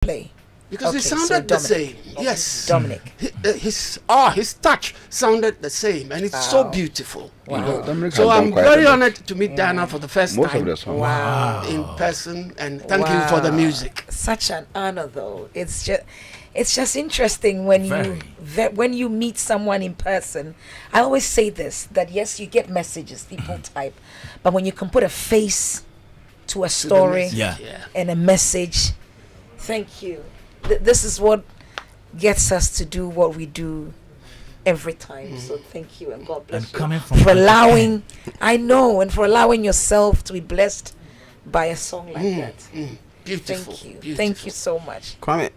play. Because it Okay, sounded so the same. Yes. Dominic. His touch sounded the same, and it's so beautiful. Wow. You know? Dominic So has done I'm quite very a bit. honored to meet Diana for the first Most time of the songs. Wow. in person, and thank you for the music. Such an honor, though. It's just interesting when when you meet someone in person. I always say this, that yes, you get messages, people type, but when you can put a face to a story and a message, thank you. This is what gets us to do what we do every time. So thank you, and God bless And you coming from for allowing, I know, and for allowing yourself to be blessed by a song like that. Beautiful. Thank you. Beautiful. Thank you so much. Kwame.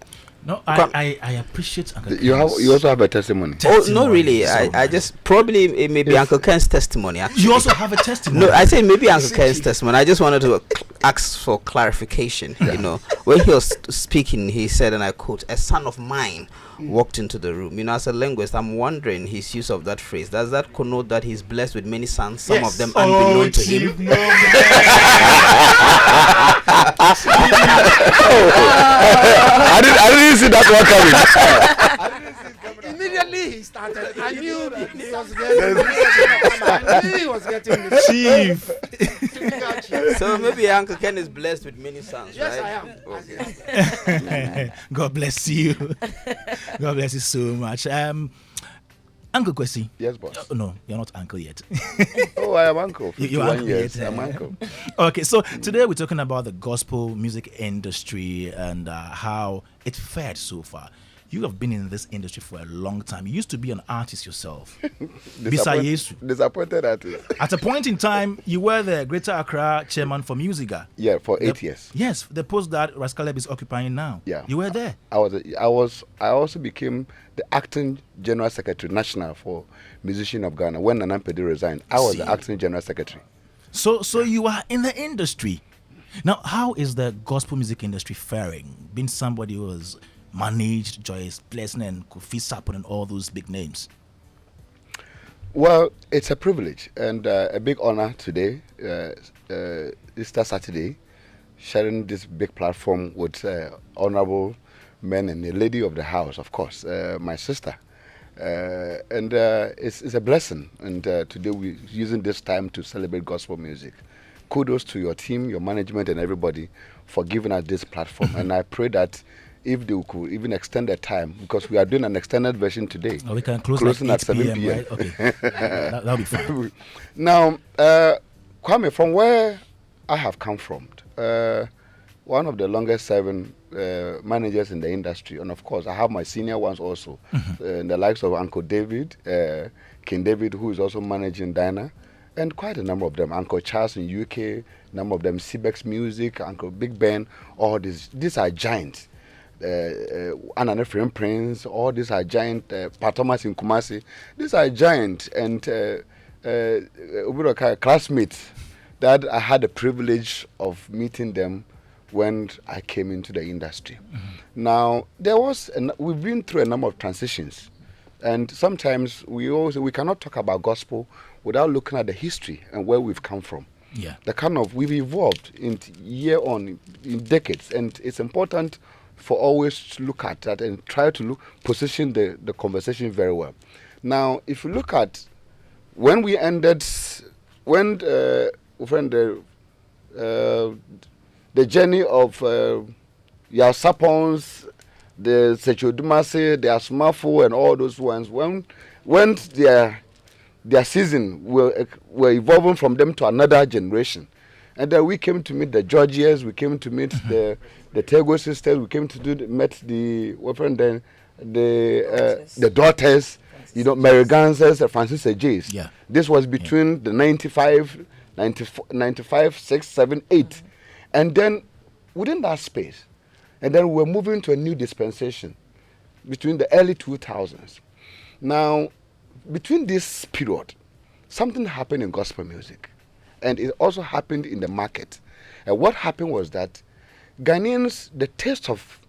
No, I appreciate Uncle You Ken's also have a testimony. Oh, no, really. so I much. just probably it may be Uncle Ken's testimony. Actually. You also have a testimony. No, I say maybe Uncle Ken's testimony. I just wanted to ask for clarification. You know, when he was speaking, he said, and I quote, "A son of mine walked into the room." You know, as a linguist, I'm wondering his use of that phrase. Does that connote that he's blessed with many sons, some Yes. of them unbeknown to him? I didn't see that one coming. Immediately he started. I knew he was getting the Chief. typical chief. So maybe Uncle Ken is blessed with many sons, Yes, right? I am. Okay. God bless you. God bless you so much. Uncle Kwesi. Yes, boss. No, you're not uncle yet. Oh, I am uncle. You're 51 uncle years. yet, I'm eh? uncle. Okay, so today we're talking about the gospel music industry and how it fared so far. You have been in this industry for a long time. You used to be an artist yourself. Disappointed at it. At a point in time, you were the Greater Accra chairman for Musica. Yeah, for 8 years. Yes, the post that Rascaleb is occupying now. Yeah. You were there. I also became the acting general secretary national for musician of Ghana when Nana Pedi resigned. I was the acting general secretary. So you are in the industry. Now, how is the gospel music industry faring? Being somebody who has managed Joyce Blessing and Kofi Sapon and all those big names. Well, it's a privilege and a big honor today, Easter Saturday, sharing this big platform with honorable men and the lady of the house, of course, my sister. And it's a blessing. And today we're using this time to celebrate gospel music. Kudos to your team, your management, and everybody for giving us this platform. And I pray that if they could even extend the time, because we are doing an extended version today. We can close closing like at 7 p.m. right? Okay, that'll be fine. Now, Kwame, from where I have come from, one of the longest serving managers in the industry, and of course I have my senior ones also, the likes of Uncle David, King David, who is also managing Dinah, and quite a number of them. Uncle Charles in UK, number of them, Cbex Music, Uncle Big Ben, all these are giants. Anna Ephraim Prince, all these are giant. Pat Thomas in Kumasi, these are giant and classmates that I had the privilege of meeting them when I came into the industry. Now we've been through a number of transitions, and sometimes we cannot talk about gospel without looking at the history and where we've come from. Yeah, We've evolved in decades, and it's important for always to look at that and try to position the conversation very well. Now, if you look at when we ended, the journey of Yao Sapons, the Sechodumase, the Asmafo, and all those ones, when their season were evolving from them to another generation. And then we came to meet the Georgians, we came to meet the Tego sisters, we came to meet the daughters, Mary Gansers, Francis Jays. Yeah. This was between the 95, 6, 7, 8. And then within that space, and then we're moving to a new dispensation between the early 2000s. Now, between this period, something happened in gospel music. And it also happened in the market. And what happened was that Ghanaians, the taste of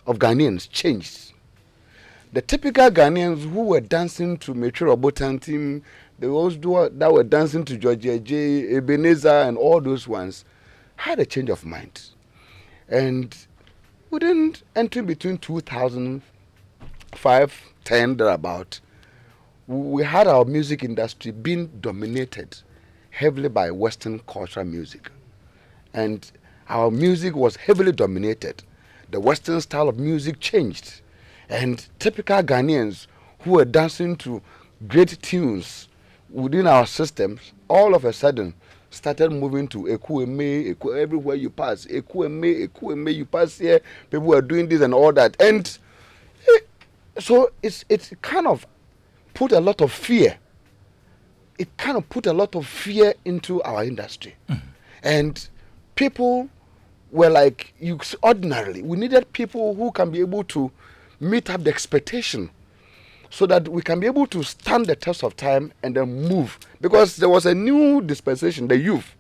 Ghanaians changed. The typical Ghanaians who were dancing to Metro Robotantim, those that were dancing to Georgia J, Ebenezer, and all those ones, had a change of mind. And within entering between 2005, 10, thereabout, we had our music industry being dominated heavily by Western cultural music. And our music was heavily dominated. The Western style of music changed. And typical Ghanaians who were dancing to great tunes within our systems, all of a sudden started moving to Ekueme, everywhere you pass. Ekueme, you pass here, people were doing this and all that. And so it's kind of put a lot of fear. It kind of put a lot of fear into our industry. And people were like, ordinarily, we needed people who can be able to meet up the expectation so that we can be able to stand the test of time and then move. Because there was a new dispensation, the youth.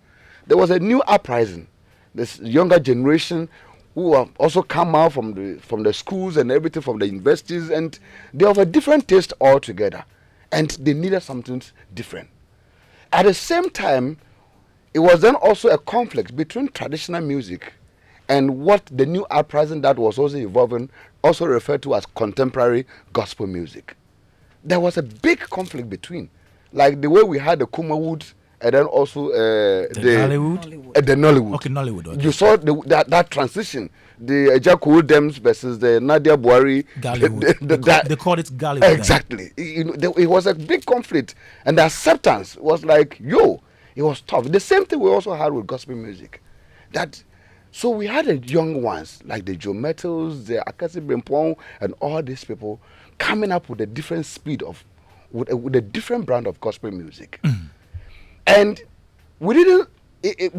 There was a new uprising. This younger generation who have also come out from the schools and everything, from the universities, and they have a different taste altogether. And they needed something different. At the same time, it was then also a conflict between traditional music and what the new uprising that was also evolving, also referred to as contemporary gospel music. There was a big conflict between, like the way we had the Kumawood and then also the Nollywood. Okay, Nollywood. Okay. You saw that transition, the Ejaku Dems versus the Nadia Buhari. They called it Gallywood. Exactly. It was a big conflict, and the acceptance was like, it was tough. The same thing we also had with gospel music. So we had the young ones, like the Joe Metals, the Akasi Brempong, and all these people coming up with a different speed with a different brand of gospel music. And we didn't,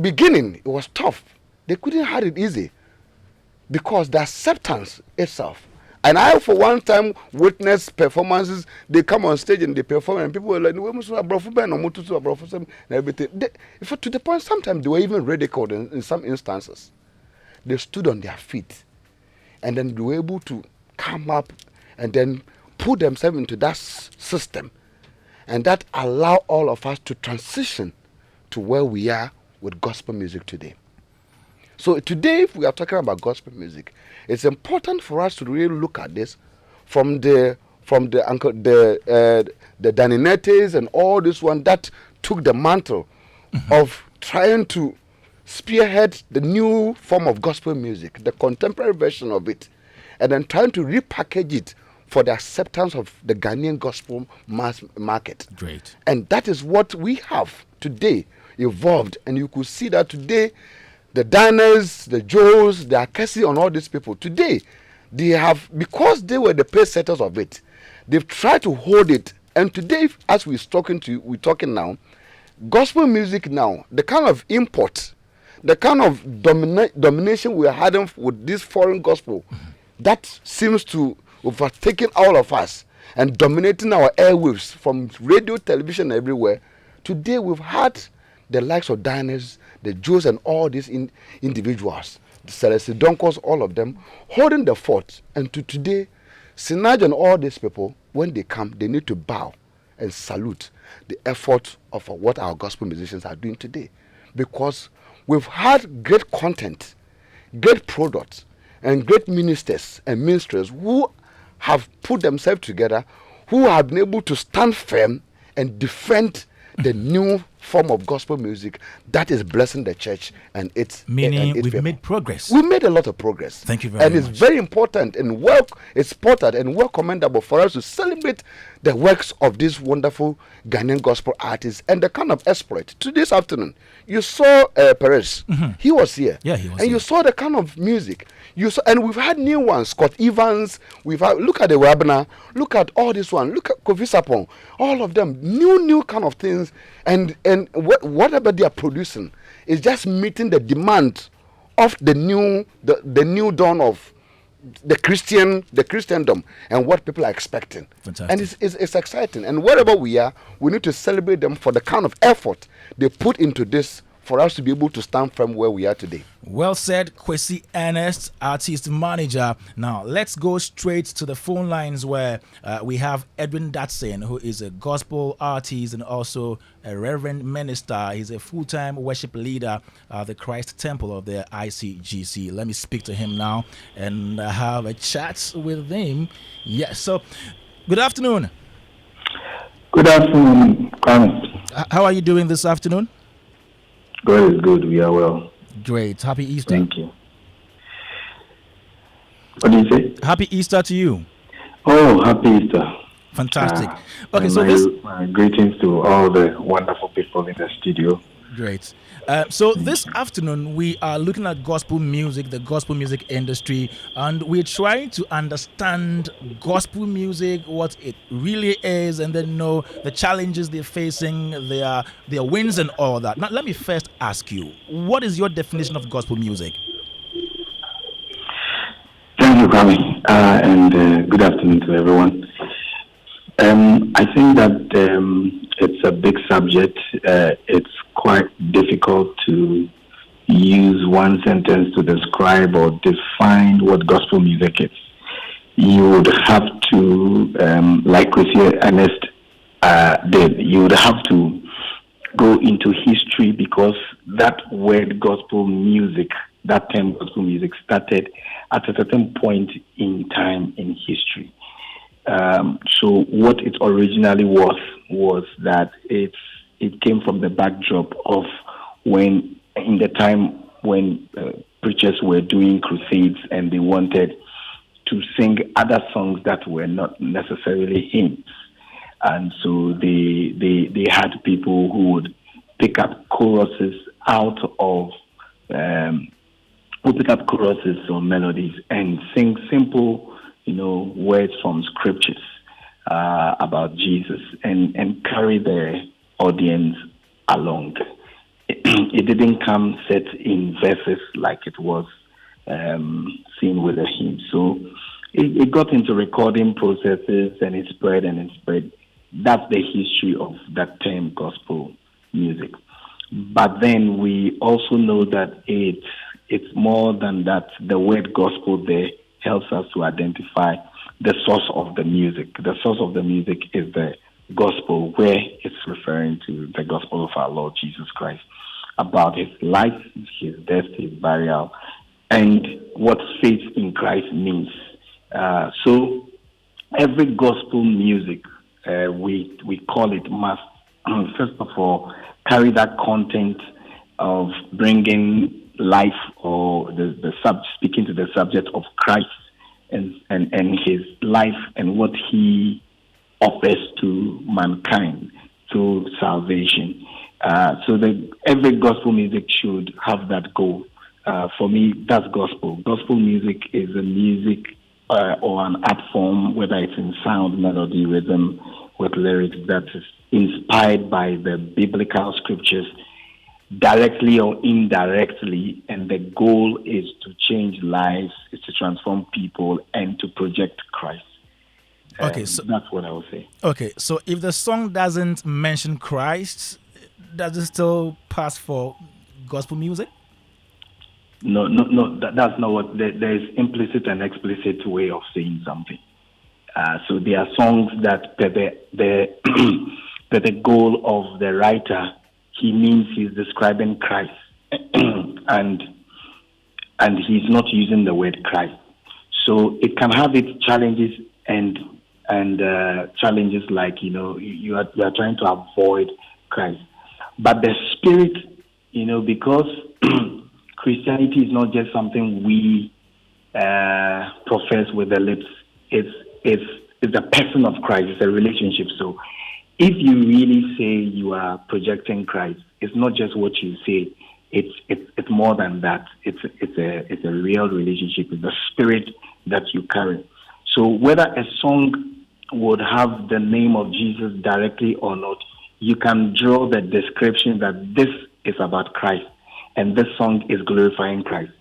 beginning, it was tough. They couldn't have it easy because the acceptance itself. And I, for one time, witnessed performances. They come on stage and they perform, and people were like, and everything. To the point, sometimes they were even ridiculed in some instances. They stood on their feet, and then they were able to come up and then put themselves into that system. And that allow all of us to transition to where we are with gospel music today. So today, if we are talking about gospel music, it's important for us to really look at this from the Daninettes and all this one that took the mantle of trying to spearhead the new form of gospel music, the contemporary version of it, and then trying to repackage it for the acceptance of the Ghanaian gospel mass market. Great. And that is what we have today evolved. And you could see that today, the Diners, the Joes, the Akasi, and all these people, today, they have, because they were the pace setters of it, they've tried to hold it. And today, as we're talking now, gospel music now, the kind of import, the kind of domination we are having with this foreign gospel, that seems to overtaking all of us and dominating our airwaves from radio, television, everywhere. Today we've had the likes of Diners, the Jews, and all these individuals, the Celeste Donkos, all of them holding the fort. And today, Sinaj and all these people, when they come, they need to bow and salute the effort of what our gospel musicians are doing today, because we've had great content, great products, and great ministers and minstrels who have put themselves together, who have been able to stand firm and defend the new form of gospel music that is blessing the church and its meaning and its we've people. made progress. We made a lot of progress. Thank you very much. And it's very important and it's important and well commendable for us to celebrate the works of these wonderful Ghanaian gospel artists and the kind of exploit. To this afternoon, you saw Perez. He was here. Yeah, he was. And you saw the kind of music. And we've had new ones, Scott Evans. Look at the Wabna. Look at all this one. Look at Kofi Sapon. All of them, new kind of things. And whatever they are producing is just meeting the demand of the new dawn of the Christendom and what people are expecting. Fantastic. And it's exciting. And wherever we are, we need to celebrate them for the kind of effort they put into this for us to be able to stand firm where we are today. Well said, Kwesi Ernest, artist manager. Now, let's go straight to the phone lines where we have Edwin Dadzie, who is a gospel artist and also a reverend minister. He's a full-time worship leader at the Christ Temple of the ICGC. Let me speak to him now and have a chat with him. Yes, so good afternoon. Good afternoon, Kwame. How are you doing this afternoon? Good. We are well. Great. Happy Easter. Thank you. What do you say? Happy Easter to you. Oh, happy Easter. Fantastic. Okay, so my greetings to all the wonderful people in the studio. Great. So this afternoon we are looking at gospel music, the gospel music industry, and we're trying to understand gospel music, what it really is, and then know the challenges they're facing, their wins and all that. Now, let me first ask you, what is your definition of gospel music? Thank you, Kwame, and good afternoon to everyone. I think that it's a big subject. It's quite difficult to use one sentence to describe or define what gospel music is. You would have to, like Kwesi Ernest did, you would have to go into history, because that word gospel music, that term gospel music, started at a certain point in time in history. So what it originally was that it came from the backdrop of when, in the time when preachers were doing crusades and they wanted to sing other songs that were not necessarily hymns. And so they had people who would pick up choruses out of, or melodies and sing simple, words from scriptures about Jesus and carry the audience along. It didn't come set in verses like it was seen with the hymn. So it got into recording processes and it spread. That's the history of that term, gospel music. But then we also know that it's more than that. The word gospel there helps us to identify the source of the music. The source of the music is the gospel, where it's referring to the gospel of our Lord Jesus Christ, about his life, his death, his burial, and what faith in Christ means. So every gospel music, we call it, must first of all carry that content of bringing life, or speaking to the subject of Christ and his life and what he offers to mankind through salvation. So every gospel music should have that goal. For me, that's gospel. Gospel music is a music or an art form, whether it's in sound, melody, rhythm, with lyrics, that is inspired by the biblical scriptures, directly or indirectly, and the goal is to change lives, is to transform people, and to project Christ. Okay, so that's what I would say. Okay, so if the song doesn't mention Christ, does it still pass for gospel music? No, that's not what. There's implicit and explicit way of saying something. So there are songs that the goal of the writer, he means he's describing Christ, and he's not using the word Christ. So it can have its challenges and challenges like you are trying to avoid Christ, but the spirit, because Christianity is not just something we profess with the lips. It's the person of Christ. It's a relationship. So if you really say you are projecting Christ, it's not just what you say. It's more than that. It's a real relationship. It's the spirit that you carry. So whether a song would have the name of Jesus directly or not, you can draw the description that this is about Christ and this song is glorifying Christ.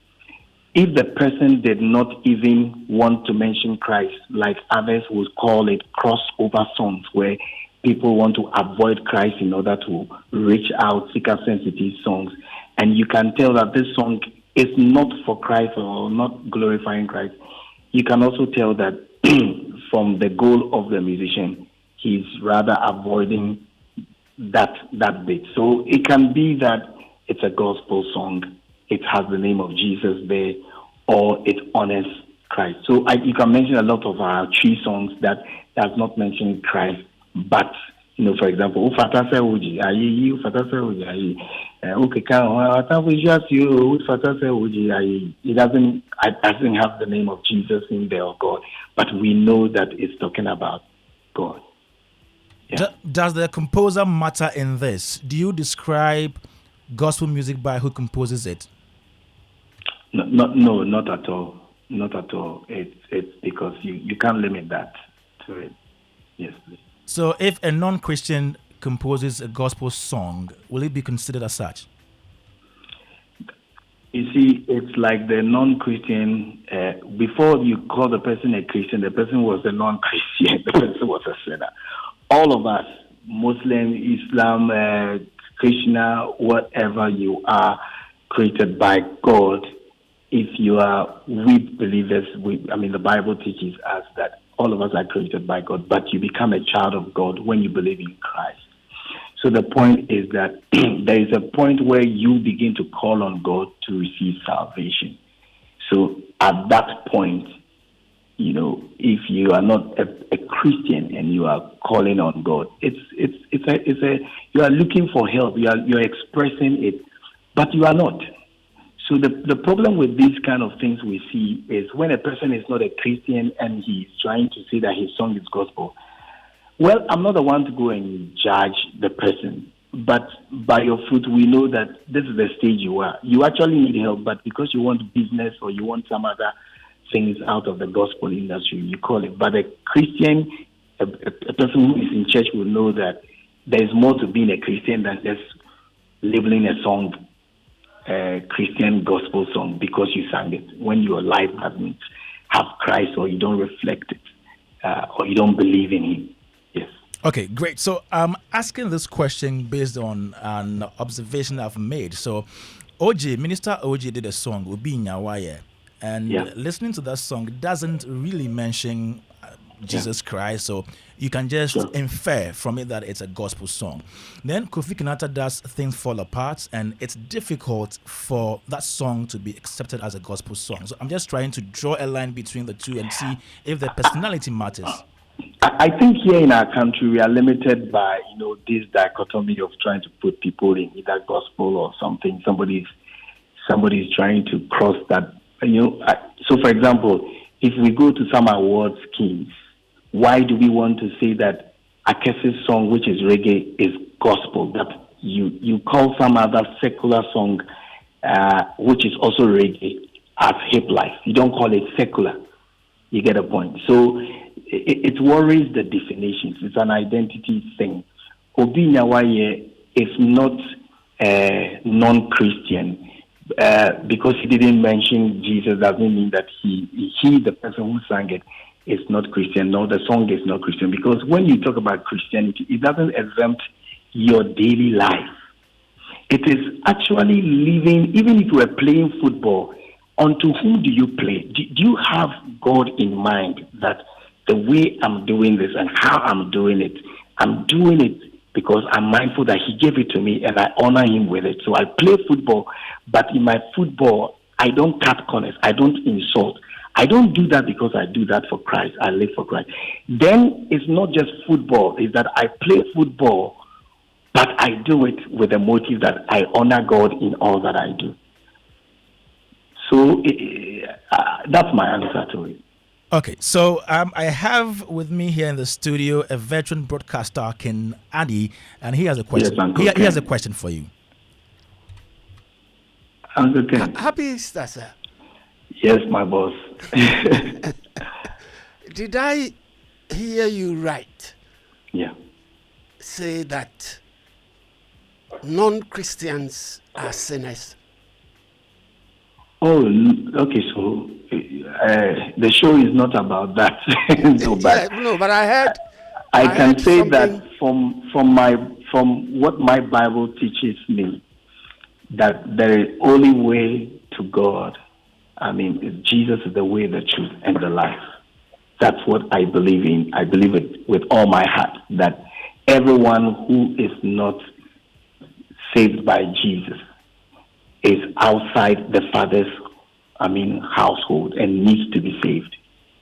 If the person did not even want to mention Christ, like others would call it crossover songs, where people want to avoid Christ in order to reach out, seeker sensitive songs, and you can tell that this song is not for Christ or not glorifying Christ, you can also tell that from the goal of the musician, he's rather avoiding that bit. So it can be that it's a gospel song, it has the name of Jesus there, or it honors Christ. So you can mention a lot of our tree songs that does not mention Christ, but for example, Ufata se uji, ayi, Ufata se uji, ayi, it doesn't have the name of Jesus in there or God, but we know that it's talking about God. Yeah. Does the composer matter in this? Do you describe gospel music by who composes it? No, not at all. Not at all. It's because you can't limit that to it. Yes, please. So if a non-Christian composes a gospel song, will it be considered as such? You see, it's like the non-Christian, before you call the person a Christian, the person was a non-Christian, the person was a sinner. All of us, Muslim, Islam, Krishna, whatever you are, created by God. If you are weak believers, the Bible teaches us that all of us are created by God, but you become a child of God when you believe in Christ. So the point is that there is a point where you begin to call on God to receive salvation. So at that point, if you are not a Christian and you are calling on God, you are looking for help. You're expressing it, but you are not. So the problem with these kind of things we see is when a person is not a Christian and he's trying to say that his song is gospel. Well, I'm not the one to go and judge the person, but by your fruit, we know that this is the stage you are. You actually need help, but because you want business or you want some other things out of the gospel industry, you call it. But a Christian, a person who is in church will know that there is more to being a Christian than just labeling a song Christian gospel song because you sang it when your life doesn't have Christ or you don't reflect it or you don't believe in Him. Yes. Okay, great. So I'm asking this question based on an observation I've made. So Minister OJ did a song, Obi Nyawaye, and listening to that song doesn't really mention Jesus Christ, so you can just infer from it that it's a gospel song. Then Kofi Kinata does Things Fall Apart, and it's difficult for that song to be accepted as a gospel song. So I'm just trying to draw a line between the two and see if the personality matters. I think here in our country we are limited by this dichotomy of trying to put people in either gospel or something. Somebody's trying to cross that. So for example, if we go to some award schemes, why do we want to say that Akese's song, which is reggae, is gospel? That you call some other secular song, which is also reggae, as hip life. You don't call it secular. You get a point. So it worries the definitions. It's an identity thing. Obi Nyawaye is not non-Christian. Because he didn't mention Jesus doesn't mean that he, the person who sang it, is not Christian. No, the song is not Christian. Because when you talk about Christianity, it doesn't exempt your daily life. It is actually living, even if you are playing football, unto whom do you play? Do you have God in mind that the way I'm doing this and how I'm doing it because I'm mindful that He gave it to me and I honor Him with it. So I play football, but in my football, I don't cut corners. I don't insult. I don't do that because I do that for Christ. I live for Christ. Then it's not just football. It's that I play football, but I do it with the motive that I honor God in all that I do. So that's my answer to it. Okay, so I have with me here in the studio a veteran broadcaster, Ken Addy, and he has a question. Yes, he has a question for you. Uncle Ken. Happy Easter, sir. Yes, my boss. Did I hear you right? Yeah. Say that non-Christians are sinners? Oh, okay. So the show is not about that. But I heard. I can heard say something. that from what my Bible teaches me, that there is only way to God. I mean, Jesus is the way, the truth, and the life. That's what I believe in. I believe it with all my heart, that everyone who is not saved by Jesus is outside the Father's, household and needs to be saved.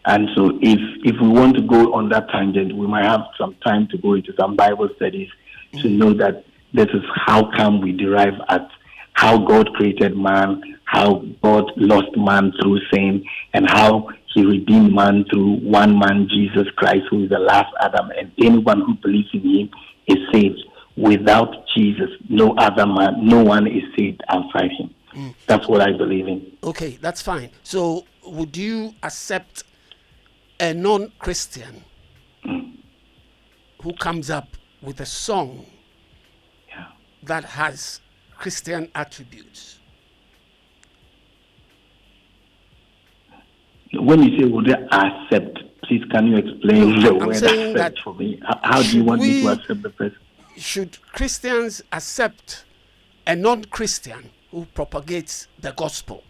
And so if we want to go on that tangent, we might have some time to go into some Bible studies to know that this is how come we derive at how God created man, how God lost man through sin, and how he redeemed man through one man, Jesus Christ, who is the last Adam, and anyone who believes in him is saved. Without Jesus, no other man, no one is saved outside him. That's what I believe in. Okay, that's fine. So would you accept a non-Christian who comes up with a song that has Christian attributes? When you say would I accept, please can you explain the I'm word saying accept that for me? How do you want me to accept the person? Should Christians accept a non-Christian who propagates the gospel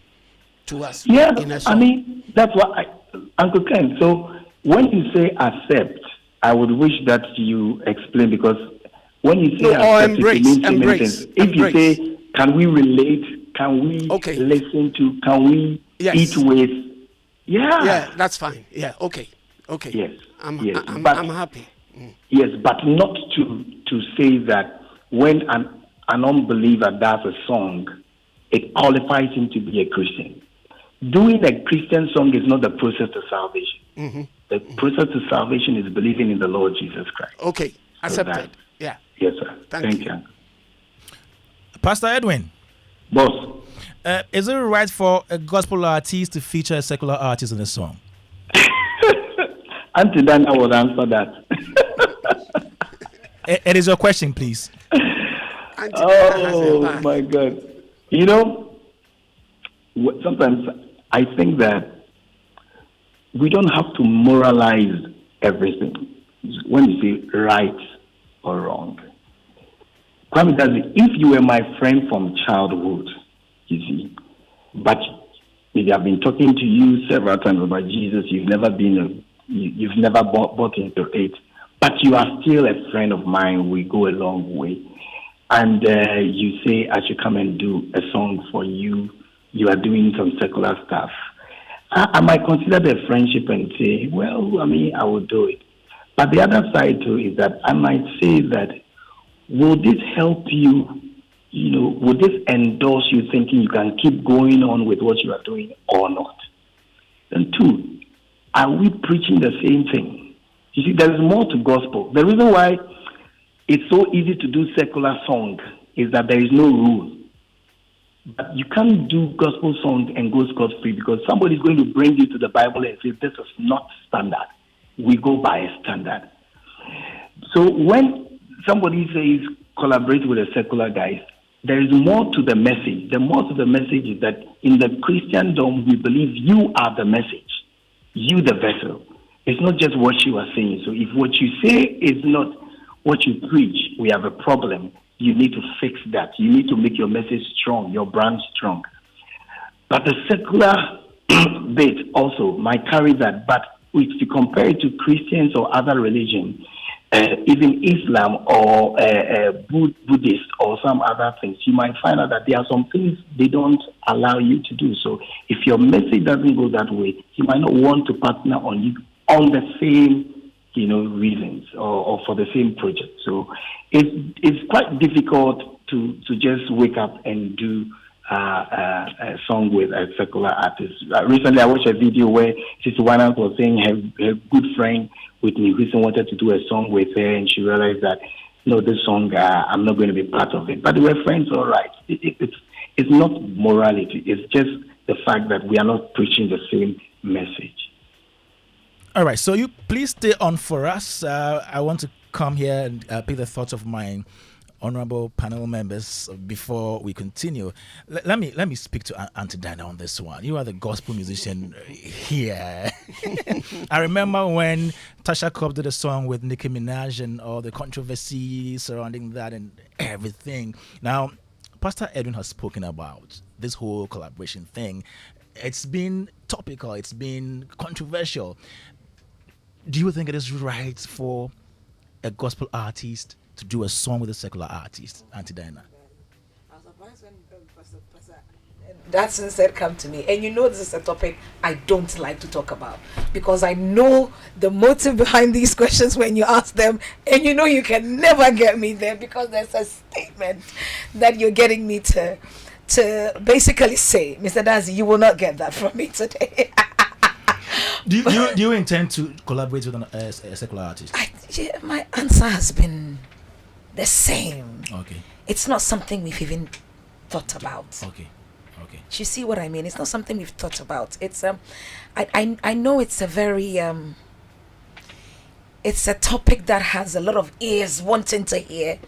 to us in a song? That's what Uncle Ken. So when you say accept, I would wish that you explain, because when you say accept, embrace, it means embrace, if embrace. you say, can we relate? Can we listen to? Can we eat with? Yeah, that's fine. Yeah, okay. Yes. I'm happy. Yes, but not to say that when an unbeliever does a song, it qualifies him to be a Christian. Doing a Christian song is not the process to salvation. The process to salvation is believing in the Lord Jesus Christ. Okay, accepted. Yeah. Yes, sir. Thank you. Pastor Edwin. Boss. Is it right for a gospel artist to feature a secular artist in a song? Auntie Dana will answer that. It is your question, please. Oh, my God. You know, sometimes I think that we don't have to moralize everything when you say right or wrong. Kwame Dadzie, if you were my friend from childhood, you see, but maybe I've been talking to you several times about Jesus, you've never bought into it, but you are still a friend of mine. We go a long way. And you say I should come and do a song for you. You are doing some secular stuff. I might consider the friendship and say, well, I will do it. But the other side too is that I might say that, will this help you? Will this endorse you thinking you can keep going on with what you are doing or not? And two, are we preaching the same thing? You see, there is more to gospel. The reason why it's so easy to do secular song is that there is no rule. But you can't do gospel song and go scot-free, because somebody is going to bring you to the Bible and say, this is not standard. We go by a standard. So when somebody says collaborate with a secular guy, there is more to the message. The more to the message is that in the Christendom, we believe you are the message, you the vessel. It's not just what you are saying. So if what you say is not what you preach, we have a problem. You need to fix that. You need to make your message strong, your brand strong. But the secular bit also might carry that. But if you compare it to Christians or other religions, even Islam or Buddhist or some other things, you might find out that there are some things they don't allow you to do. So if your message doesn't go that way, you might not want to partner on you on the same reasons or for the same project. So it's quite difficult to just wake up and do a song with a secular artist. Recently, I watched a video where Sister Wana was saying her good friend Whitney Houston wanted to do a song with her, and she realized that, no, this song, I'm not going to be part of it. But they were friends, all right. It's not morality. It's just the fact that we are not preaching the same message. All right, so you please stay on for us. I want to come here and pick the thoughts of my honorable panel members before we continue. Let me speak to Auntie Dinah on this one. You are the gospel musician here. I remember when Tasha Cobb did a song with Nicki Minaj and all the controversy surrounding that and everything. Now, Pastor Edwin has spoken about this whole collaboration thing. It's been topical, it's been controversial. Do you think it is right for a gospel artist to do a song with a secular artist, Auntie Diana? That said come to me, and you know this is a topic I don't like to talk about, because I know the motive behind these questions when you ask them, and you know you can never get me there, because there's a statement that you're getting me to basically say, Mr. Dadzie, you will not get that from me today. Do you intend to collaborate with a secular artist? My answer has been the same. Okay. It's not something we've even thought about. Okay. Do you see what I mean? It's not something we've thought about. It's I know it's a very it's a topic that has a lot of ears wanting to hear,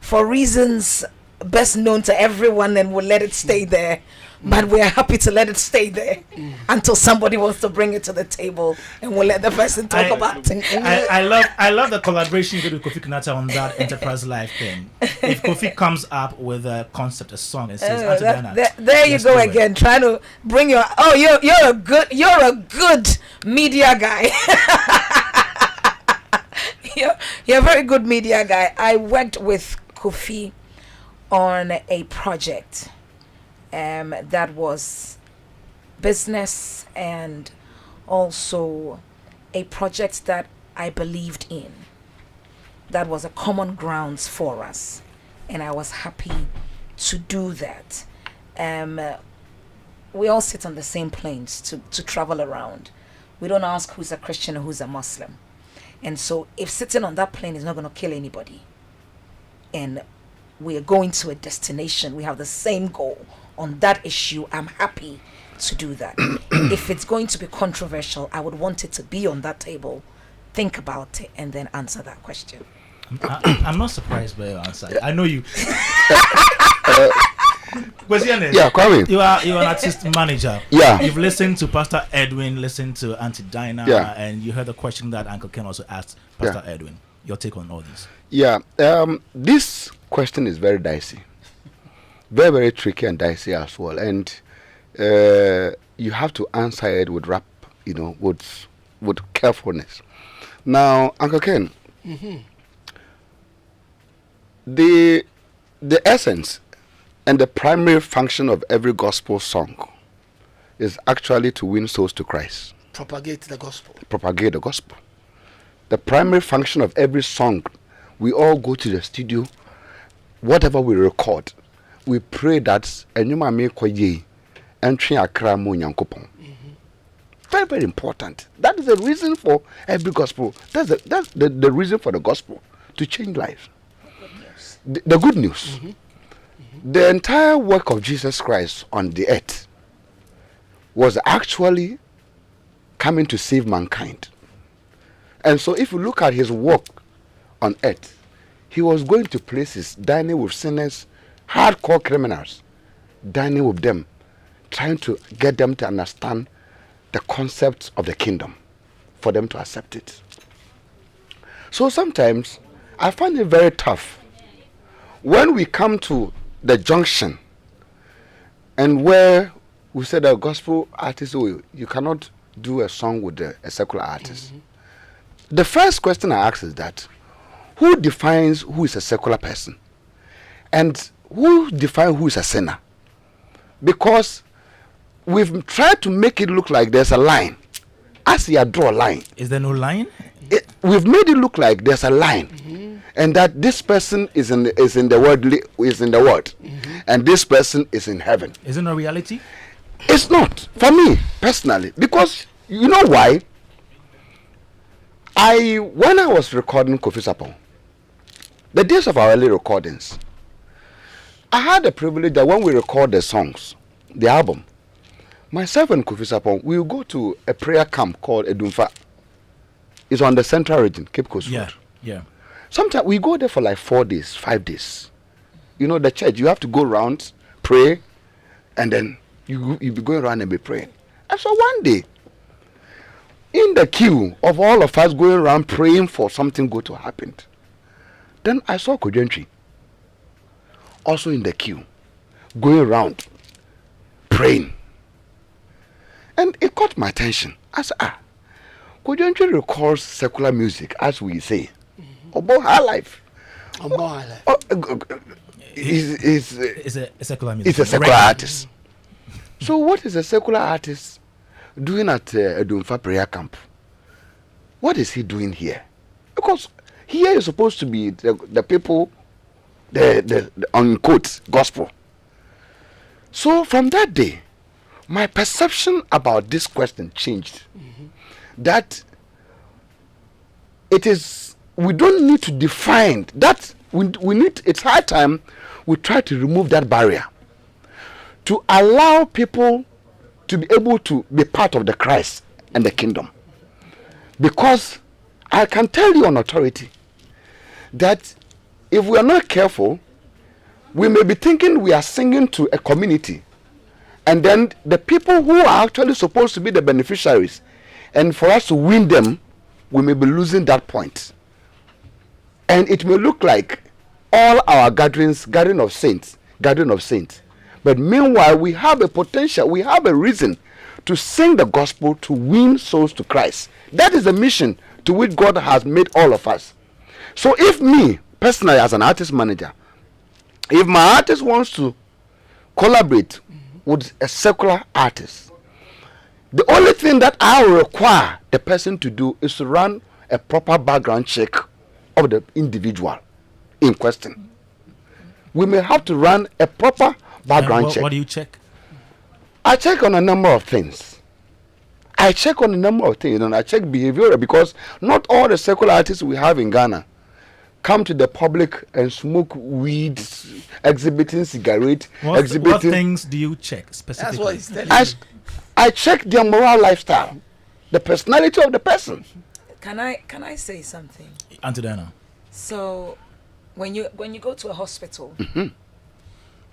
for reasons best known to everyone, and we'll let it stay there. But we're happy to let it stay there until somebody wants to bring it to the table, and we'll let the person talk about it. I love the collaboration you did with Kofi Kinata on that Enterprise Live thing. If Kofi comes up with a concept, a song, and says, Auntie Diana, there you go again, trying to bring your you're a good media guy. You're a very good media guy. I went with Kofi on a project that was business, and also a project that I believed in, that was a common grounds for us, and I was happy to do that. We all sit on the same planes to travel around. We don't ask who's a Christian or who's a Muslim, and so if sitting on that plane is not going to kill anybody, and we are going to a destination, we have the same goal on that issue, I'm happy to do that. If it's going to be controversial, I would want it to be on that table, think about it, and then answer that question. I'm not surprised by your answer. I know you. Yeah, Kwame. You are an artist manager. Yeah. You've listened to Pastor Edwin, listened to Auntie Diana, yeah, and you heard the question that Uncle Ken also asked Pastor Edwin. Your take on all this? Yeah. This question is very dicey. Very, very tricky and dicey as well. And you have to answer it with with carefulness. Now, Uncle Ken, the essence and the primary function of every gospel song is actually to win souls to Christ. Propagate the gospel. Propagate the gospel. The primary function of every song, we all go to the studio, whatever we record, we pray that very, very important. That is the reason for every gospel. That's the reason for the gospel, to change lives. The good news. The entire work of Jesus Christ on the earth was actually coming to save mankind. And so if you look at his work on earth, he was going to places, dining with sinners, hardcore criminals, dining with them, trying to get them to understand the concepts of the kingdom, for them to accept it. So sometimes I find it very tough when we come to the junction and where we say that gospel artist, you cannot do a song with a secular artist. The first question I ask is that, who defines who is a secular person? And who defines who is a sinner? Because we've tried to make it look like there's a line. As you draw a line. Is there no line? We've made it look like there's a line. And that this person is in the world, and this person is in heaven. Is it not reality? It's not, for me personally, because you know why? When I was recording Kofi Sapon, the days of our early recordings, I had the privilege that when we record the songs, the album, myself and Kofi Sapon, we will go to a prayer camp called Edumfa. It's on the central region, Cape Coast Road. Yeah. Sometimes we go there for like 4 days, 5 days. You know, the church, you have to go around, pray, and then you be going around and be praying. And so one day, in the queue of all of us going around praying for something good to happen, then I saw Kojentri also in the queue. going around praying. And it caught my attention. I said, could you actually record secular music, as we say? About her life. It's a secular music. It's a secular artist. So what is a secular artist doing at a Dumfa prayer camp? What is he doing here? Because here is supposed to be the people, the unquote gospel. So from that day, my perception about this question changed. That it is, we don't need to define that. We need, it's high time we try to remove that barrier to allow people to be able to be part of the Christ and the kingdom. Because I can tell you on authority that if we are not careful, we may be thinking we are singing to a community, and then the people who are actually supposed to be the beneficiaries, and for us to win them, we may be losing that point. And it may look like all our gatherings, gathering of saints. But meanwhile, we have a potential, we have a reason to sing the gospel, to win souls to Christ. That is the mission to which God has made all of us. So if me, personally, as an artist manager, if my artist wants to collaborate with a secular artist, the only thing that I will require the person to do is to run a proper background check of the individual in question. We may have to run a proper background check. What do you check? I check on a number of things. And I check behavioral, because not all the secular artists we have in Ghana come to the public and smoke weed, exhibiting cigarette, What things do you check specifically? That's what he's telling me. I check their moral lifestyle, the personality of the person. Can I say something? Auntie Diana. So when you go to a hospital,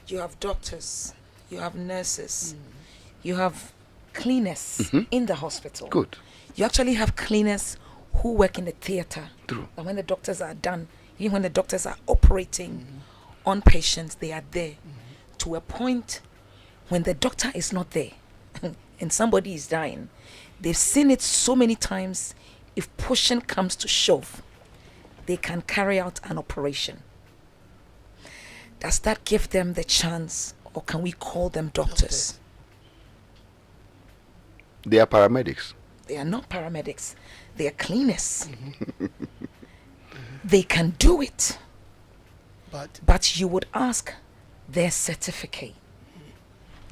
you have doctors, you have nurses, you have cleaners in the hospital. Good. You actually have cleaners who work in the theater. True. And when the doctors are done, even when the doctors are operating on patients, they are there to a point when the doctor is not there and somebody is dying. They've seen it so many times. If pushing comes to shove, they can carry out an operation. Does that give them the chance, or can we call them doctors? They are paramedics. They are not paramedics. They are cleaners. They can do it. But you would ask their certificate.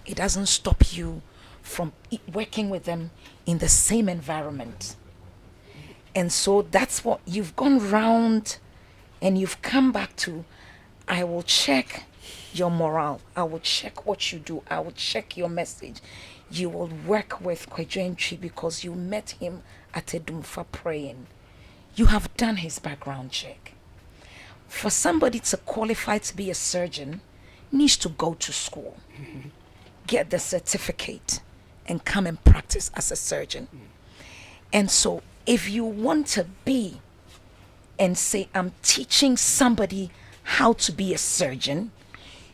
It doesn't stop you from working with them in the same environment. And so that's what you've gone round and you've come back to. I will check your morale. I will check what you do. I will check your message. You will work with Kwejentri because you met him at a Dumfa praying. You have done his background check. For somebody to qualify to be a surgeon, needs to go to school, get the certificate, and come and practice as a surgeon. And so if you want to be and say, I'm teaching somebody how to be a surgeon,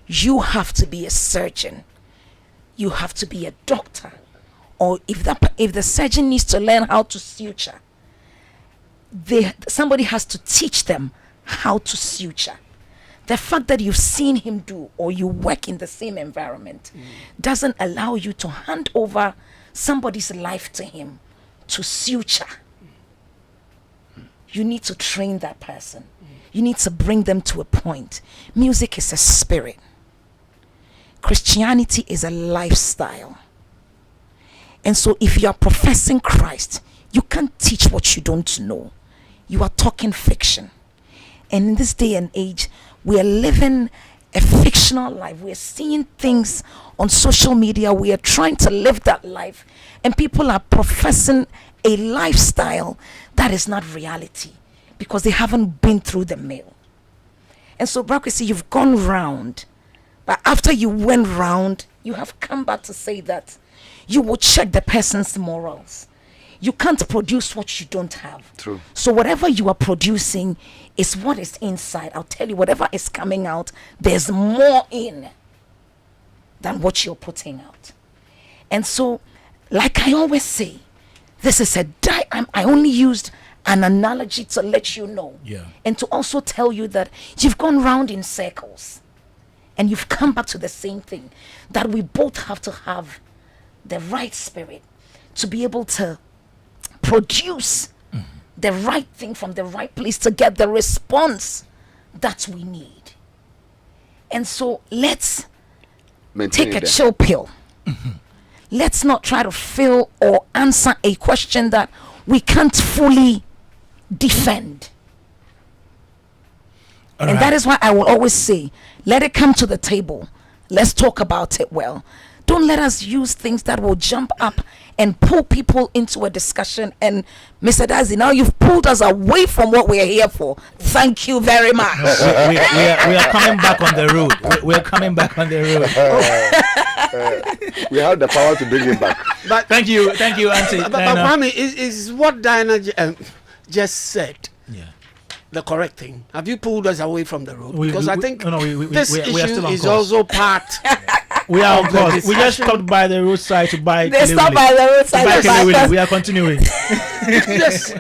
you have to be a surgeon. You have to be a doctor. Or if the surgeon needs to learn how to suture, somebody has to teach them how to suture. The fact that you've seen him do, or you work in the same environment, doesn't allow you to hand over somebody's life to him to suture. You need to train that person. You need to bring them to a point. Music is a spirit. Christianity is a lifestyle. And so if you are professing Christ, you can't teach what you don't know. You are talking fiction. And in this day and age, we are living a fictional life. We are seeing things on social media. We are trying to live that life. And people are professing a lifestyle that is not reality because they haven't been through the mill. And so, Brakwesi, you've gone round. But after you went round, you have come back to say that you will check the person's morals. You can't produce what you don't have. True. So whatever you are producing is what is inside. I'll tell you, whatever is coming out, there's more in. than what you're putting out. And so, like I always say, this is I only used an analogy to let you know, and to also tell you that you've gone round in circles and you've come back to the same thing, that we both have to have the right spirit to be able to produce the right thing from the right place to get the response that we need. And so let's take a chill pill. Let's not try to fill or answer a question that we can't fully defend. And that is why I will always say, let it come to the table. Let's talk about it well. Don't let us use things that will jump up and pull people into a discussion. And Mr. Dadzie, now you've pulled us away from what we're here for. Thank you very much. We are coming back on the road. We are coming back on the road. We have the power to bring him back. But thank you, Auntie. But Kwame, is what Diana just said the correct thing? Have you pulled us away from the road? Because I think this issue is also part. We are on course. We just stopped by the roadside to buy. They stopped by the roadside. We are continuing. Yes.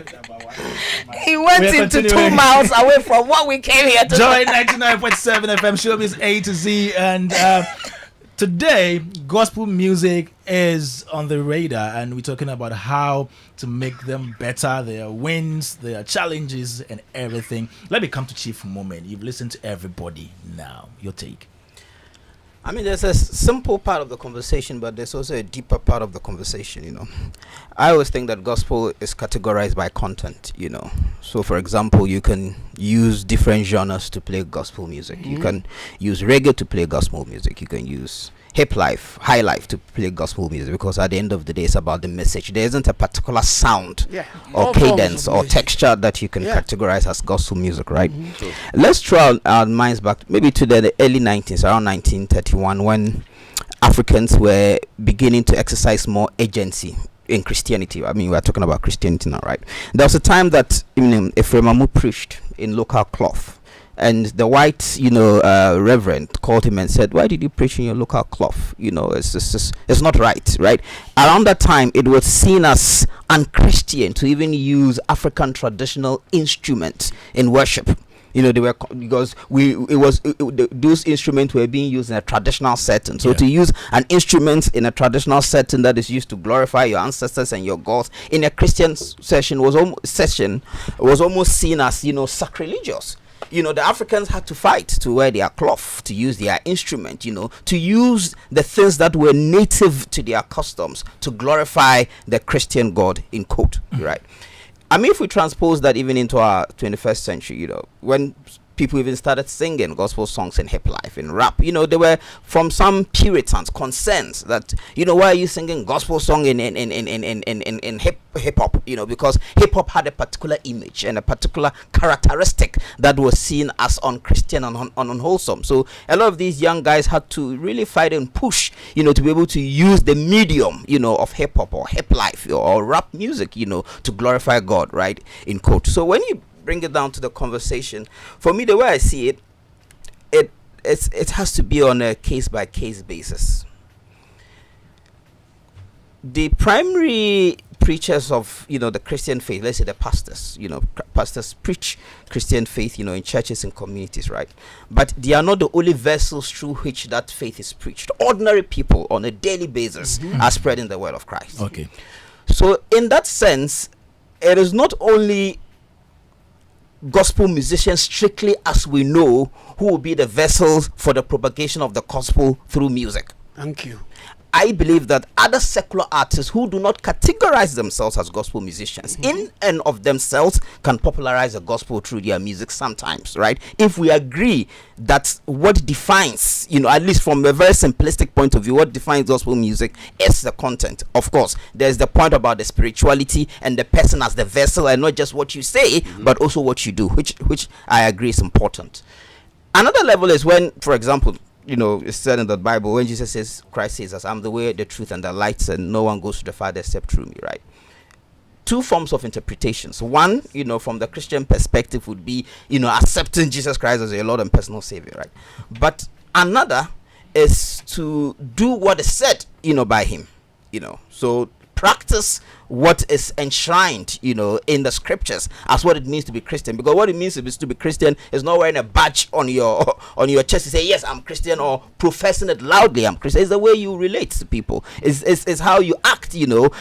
He went into 2 miles away from what we came here to. Joy 99.7 FM Showbiz A to Z, and today gospel music is on the radar, and we're talking about how to make them better, their wins, their challenges, and everything. Let me come to Chief for a moment. You've listened to everybody. Now, your take. I mean, there's a simple part of the conversation, but there's also a deeper part of the conversation, you know. I always think that gospel is categorized by content, you know. So, for example, you can use different genres to play gospel music. You can use reggae to play gospel music. You can use hip life, high life to play gospel music, because at the end of the day, it's about the message. There isn't a particular sound or cadence or texture that you can categorize as gospel music, right? Sure. Let's throw our minds back maybe to the early 19s, around 1931, when Africans were beginning to exercise more agency in Christianity. I mean, we're talking about Christianity now, right? There was a time that Ephraim preached in local cloth. And the white, reverend called him and said, "Why did you preach in your local cloth? You know, it's not right, right?" Around that time, it was seen as unchristian to even use African traditional instruments in worship. You know, they were, because those instruments were being used in a traditional setting. So to use an instrument in a traditional setting that is used to glorify your ancestors and your gods in a Christian session was almost seen as, sacrilegious. You know, the Africans had to fight to wear their cloth, to use their instrument, to use the things that were native to their customs to glorify the Christian God, in quote, right? I mean, if we transpose that even into our 21st century, when people even started singing gospel songs in hip life, in rap, there were from some Puritans concerns that, why are you singing gospel song in hip hop? Because hip hop had a particular image and a particular characteristic that was seen as unchristian and unwholesome. So a lot of these young guys had to really fight and push, to be able to use the medium, of hip hop or hip life or rap music, to glorify God, right? In quote. So when you bring it down to the conversation, for me, the way I see it, it has to be on a case-by-case basis. The primary preachers of the Christian faith, let's say the pastors, pastors preach Christian faith, in churches and communities, right? But they are not the only vessels through which that faith is preached. Ordinary people on a daily basis are spreading the word of Christ. Okay. So in that sense, it is not only gospel musicians strictly as we know who will be the vessels for the propagation of the gospel through music. Thank you. I believe that other secular artists who do not categorize themselves as gospel musicians in and of themselves can popularize the gospel through their music sometimes, right? If we agree that what defines, at least from a very simplistic point of view, what defines gospel music is the content. Of course, there's the point about the spirituality and the person as the vessel, and not just what you say, but also what you do, which I agree is important. Another level is when, for example, it's said in the Bible, when Jesus says, Christ says, "I'm the way, the truth, and the light, and no one goes to the Father except through me," right? Two forms of interpretations. One, from the Christian perspective would be, accepting Jesus Christ as your Lord and personal Savior, right? But another is to do what is said, by him, so practice what is enshrined, in the scriptures as what it means to be Christian. Because what it means to be Christian is not wearing a badge on your chest to say, yes, I'm Christian, or professing it loudly, I'm Christian. It's the way you relate to people. It's how you act,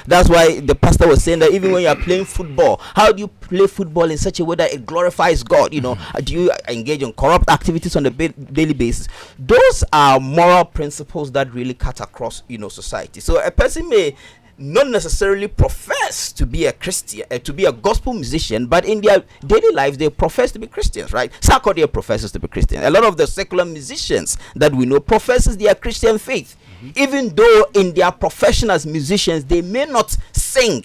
That's why the pastor was saying that even when you are playing football, how do you play football in such a way that it glorifies God? Do you engage in corrupt activities on a daily basis? Those are moral principles that really cut across, society. So a person may not necessarily profess to be a Christian, to be a gospel musician, but in their daily lives they profess to be Christians, right? Sarkodie professes to be Christian. A lot of the secular musicians that we know professes their Christian faith, even though in their profession as musicians they may not sing,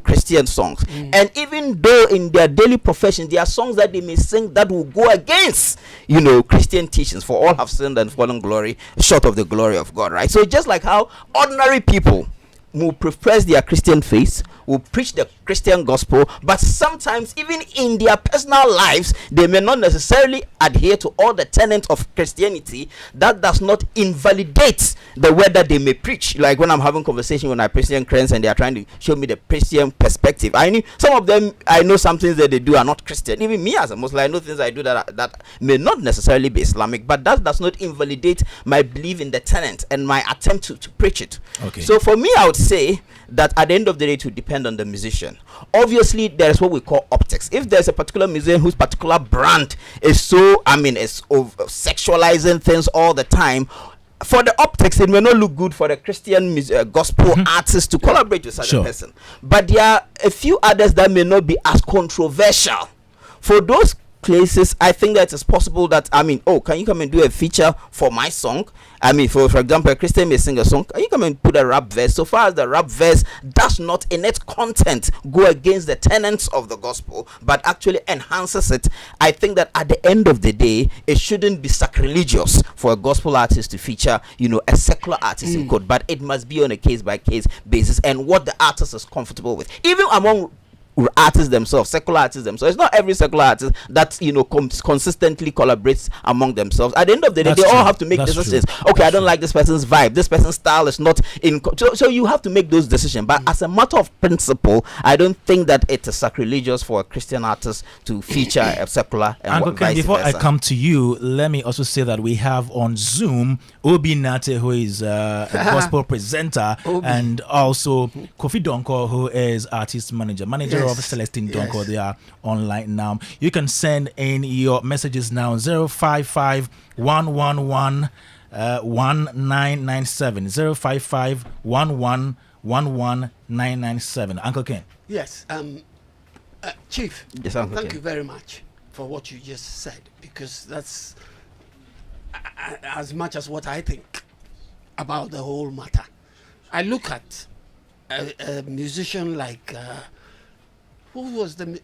Christian songs, and even though in their daily profession there are songs that they may sing that will go against, Christian teachings. For all have sinned and fallen short of the glory of God, right? So just like how ordinary people will profess their Christian faith, will preach the Christian gospel, but sometimes even in their personal lives they may not necessarily adhere to all the tenets of Christianity. That does not invalidate the word that they may preach. Like when I'm having conversation with my Christian friends and they are trying to show me the Christian perspective, I know some of them, I know some things that they do are not Christian. Even me as a Muslim, I know things I do that may not necessarily be Islamic, but that does not invalidate my belief in the tenet and my attempt to preach it. Okay. So for me, I would say that at the end of the day it will depend on the musician. Obviously there is what we call optics. If there's a particular musician whose particular brand is so, is sexualizing things all the time, for the optics it may not look good for the Christian gospel artist to collaborate with such a person. But there are a few others that may not be as controversial. For those places, I think that it's possible that, can you come and do a feature for my song? For example, a Christian may sing a song, can you come and put a rap verse? So far as the rap verse does not in its content go against the tenets of the gospel, but actually enhances it, I think that at the end of the day, it shouldn't be sacrilegious for a gospel artist to feature, a secular artist in quote, but it must be on a case-by-case basis and what the artist is comfortable with. Even among artists themselves, secular artists themselves, it's not every secular artist that consistently collaborates among themselves. At the end of the day, they all have to make decisions. Okay, I don't like this person's vibe, this person's style is not in so you have to make those decisions. But as a matter of principle, I don't think that it is sacrilegious for a Christian artist to feature a secular and Uncle Ken, before I come to you, let me also say that we have on Zoom Obi Nate, who is a gospel presenter, and also Kofi Donko, who is artist manager of Celestine Donko. They are online now. You can send in your messages now. 055 111 1997 055 111 997. Uncle Ken. Yes, Chief. Yes, Uncle thank Ken. you very much for what you just said, because that's as much as what I think about the whole matter. I look at a musician like who was the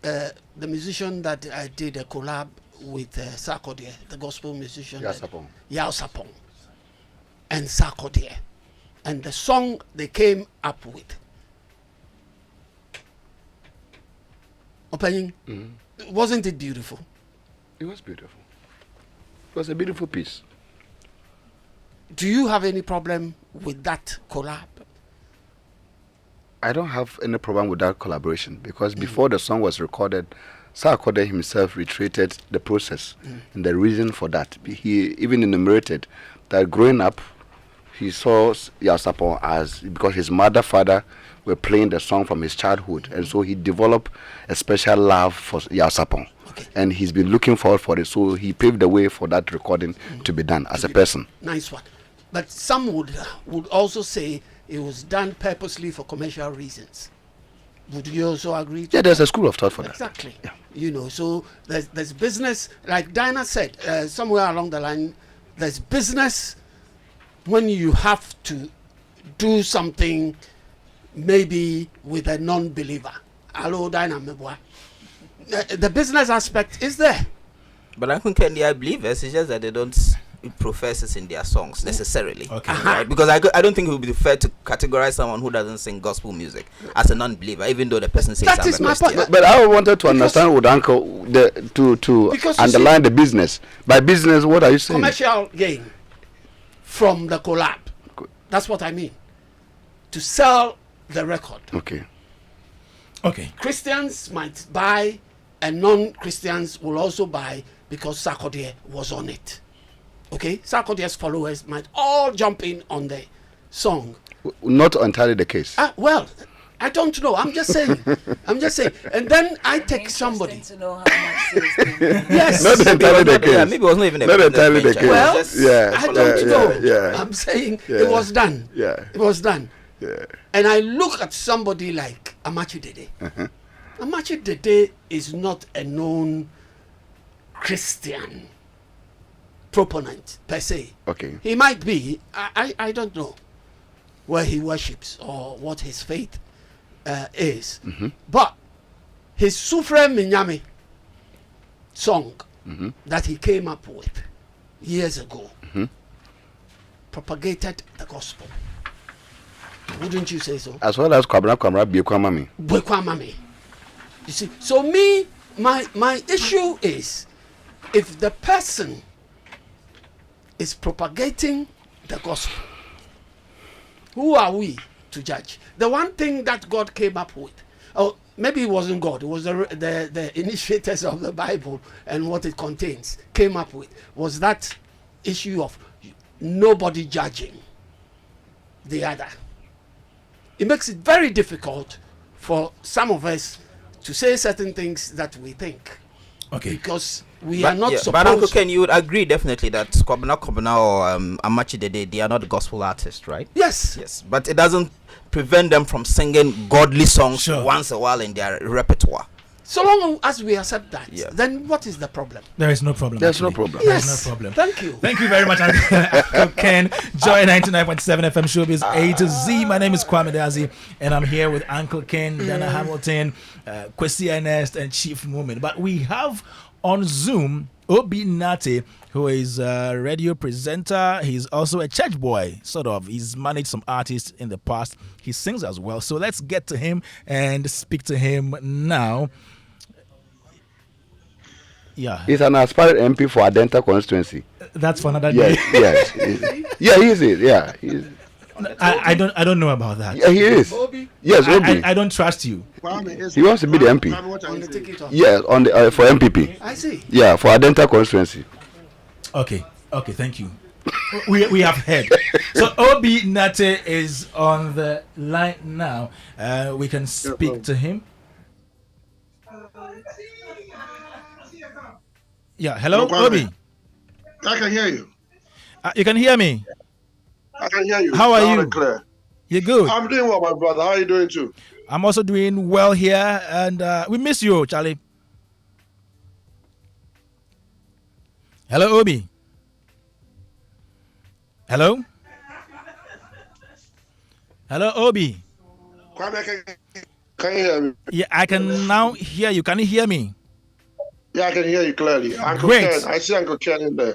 musician that I did a collab with Sarkodie, the gospel musician Yao Sapong and Sarkodie, and the song they came up with. Opinion, wasn't it beautiful? It was beautiful. It was a beautiful piece. Do you have any problem with that collab? I don't have any problem with that collaboration, because before the song was recorded, Sarkodie himself reiterated the process and the reason for that. He even enumerated that growing up, he saw Yao Sapong as, because his father were playing the song from his childhood, and so he developed a special love for Yao Sapong. Okay. And he's been looking forward for it, so he paved the way for that recording to be done as a person. Nice one. But some would also say it was done purposely for commercial reasons. Would you also agree? Yeah, there's a school of thought for that. Exactly. Yeah. So there's business, like Dinah said, somewhere along the line, there's business when you have to do something maybe with a non-believer. Hello, Dinah Mebwa. The business aspect is there. But I think they are believers, it's just that they don't profess it in their songs necessarily. Okay. Right? Because I don't think it would be fair to categorize someone who doesn't sing gospel music as a non-believer, even though the person says that is my point. But I wanted to understand with Uncle to underline the business. By business, what are you saying? Commercial gain. from the collab. That's what I mean. To sell the record. Okay. Okay. Christians might buy and non-Christians will also buy because Sarkodie was on it. Okay? Sarkodie's followers might all jump in on the song. Not entirely the case. Well, I don't know. I'm just saying. And then I take somebody. To know how much sales they make. Yes. Not entirely the case. Yeah, maybe it was not even a Not business entirely the venture. case. Well, Just Yeah. I don't know. Yeah. I'm saying Yeah. it was done. Yeah. It was done. Yeah. And I look at somebody like Amachi Dede. Amachi Dede is not a known Christian proponent per se. Okay. He might be. I don't know where he worships or what his faith is. But his Sufre Minyame song that he came up with years ago propagated the gospel. Wouldn't you say so? As well as Kwame be Kwame. Kwame. You see, so me, my issue is if the person is propagating the gospel, who are we to judge? The one thing that God came up with, or maybe it wasn't God, it was the initiators of the Bible and what it contains, came up with, was that issue of nobody judging the other. It makes it very difficult for some of us to say certain things that we think. Okay. Because we are not But supposed Uncle to. Ken, you would agree definitely that Kwabena or Amachi Dede, they are not gospel artists, right? Yes. Yes, but it doesn't prevent them from singing godly songs Sure. once a while in their repertoire. So long as we accept that, Yeah. then what is the problem? There is no problem. There's no actually. problem. There's Yes. no problem. Thank you. Thank you very much, Uncle Ken. Joy 99.7 FM Showbiz A to Z. My name is Kwame Dadzie, and I'm here with Uncle Ken, Dana Hamilton, Kwesi Ernest, and Chief Moment. But we have on Zoom Obi Nate, who is a radio presenter. He's also a church boy, sort of. He's managed some artists in the past. He sings as well. So let's get to him and speak to him now. Yeah, He's an aspiring MP for Adenta constituency. that's for another day. Yes, yes. Yeah, he is it. Yeah, I don't know about that. yeah, he is. Obi, Yes, Obi. I don't trust you. He wants to be the MP. on the ticket off. Yes, on the for MPP. I see. Yeah, for Adenta constituency. Okay, thank you. we have heard. So Obi Nate is on the line now. We can speak to him. Yeah, hello, No, Obi. I can hear you. You can hear me. I can hear you. How are Loud you? and clear. You're good. I'm doing well, my brother. How are you doing too? I'm also doing well here, and we miss you, Charlie. Hello, Obi. Hello. Hello, Obi. Kwame, can you hear me? Yeah, I can now hear you. Can you hear me? Yeah, I can hear you clearly. Uncle Great. Ken, I see Uncle Ken in there.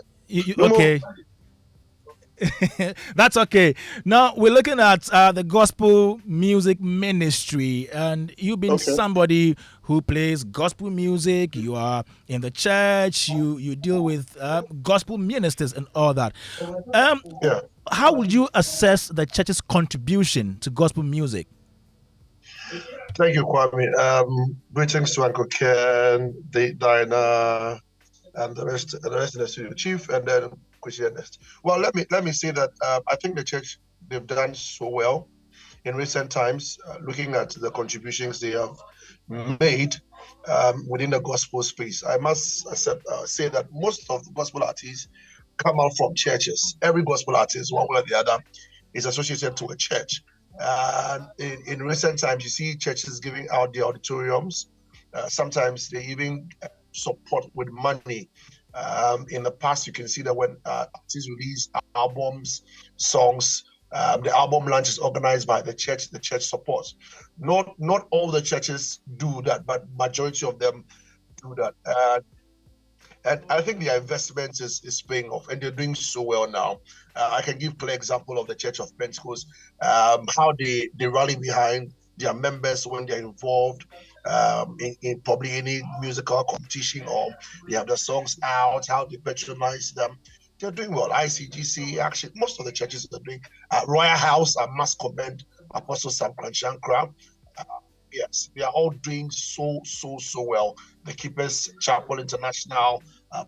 No more. Okay. That's okay. Now we're looking at the gospel music ministry, and you've been Okay. somebody who plays gospel music. You are in the church. You deal with gospel ministers and all that. Yeah. How would you assess the church's contribution to gospel music? Thank you, Kwame. Greetings to Uncle Ken, Diana, and the rest of the studio chief, and then Kwesi Ernest. Well, let me say that I think the church, they've done so well in recent times, looking at the contributions they have made within the gospel space. I must say that most of the gospel artists come out from churches. Every gospel artist, one way or the other, is associated to a church. In recent times, you see churches giving out the auditoriums. Sometimes they even support with money. In the past, you can see that when artists release albums, songs, the album launch is organized by the church supports. Not all the churches do that, but majority of them do that. And I think their investment is paying off, and they're doing so well now. I can give clear example of the Church of Pentecost, how they rally behind their members when they're involved in probably any musical competition, or they have the songs out, how they patronize them. They're doing well. ICGC, actually, most of the churches are doing. Royal House, I must commend Apostle Sam Shankra. Yes, they are all doing so well. The Keepers Chapel International,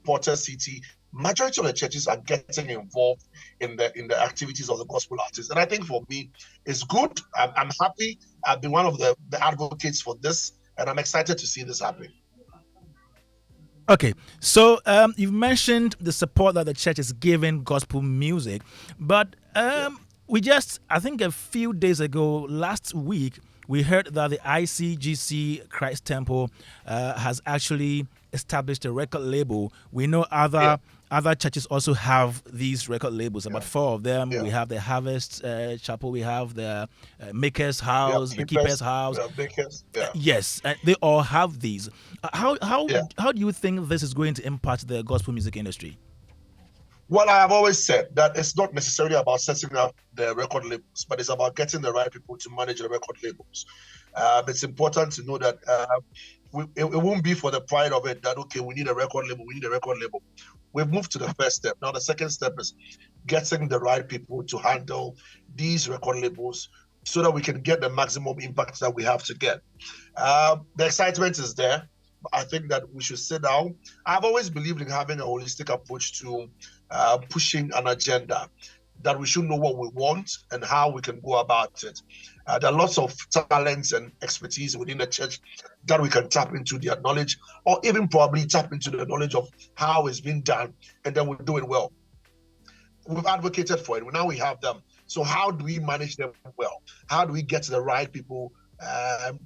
Porter City, majority of the churches are getting involved in the activities of the gospel artists, and I think for me, it's good. I'm happy. I've been one of the advocates for this, and I'm excited to see this happen. Okay, so you've mentioned the support that the church is giving gospel music, but I think a few days ago, last week, we heard that the ICGC Christ Temple has actually established a record label. We know other churches also have these record labels, about 4 of them. We have the Harvest Chapel, we have the Maker's House, the Keeper's House. Yes, they all have these. How do you think this is going to impact the gospel music industry? Well, I have always said that it's not necessarily about setting up the record labels, but it's about getting the right people to manage the record labels. It's important to know that it won't be for the pride of it that, okay, we need a record label. We've moved to the first step. Now, the second step is getting the right people to handle these record labels so that we can get the maximum impact that we have to get. The excitement is there. I think that we should sit down. I've always believed in having a holistic approach to pushing an agenda, that we should know what we want and how we can go about it. There are lots of talents and expertise within the church that we can tap into their knowledge, or even probably tap into the knowledge of how it's been done, and then we'll do it well. We've advocated for it. Now we have them. So how do we manage them well? How do we get the right people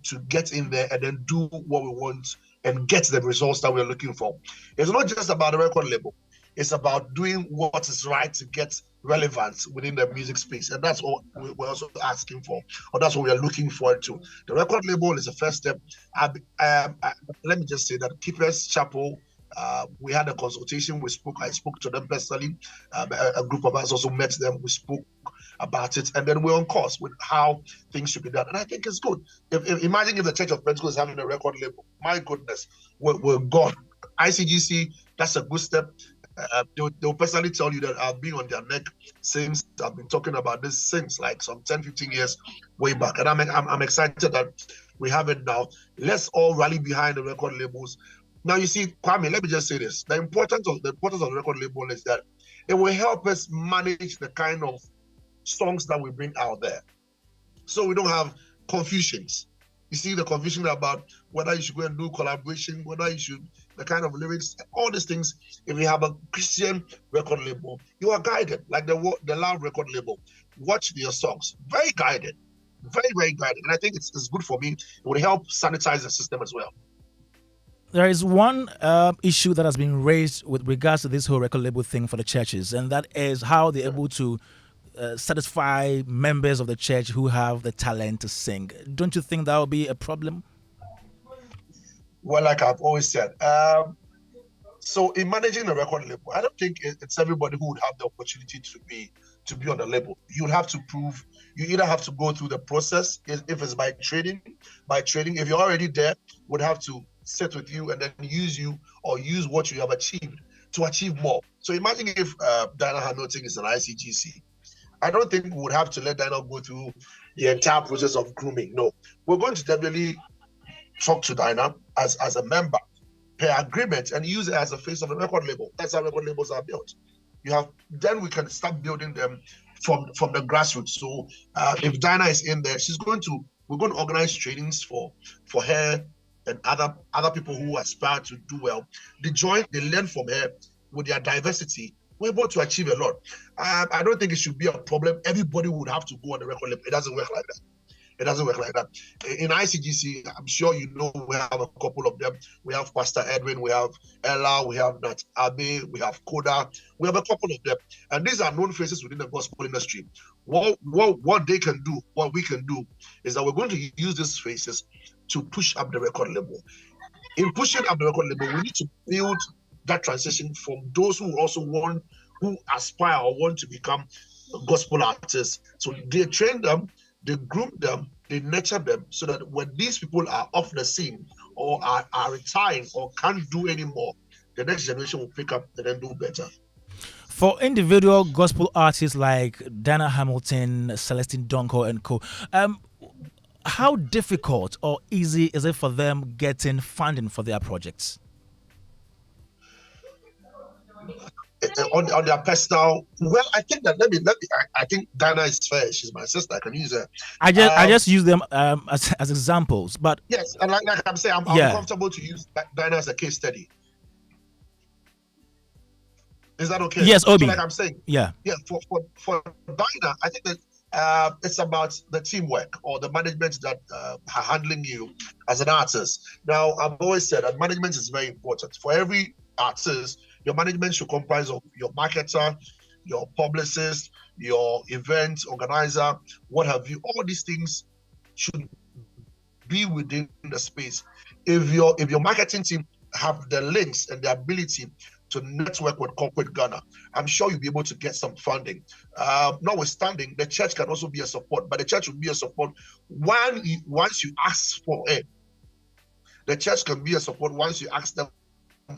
to get in there and then do what we want and get the results that we're looking for? It's not just about the record label. It's about doing what is right to get relevance within the music space. And that's what we're also asking for, or that's what we're looking forward to. The record label is the first step. Let me just say that Keepers Chapel, we had a consultation. I spoke to them personally. A group of us also met them. We spoke about it, and then we're on course with how things should be done. And I think it's good. Imagine if the Church of Pentecost is having a record label. My goodness, we're gone. ICGC, that's a good step. They'll personally tell you that I've been on their neck since I've been talking about this since like some 10, 15 years way back. And I'm excited that we have it now. Let's all rally behind the record labels. Now, you see, Kwame, let me just say this. The importance of the record label is that it will help us manage the kind of songs that we bring out there, so we don't have confusions. You see the confusion about whether you should go and do collaboration, whether you should, the kind of lyrics, all these things. If you have a Christian record label, you are guided, like the Loud record label. Watch their songs, very guided, very, very guided. And I think it's good for me. It would help sanitize the system as well. There is one issue that has been raised with regards to this whole record label thing for the churches, and that is how they're able to satisfy members of the church who have the talent to sing. Don't you think that will be a problem? Well, like I've always said, so in managing a record label, I don't think it's everybody who would have the opportunity to be on the label. You'll have to prove. You either have to go through the process, if it's by trading. If you're already there, would have to sit with you and then use you or use what you have achieved to achieve more. So imagine if Diana Hanoting is an ICGC. I don't think we would have to let Diana go through the entire process of grooming. No, we're going to definitely talk to Diana as a member, pay agreement, and use it as a face of the record label. That's how record labels are built. Then we can start building them from the grassroots. So if Diana is in there, we're going to organize trainings for her and other people who aspire to do well. They learn from her with their diversity. We're able to achieve a lot. I don't think it should be a problem. Everybody would have to go on the record label. It doesn't work like that. In ICGC, I'm sure you know, we have a couple of them. We have Pastor Edwin, we have Ella, we have Nat Abe, we have Koda. We have a couple of them. And these are known faces within the gospel industry. What they can do, what we can do, is that we're going to use these faces to push up the record label. In pushing up the record label, we need to build that transition from those who aspire or want to become gospel artists. So they train them, they groom them, they nurture them, so that when these people are off the scene or are retiring or can't do anymore, the next generation will pick up and then do better. For individual gospel artists like Dana Hamilton, Celestine Donko, and co, how difficult or easy is it for them getting funding for their projects? On their personal, well, I think that I think Dana is fair. She's my sister. I can use her. I just use them as examples, but yes, and like I'm saying, I'm comfortable to use Dana as a case study. Is that okay? Yes, Obi. So like I'm saying, yeah. For Dina, I think that it's about the teamwork or the management that are handling you as an artist. Now, I've always said that management is very important. For every artist, your management should comprise of your marketer, your publicist, your event organizer, what have you. All these things should be within the space. If your marketing team have the links and the ability to network with corporate Ghana, I'm sure you'll be able to get some funding. Notwithstanding, the church can also be a support, but the church will be a support once you ask for it. The church can be a support once you ask them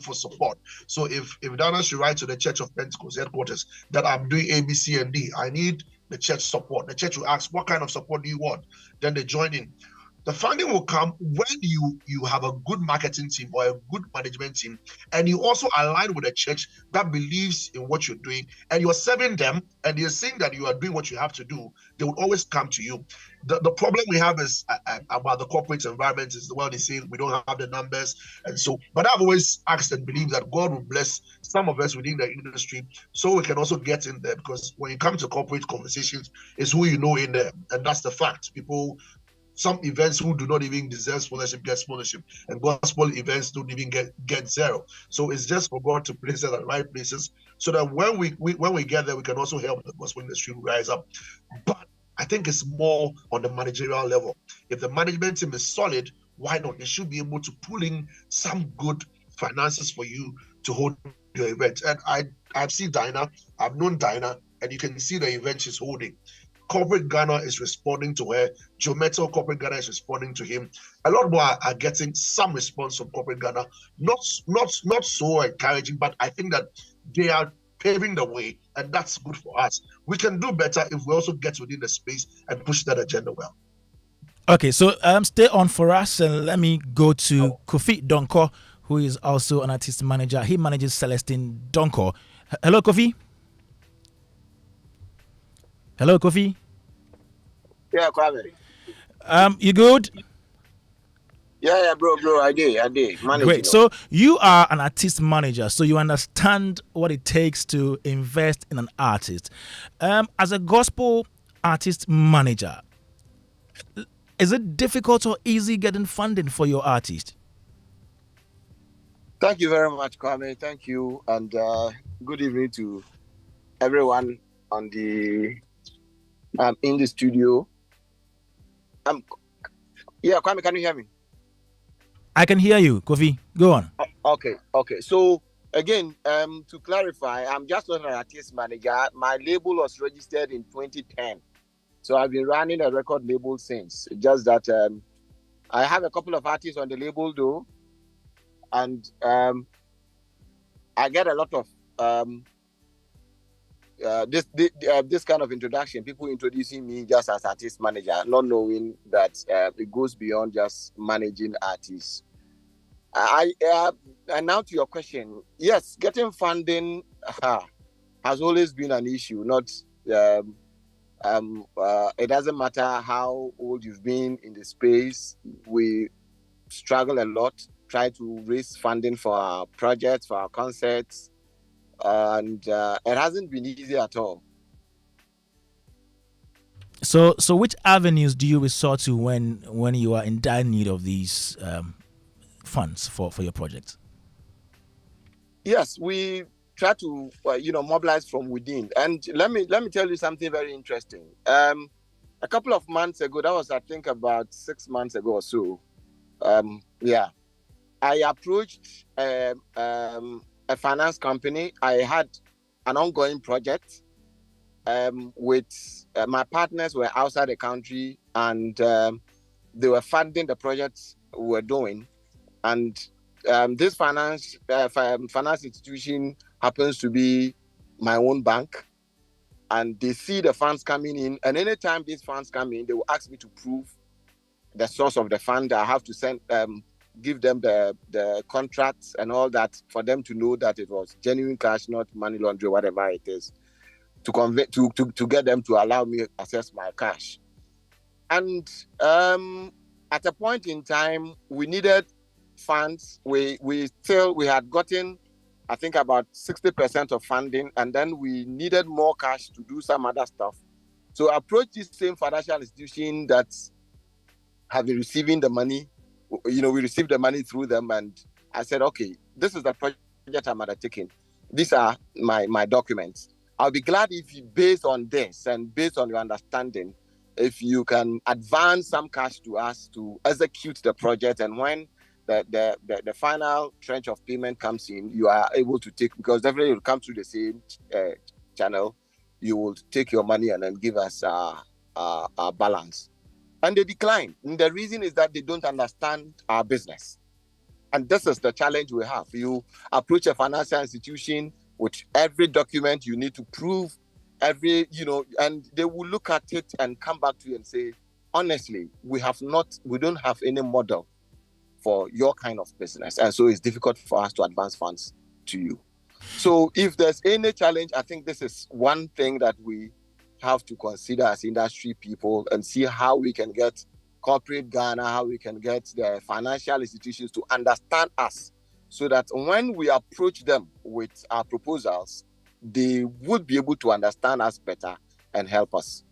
for support. So if Dana should write to the Church of Pentecost headquarters that I'm doing A, B, C, and D, I need the church support. The church will ask, what kind of support do you want? Then they join in. The funding will come when you have a good marketing team or a good management team, and you also align with a church that believes in what you're doing, and you're serving them, and they're seeing that you are doing what you have to do. They will always come to you. The problem we have is about the corporate environment is, well, they say we don't have the numbers, and so. But I've always asked and believed that God will bless some of us within the industry, so we can also get in there. Because when you come to corporate conversations, it's who you know in there, and that's the fact. Some events who do not even deserve sponsorship get sponsorship, and gospel events don't even get zero. So it's just for God to place us at the right places, so that when we get there, we can also help the gospel industry rise up. But I think it's more on the managerial level. If the management team is solid, why not? They should be able to pull in some good finances for you to hold your event. And I've seen Dinah, I've known Dinah, and you can see the event she's holding. Corporate Ghana is responding to her. Joe Metal Corporate Ghana is responding to him. A lot more are getting some response from Corporate Ghana. Not so encouraging, but I think that they are paving the way, and that's good for us. We can do better if we also get within the space and push that agenda well. Okay, so stay on for us, and let me go to Kofi Donko, who is also an artist manager. He manages Celestine Donko. Hello, Kofi. Hello, Kofi. Yeah, Kwame. You good? Yeah, bro. I did. Great. So you are an artist manager, so you understand what it takes to invest in an artist. As a gospel artist manager, is it difficult or easy getting funding for your artist? Thank you very much, Kwame. Thank you, and good evening to everyone on the in the studio. Yeah, Kwame, can you hear me? I can hear you, Kofi. Go on. Okay. So again, to clarify, I'm just not an artist manager. My label was registered in 2010, so I've been running a record label since. Just that I have a couple of artists on the label though, and I get a lot of this kind of introduction, people introducing me just as artist manager, not knowing that it goes beyond just managing artists. And now to your question, yes, getting funding has always been an issue. Not it doesn't matter how old you've been in the space. We struggle a lot, try to raise funding for our projects, for our concerts. And it hasn't been easy at all. So which avenues do you resort to when you are in dire need of these funds for your project? Yes, we try to mobilize from within. And let me tell you something very interesting. A couple of months ago, that was I think about 6 months ago or so. I approached a finance company. I had an ongoing project with my partners were outside the country, and they were funding the projects we were doing. And this finance institution happens to be my own bank, and they see the funds coming in. And anytime these funds come in, they will ask me to prove the source of the fund. I have to send, give them the contracts and all that for them to know that it was genuine cash, not money laundering, whatever it is, to convey to get them to allow me access my cash. And at a point in time, we needed funds. We had gotten, I think, about 60% of funding, and then we needed more cash to do some other stuff. So I approached this same financial institution that have been receiving the money. We received the money through them, and I said, okay, this is the project I'm undertaking. These are my documents. I'll be glad if you, based on this and based on your understanding, if you can advance some cash to us to execute the project, and when the final tranche of payment comes in, you are able to take, because definitely it will come through the same channel, you will take your money and then give us our balance. And they decline. And the reason is that they don't understand our business. And this is the challenge we have. You approach a financial institution with every document you need to prove, and they will look at it and come back to you and say, honestly, we don't have any model for your kind of business. And so it's difficult for us to advance funds to you. So if there's any challenge, I think this is one thing that we have to consider as industry people, and see how we can get corporate Ghana, how we can get the financial institutions to understand us, so that when we approach them with our proposals, they would be able to understand us better and help us.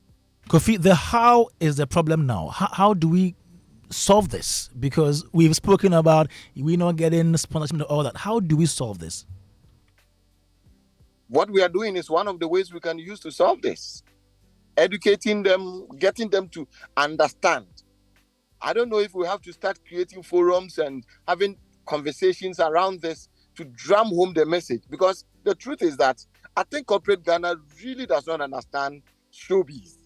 Kofi, the how is the problem now. How do we solve this? Because we've spoken about we're not getting sponsorship and all that. How do we solve this? What we are doing is one of the ways we can use to solve this. Educating them, getting them to understand. I don't know if we have to start creating forums and having conversations around this to drum home the message, because the truth is that I think corporate Ghana really does not understand showbiz.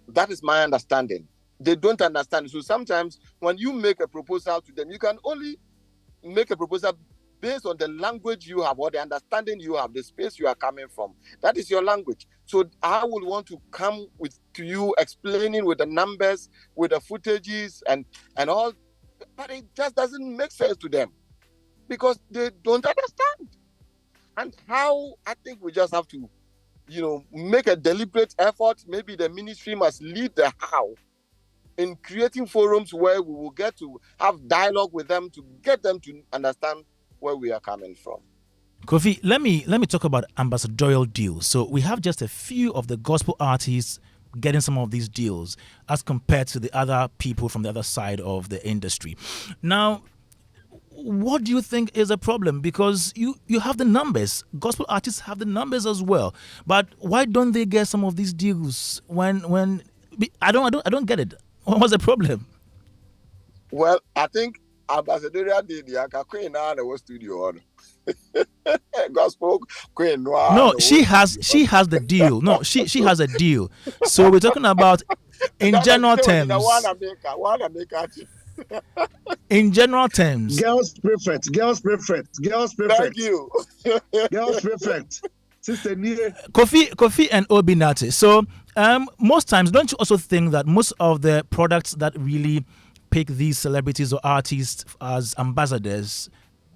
That is my understanding. They don't understand. So sometimes when you make a proposal to them, you can only make a proposal based on the language you have or the understanding you have, the space you are coming from. That is your language. So I would want to come to you explaining with the numbers, with the footages and all, but it just doesn't make sense to them because they don't understand. And how, I think we just have to, make a deliberate effort. Maybe the ministry must lead the how in creating forums where we will get to have dialogue with them to get them to understand where we are coming from. Kofi, let me talk about ambassadorial deals. So we have just a few of the gospel artists getting some of these deals as compared to the other people from the other side of the industry. Now, what do you think is a problem? Because you have the numbers. Gospel artists have the numbers as well. But why don't they get some of these deals when I don't get it. What's the problem? Well, I think ambassadorial deal the Queen now the studio on. Gospel Queen. No, she has the deal. No, she has a deal. So we're talking about in general terms. In general terms. Girls perfect. Thank you. Girls perfect. Sister Kofi and Obinati. So most times, don't you also think that most of the products that really pick these celebrities or artists as ambassadors,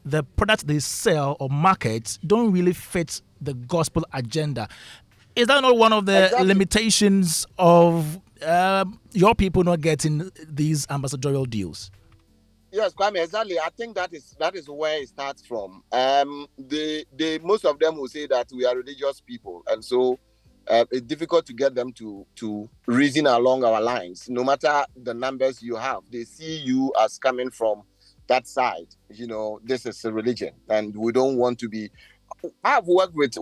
the products they sell or market don't really fit the gospel agenda? Is that not one of the limitations of your people not getting these ambassadorial deals? Yes, Kwame, exactly. I think that is where it starts from. They most of them will say that we are religious people, and so it's difficult to get them to reason along our lines. No matter the numbers you have, they see you as coming from that side. This is a religion, and we don't want to be. I've worked with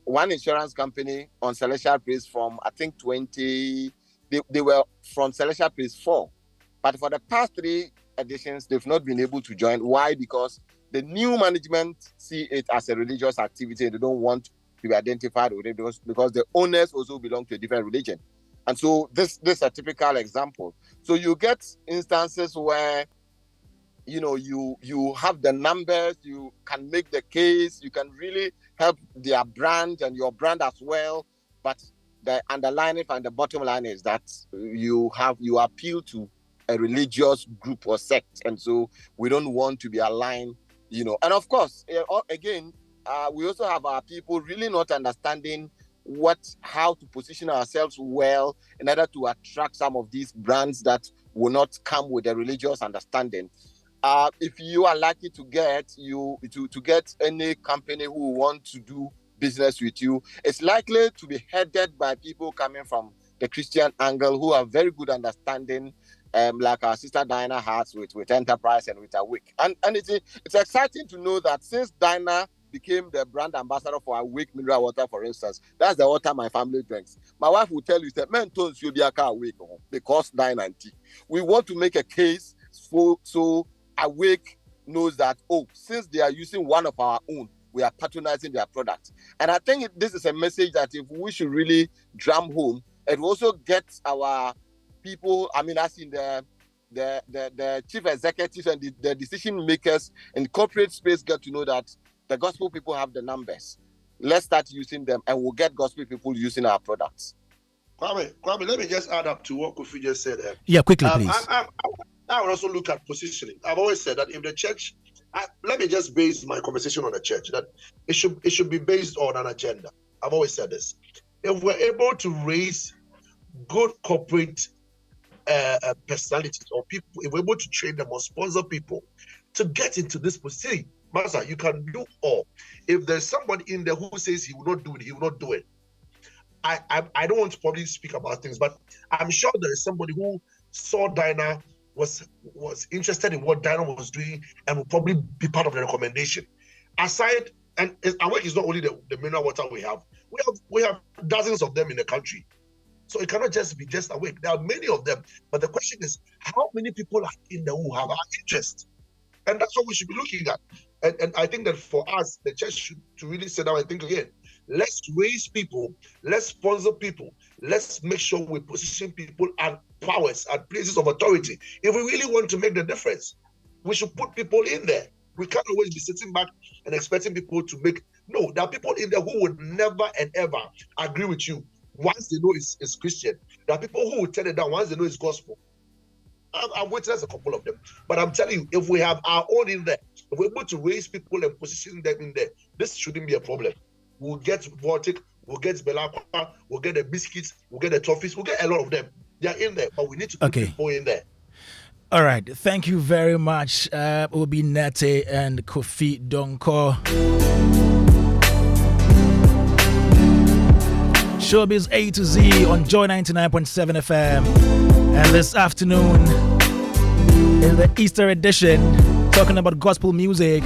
one insurance company on Celestial Praise from I think 20. They were from Celestial Praise 4, but for the past 3 editions, they've not been able to join. Why? Because the new management see it as a religious activity. They don't want to be identified with it because the owners also belong to a different religion. And so this is a typical example. So you get instances where, you have the numbers, you can make the case, you can really help their brand and your brand as well. But the underlying and the bottom line is that you appeal to a religious group or sect, and so we don't want to be aligned, And of course, again, we also have our people really not understanding how to position ourselves well in order to attract some of these brands that will not come with a religious understanding. If you are lucky to get any company who want to do business with you, it's likely to be headed by people coming from the Christian angle who have very good understanding, like our sister Diana has with Enterprise and with Awake. And it's exciting to know that since Diana became the brand ambassador for Awake mineral water, for instance, that's the water my family drinks. My wife will tell you that men told you be Awake because Diana and tea. We want to make a case so Awake knows that, since they are using one of our own, we are patronizing their product. And I think this is a message that if we should really drum home, it will also get our people, as in the chief executives and the decision makers in corporate space get to know that the gospel people have the numbers. Let's start using them and we'll get gospel people using our products. Kwame, let me just add up to what Kofi just said. Yeah, quickly, please. I would also look at positioning. I've always said that if the church, let me just base my conversation on the church, that it should be based on an agenda. I've always said this. If we're able to raise good corporate personalities or people, if we're able to train them or sponsor people to get into this position, Master, you can do all. If there's somebody in there who says he will not do it, he will not do it. I don't want to probably speak about things, but I'm sure there is somebody who saw Dinah, was interested in what Dinah was doing, and will probably be part of the recommendation. Aside, and Awake is not only the mineral water we have. We have dozens of them in the country. So it cannot just be just Awake. There are many of them. But the question is, how many people are in there who have our interest? And that's what we should be looking at. And I think that for us, the church should to really sit down and think again. Let's raise people. Let's sponsor people. Let's make sure we position people at powers, at places of authority. If we really want to make the difference, we should put people in there. We can't always be sitting back and expecting people to make. No, there are people in there who would never and ever agree with you once they know it's Christian. There are people who will turn it down once they know it's gospel. I've witnessed a couple of them. But I'm telling you, if we have our own in there, if we're able to raise people and position them in there, this shouldn't be a problem. We'll get Vortic, we'll get Belakwa, we'll get the biscuits, we'll get the toffees, we'll get a lot of them. They're in there, but we need to put people in there. All right. Thank you very much, Obi Nate and Kofi Donko. Showbiz A to Z on Joy 99.7 FM. And this afternoon, in the Easter edition, talking about gospel music,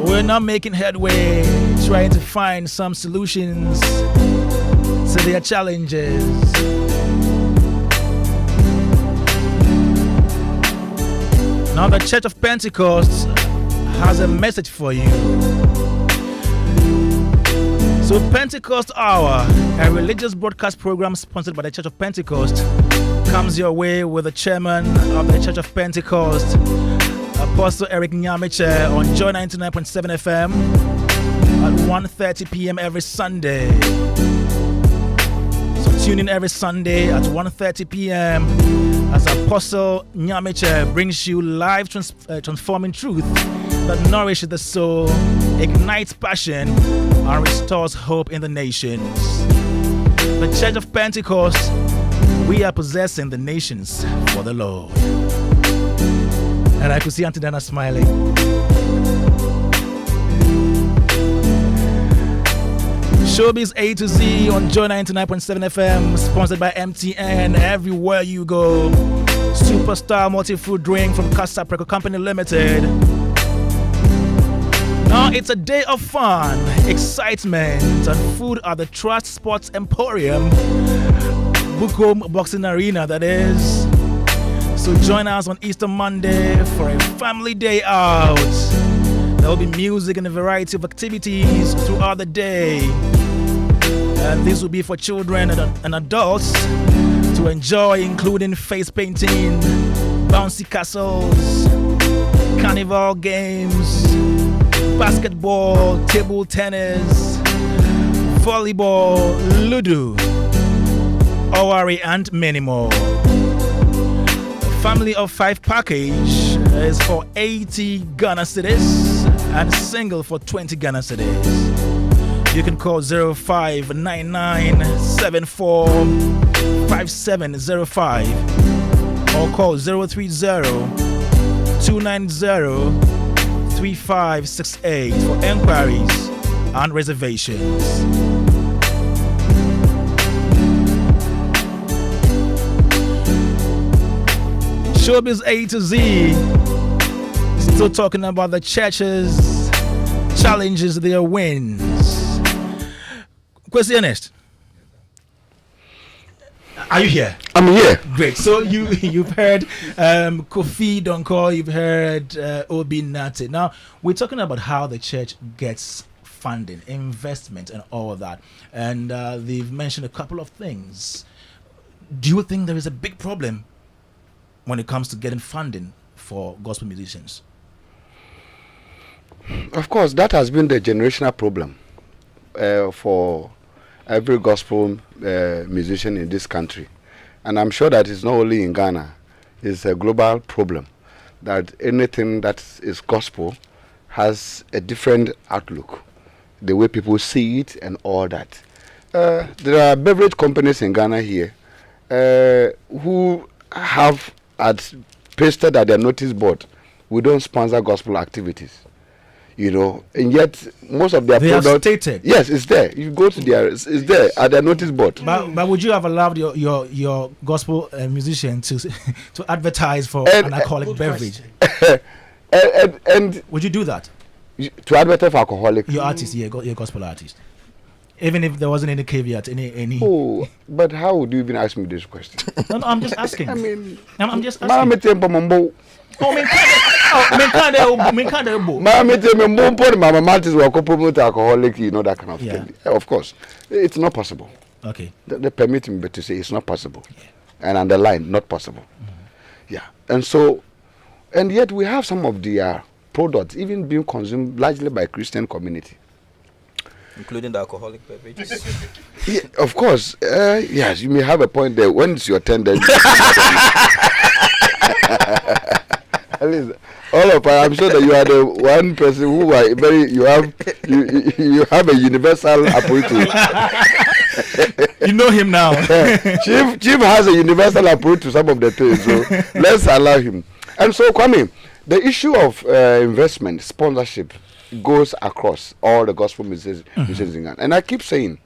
we're now making headway, trying to find some solutions to their challenges. Now, the Church of Pentecost has a message for you. So, Pentecost Hour, a religious broadcast program sponsored by the Church of Pentecost, comes your way with the chairman of the Church of Pentecost, Apostle Eric Nyamiche, on Joy 99.7 FM at 1:30 p.m. every Sunday. So tune in every Sunday at 1:30 p.m. as Apostle Nyamiche brings you live transforming truth that nourishes the soul, ignites passion, and restores hope in the nations. The Church of Pentecost, we are possessing the nations for the Lord. And I could see Auntie Dana smiling. Showbiz A to Z on Joy 99.7 FM, sponsored by MTN. Everywhere you go, Superstar multi-food drink from Casa Preco Company Limited. Now it's a day of fun, excitement, and food at the Trust Sports Emporium, Bukom Boxing Arena, that is. So join us on Easter Monday for a family day out. There will be music and a variety of activities throughout the day. And this will be for children and adults to enjoy, including face painting, bouncy castles, carnival games, basketball, table tennis, volleyball, ludo, Owari, and many more. Family of 5 package is for 80 Ghana cedis and single for 20 Ghana cedis. You can call 0599745705 or call 030-290-3568 for enquiries and reservations. Showbiz A to Z, still talking about the church's challenges, their wins. Question honest. Are you here? I'm here. Great. So you've heard Kofi Donko, you've heard Obi Nate. Now we're talking about how the church gets funding, investment, and all of that. And they've mentioned a couple of things. Do you think there is a big problem when it comes to getting funding for gospel musicians? Of course, that has been the generational problem for every gospel musician in this country. And I'm sure that it's not only in Ghana, it's a global problem, that anything that is gospel has a different outlook, the way people see it and all that. There are beverage companies in Ghana here who have pasted at their notice board, we don't sponsor gospel activities. You know, and yet most of their products. Have stated. Yes, it's there. You go to their, it's there at their notice board. But would you have allowed your gospel musician to advertise for an alcoholic beverage? and would you do that? To advertise for alcoholic? Your artist, your gospel artist. Even if there wasn't any caveat, any. Oh, but how would you even ask me this question? No, I'm just asking. I mean, I'm just asking. Mama Martins will promote alcoholic, you know, that kind of thing. Of course, it's not possible. Okay. They permit me to say it's not possible, and underline not possible. Yeah, and so, and yet we have some of the products even being consumed largely by Christian community, including the alcoholic beverages. Yeah, of course. Yes, you may have a point there. When it's your turn, then. At least all of us, I'm sure that you are the one person who are very, you have a universal approach. You know him now. Chief has a universal approach to some of the things, so let's allow him. And so, Kwame, the issue of investment, sponsorship, goes across all the gospel musicians in Ghana. And I keep saying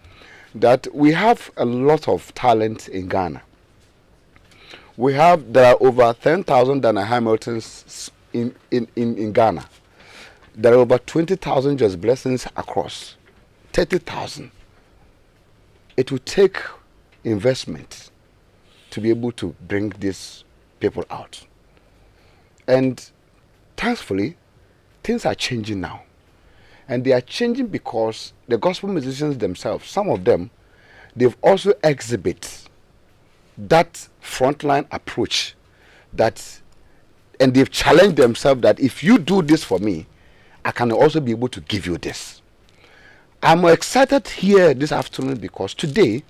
that we have a lot of talent in Ghana. There are over 10,000 Dana Hamiltons in Ghana. There are over 20,000 Just Blessings across. 30,000. It will take investment to be able to bring these people out. And thankfully, things are changing now. And they are changing because the gospel musicians themselves, some of them, they've also exhibit that frontline approach, and they've challenged themselves that if you do this for me, I can also be able to give you this. I'm excited here this afternoon because today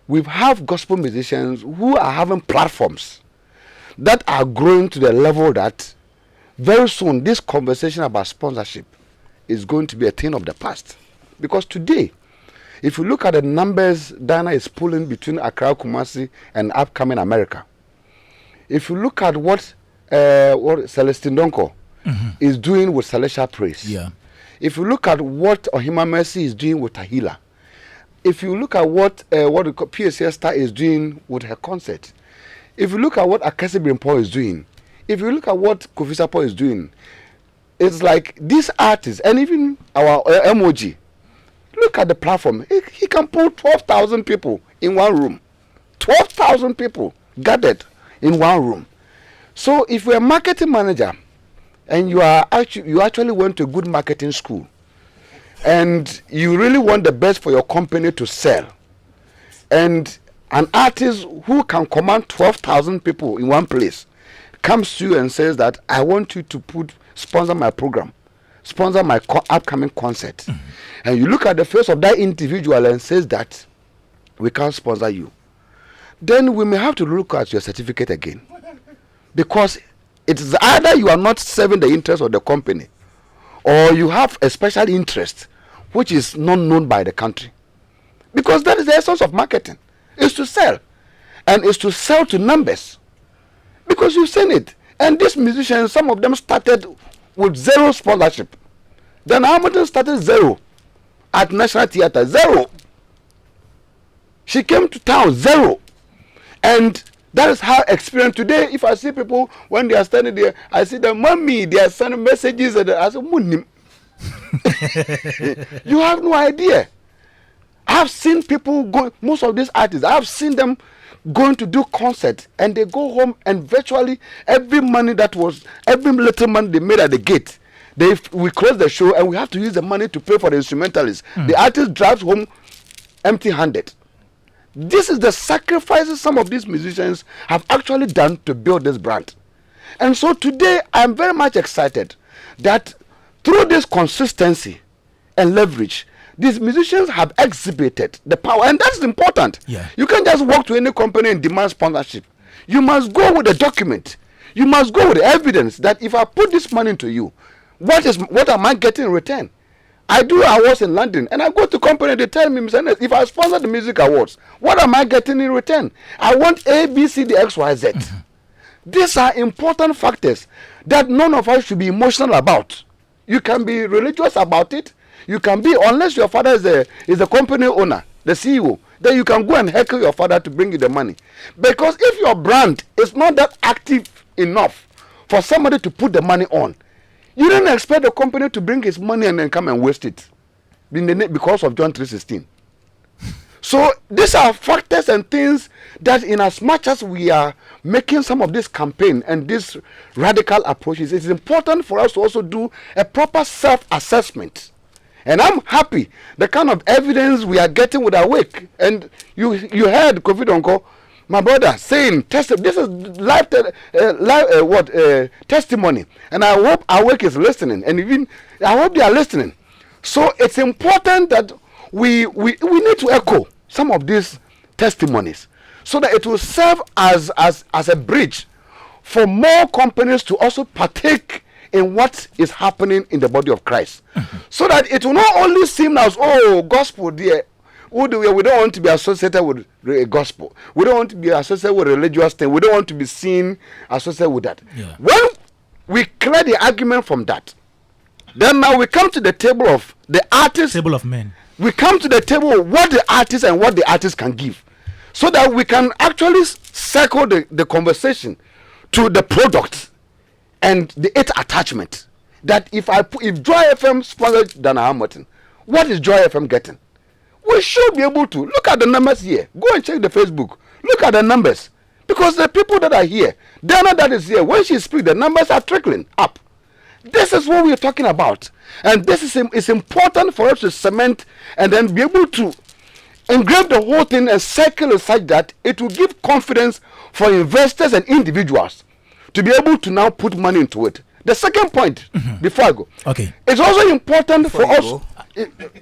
we have gospel musicians who are having platforms that are growing to the level that very soon this conversation about sponsorship is going to be a thing of the past. Because today, if you look at the numbers Dana is pulling between Accra, Kumasi, and upcoming America, if you look at what Celestine Donko is doing with Celestial Praise, if you look at what Ohima Mercy is doing with Tahila, if you look at what PSS Star is doing with her concert, if you look at what Akasi Brimpo is doing, if you look at what Kofi Sapo is doing, it's like these artists, and even our MOG, look at the platform. He can pull 12,000 people in one room. 12,000 people gathered in one room. So if you're a marketing manager and you actually went to a good marketing school and you really want the best for your company to sell, and an artist who can command 12,000 people in one place comes to you and says that I want you to sponsor my program, sponsor my upcoming concert, and you look at the face of that individual and says that we can't sponsor you, then we may have to look at your certificate again, because it is either you are not serving the interest of the company, or you have a special interest which is not known by the country. Because that is the essence of marketing, is to sell, and is to sell to numbers. Because you've seen it, and these musicians, some of them started with zero sponsorship. Then Hamilton started zero at National Theatre, zero. She came to town, zero. And that is her experience today. If I see people when they are standing there, I see them, mommy, they are sending messages, and I say, Munim. You have no idea. I've seen people go, most of these artists, I've seen them going to do concerts, and they go home and virtually every little money they made at the gate, we close the show and we have to use the money to pay for the instrumentalists. The artist drives home empty-handed. This is the sacrifices some of these musicians have actually done to build this brand. And so today I'm very much excited that through this consistency and leverage, these musicians have exhibited the power, and that's important. Yeah. You can't just walk to any company and demand sponsorship. You must go with a document. You must go with the evidence that if I put this money into you, what am I getting in return? I do awards in London, and I go to company, they tell me, Mr. Ernest, if I sponsor the music awards, what am I getting in return? I want A, B, C, D, X, Y, Z. These are important factors that none of us should be emotional about. You can be religious about it. You can be, unless your father is the company owner, the CEO, then you can go and heckle your father to bring you the money. Because if your brand is not that active enough for somebody to put the money on, you don't expect the company to bring his money and then come and waste it because of John 3:16. So these are factors and things that, in as much as we are making some of this campaign and these radical approaches, it's important for us to also do a proper self-assessment. And I'm happy the kind of evidence we are getting with Awake. And you heard Kofi Donko, my brother, saying this is live testimony. And I hope Awake is listening, and even I hope they are listening. So it's important that we need to echo some of these testimonies so that it will serve as a bridge for more companies to also partake in what is happening in the body of Christ. So that it will not only seem as, oh, gospel, dear, we don't want to be associated with gospel. We don't want to be associated with religious thing. We don't want to be seen associated with that. Yeah. When we clear the argument from that, then now we come to the table of the artists. Table of men. We come to the table of what the artists and what the artists can give, so that we can actually circle the conversation to the product and the attachment. That if Joy FM sponsored Dana Hamilton, what is Joy FM getting? We should be able to look at the numbers here. Go and check the Facebook. Look at the numbers, because the people that are here, Dana that is here, when she speaks, the numbers are trickling up. This is what we are talking about, and this is important for us to cement and then be able to engrave the whole thing and circle it such that it will give confidence for investors and individuals to be able to now put money into it. The second point, before I go, okay, it's also important for us.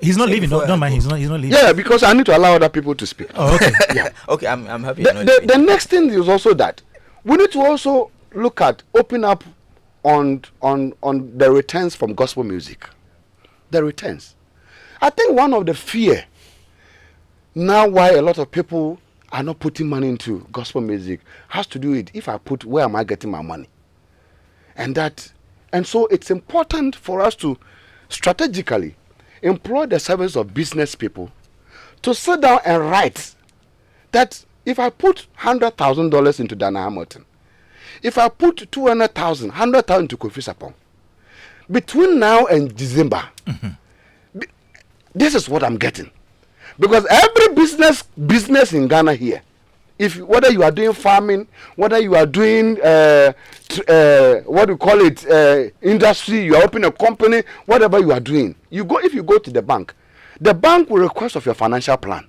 He's not leaving. Don't mind. He's not leaving. Yeah, because I need to allow other people to speak. Oh, okay. Yeah. Okay, I'm happy. The next thing is also that we need to also look at open up on the returns from gospel music. The returns. I think one of the fear now why a lot of people are not putting money into gospel music has to do with, if I put, where am I getting my money? And so it's important for us to strategically employ the service of business people to sit down and write that if I put $100,000 into Dana Hamilton, if I put 200,000, 100,000 to Kofi Sapong, between now and December, this is what I'm getting. Because every business in Ghana here, whether you are doing farming, whether you are doing industry, you are opening a company, whatever you are doing, if you go to the bank will request of your financial plan.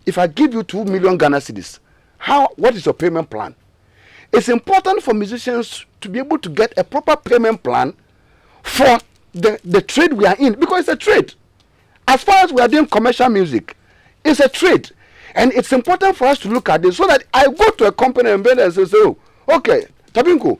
If I give you 2 million Ghana cedis, what is your payment plan? it's important for musicians to be able to get a proper payment plan for the trade we are in, because it's a trade. As far as we are doing commercial music, it's a trade. And it's important for us to look at this so that I go to a company and say, oh, okay, Tabinko,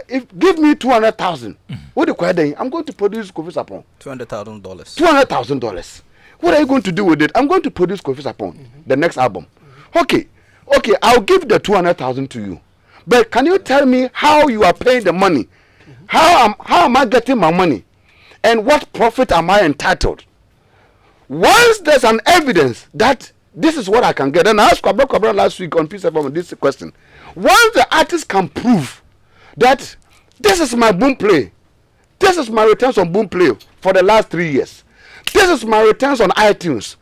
if give me 200,000, what do you do? I'm going to produce Kofi Sapon. $200,000. $200,000. What are you going to do with it? I'm going to produce Kofi Sapon, the next album. Okay, I'll give the 200,000 to you. But can you tell me how you are paying the money? How am I getting my money? And what profit am I entitled? Once there's an evidence that this is what I can get, and I asked Kwabra last week on Peace FM this question. Once the artist can prove that this is my boom play, this is my returns on boom play for the last 3 years, this is my returns on iTunes,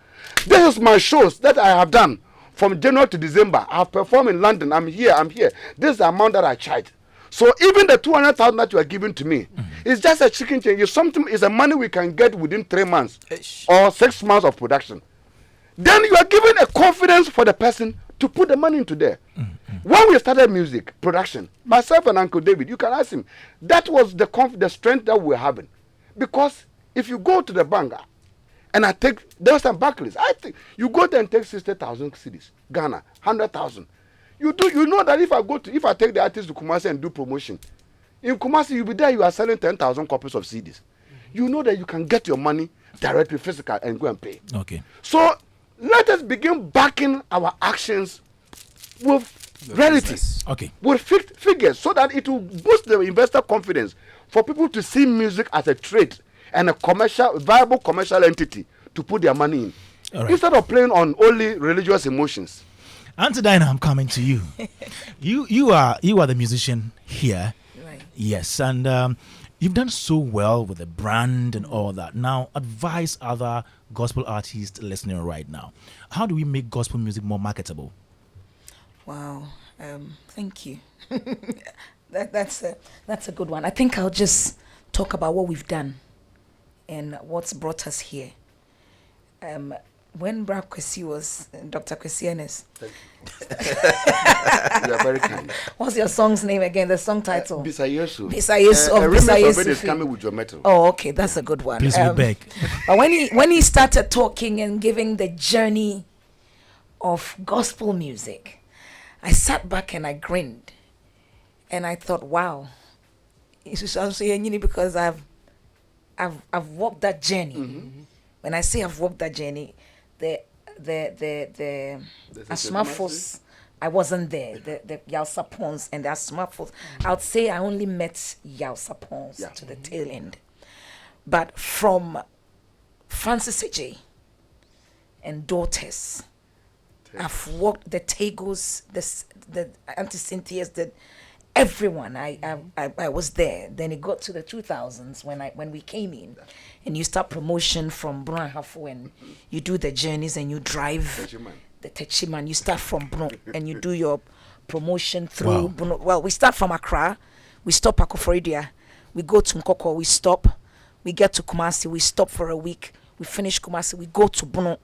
this is my shows that I have done from January to December, I have performed in London, I'm here, this is the amount that I charged. So even the 200,000 that you are giving to me is just a chicken change. It's a money we can get within 3 months or 6 months of production. Then you are giving a confidence for the person to put the money into there. When we started music production, myself and Uncle David, you can ask him, that was the strength that we were having. Because if you go to the bank and there was some Barclays, I think you go there and take 60,000 cedis, Ghana, 100,000. You know that if I take the artist to Kumasi and do promotion, in Kumasi you'll be there, you are selling 10,000 copies of CDs. You know that you can get your money directly physical and go and pay. Okay. So let us begin backing our actions with reality. Okay. With figures, so that it will boost the investor confidence for people to see music as a trade and a viable commercial entity to put their money in. Right. Instead of playing on only religious emotions. Auntie Dinah, I'm coming to you. you are the musician here. Right. Yes, and you've done so well with the brand and all that. Now, advise other gospel artists listening right now. How do we make gospel music more marketable? Wow, thank you. That's a good one. I think I'll just talk about what we've done and what's brought us here. When Dr. Kwesi Ernest. You are very kind. What's your song's name again? The song title? Bisayesu. Bisayesu of Bisayesu is Bisayesu. coming with your metal. Oh, okay, that's a good one. Please be back. But when he started talking and giving the journey of gospel music, I sat back and I grinned, and I thought, wow, because I've walked that journey. Mm-hmm. When I say I've walked that journey, the Asmafos, I wasn't there. The Yausapons and the Asmafos, I would say I only met Yausapons to the tail end. But from Francis J and Daughters, I've walked the Tagos, the Auntie Cynthia's, everyone. I was there. Then it got to the 2000s when we came in, and you start promotion from Bruno Hafu, and you do the journeys and you drive the Techiman. You start from Bruno and you do your promotion through Bruno. Well, we start from Accra, we stop Akufo-Addo, we go to Nkoko, we stop, we get to Kumasi, we stop for a week, we finish Kumasi, we go to Bruno.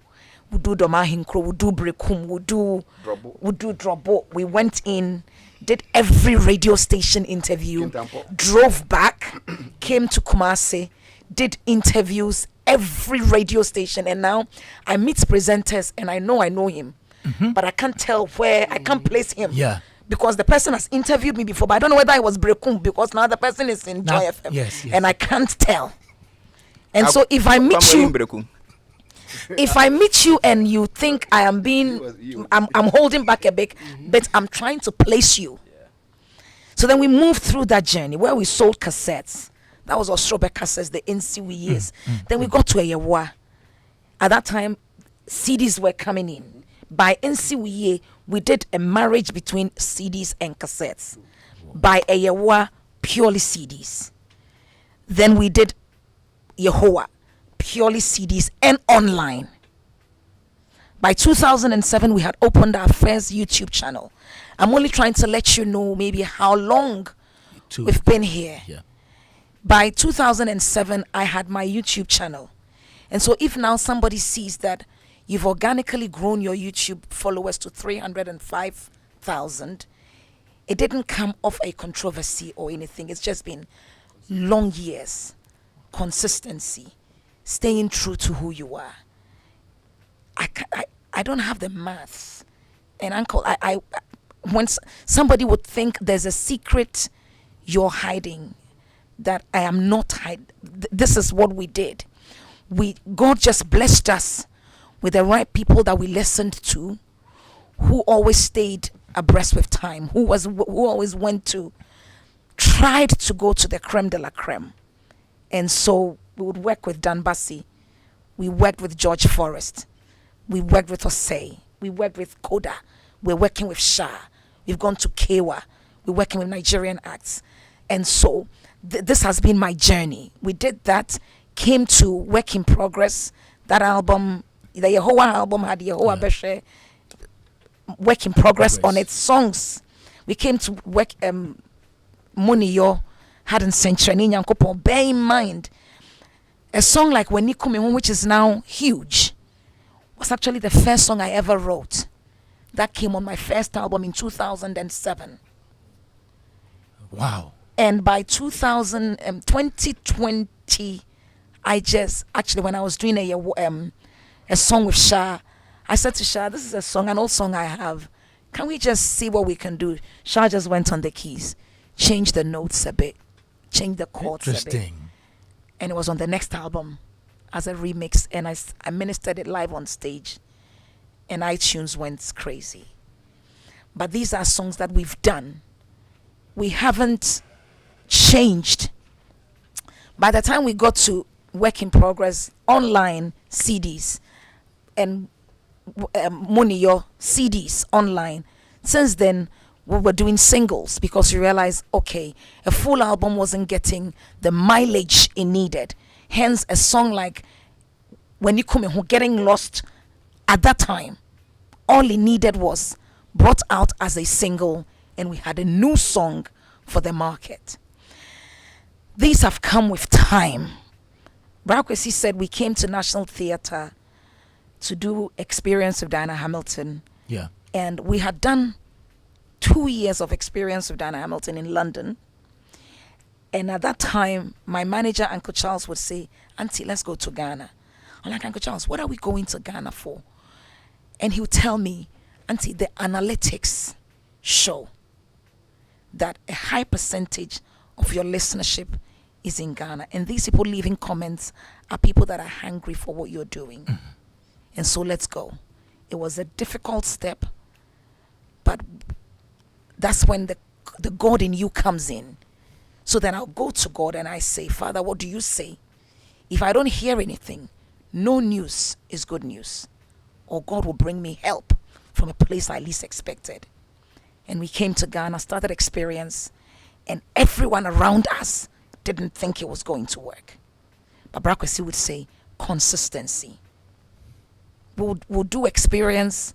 We do Domahinkro, we do Brekum, we do Drobo. We went in, did every radio station interview, drove back, came to Kumasi, did interviews, every radio station, and now I meet presenters and I know him, but I can't tell where, I can't place him. Yeah. Because the person has interviewed me before, but I don't know whether it was Brekum, because now the person is in Joy FM. Yes. And I can't tell. And so if I meet you... If I meet you and you think I am I'm holding back a bit, but I'm trying to place you. So then we moved through that journey where we sold cassettes. That was Ostrobe cassettes, the NCW years. Then we got to Eyewa. At that time, CDs were coming in. By NCW, we did a marriage between CDs and cassettes. By Eyewa, purely CDs. Then we did Yehowa, purely CDs and online. By 2007, we had opened our first YouTube channel. I'm only trying to let you know maybe how long we've been here. Yeah. By 2007, I had my YouTube channel. And so if now somebody sees that you've organically grown your YouTube followers to 305,000, it didn't come off a controversy or anything. It's just been long years, consistency, staying true to who you are. I don't have the maths. And uncle, when somebody would think there's a secret you're hiding, that I am not hiding. This is what we did. God just blessed us with the right people that we listened to, who always stayed abreast with time, who always tried to go to the creme de la creme. And so we would work with Dan Bassi, we worked with George Forrest, we worked with Osei, we worked with Koda, we're working with Shah, we've gone to Kewa, we're working with Nigerian acts. And so this has been my journey. We did that, came to Work in Progress. That album, the Yehovah album, had Yehovah Beshe Work in Progress on its songs. We came to work Muniyo had in Century Nyankopon. Bear in mind, a song like When You Come Home, which is now huge, was actually the first song I ever wrote. That came on my first album in 2007. Wow. And by 2020, I just, actually, when I was doing a song with Shah, I said to Shah, this is a song, an old song I have. Can we just see what we can do? Shah just went on the keys, changed the notes a bit, changed the chords a bit. Interesting. And it was on the next album as a remix, and I ministered it live on stage, and iTunes went crazy. But these are songs that we've done. We haven't changed. By the time we got to Work in Progress, online CDs, and Muniyo CDs online, since then we were doing singles, because we realized, okay, a full album wasn't getting the mileage it needed. Hence, a song like When You Come Home, getting lost at that time, all it needed was brought out as a single, and we had a new song for the market. These have come with time. Brakwesi said we came to National Theatre to do Experience with Diana Hamilton. Yeah. And we had done 2 years of Experience with Diana Hamilton in London. And at that time, my manager, Uncle Charles, would say, Auntie, let's go to Ghana. I'm like, Uncle Charles, what are we going to Ghana for? And he would tell me, Auntie, the analytics show that a high percentage of your listenership is in Ghana. And these people leaving comments are people that are hungry for what you're doing. Mm-hmm. And so let's go. It was a difficult step, but that's when the God in you comes in. So then I'll go to God and I say, Father, what do you say? If I don't hear anything, no news is good news. Or God will bring me help from a place I least expected. And we came to Ghana, started Experience, and everyone around us didn't think it was going to work. But Brakwesi would say, consistency. We'll do Experience,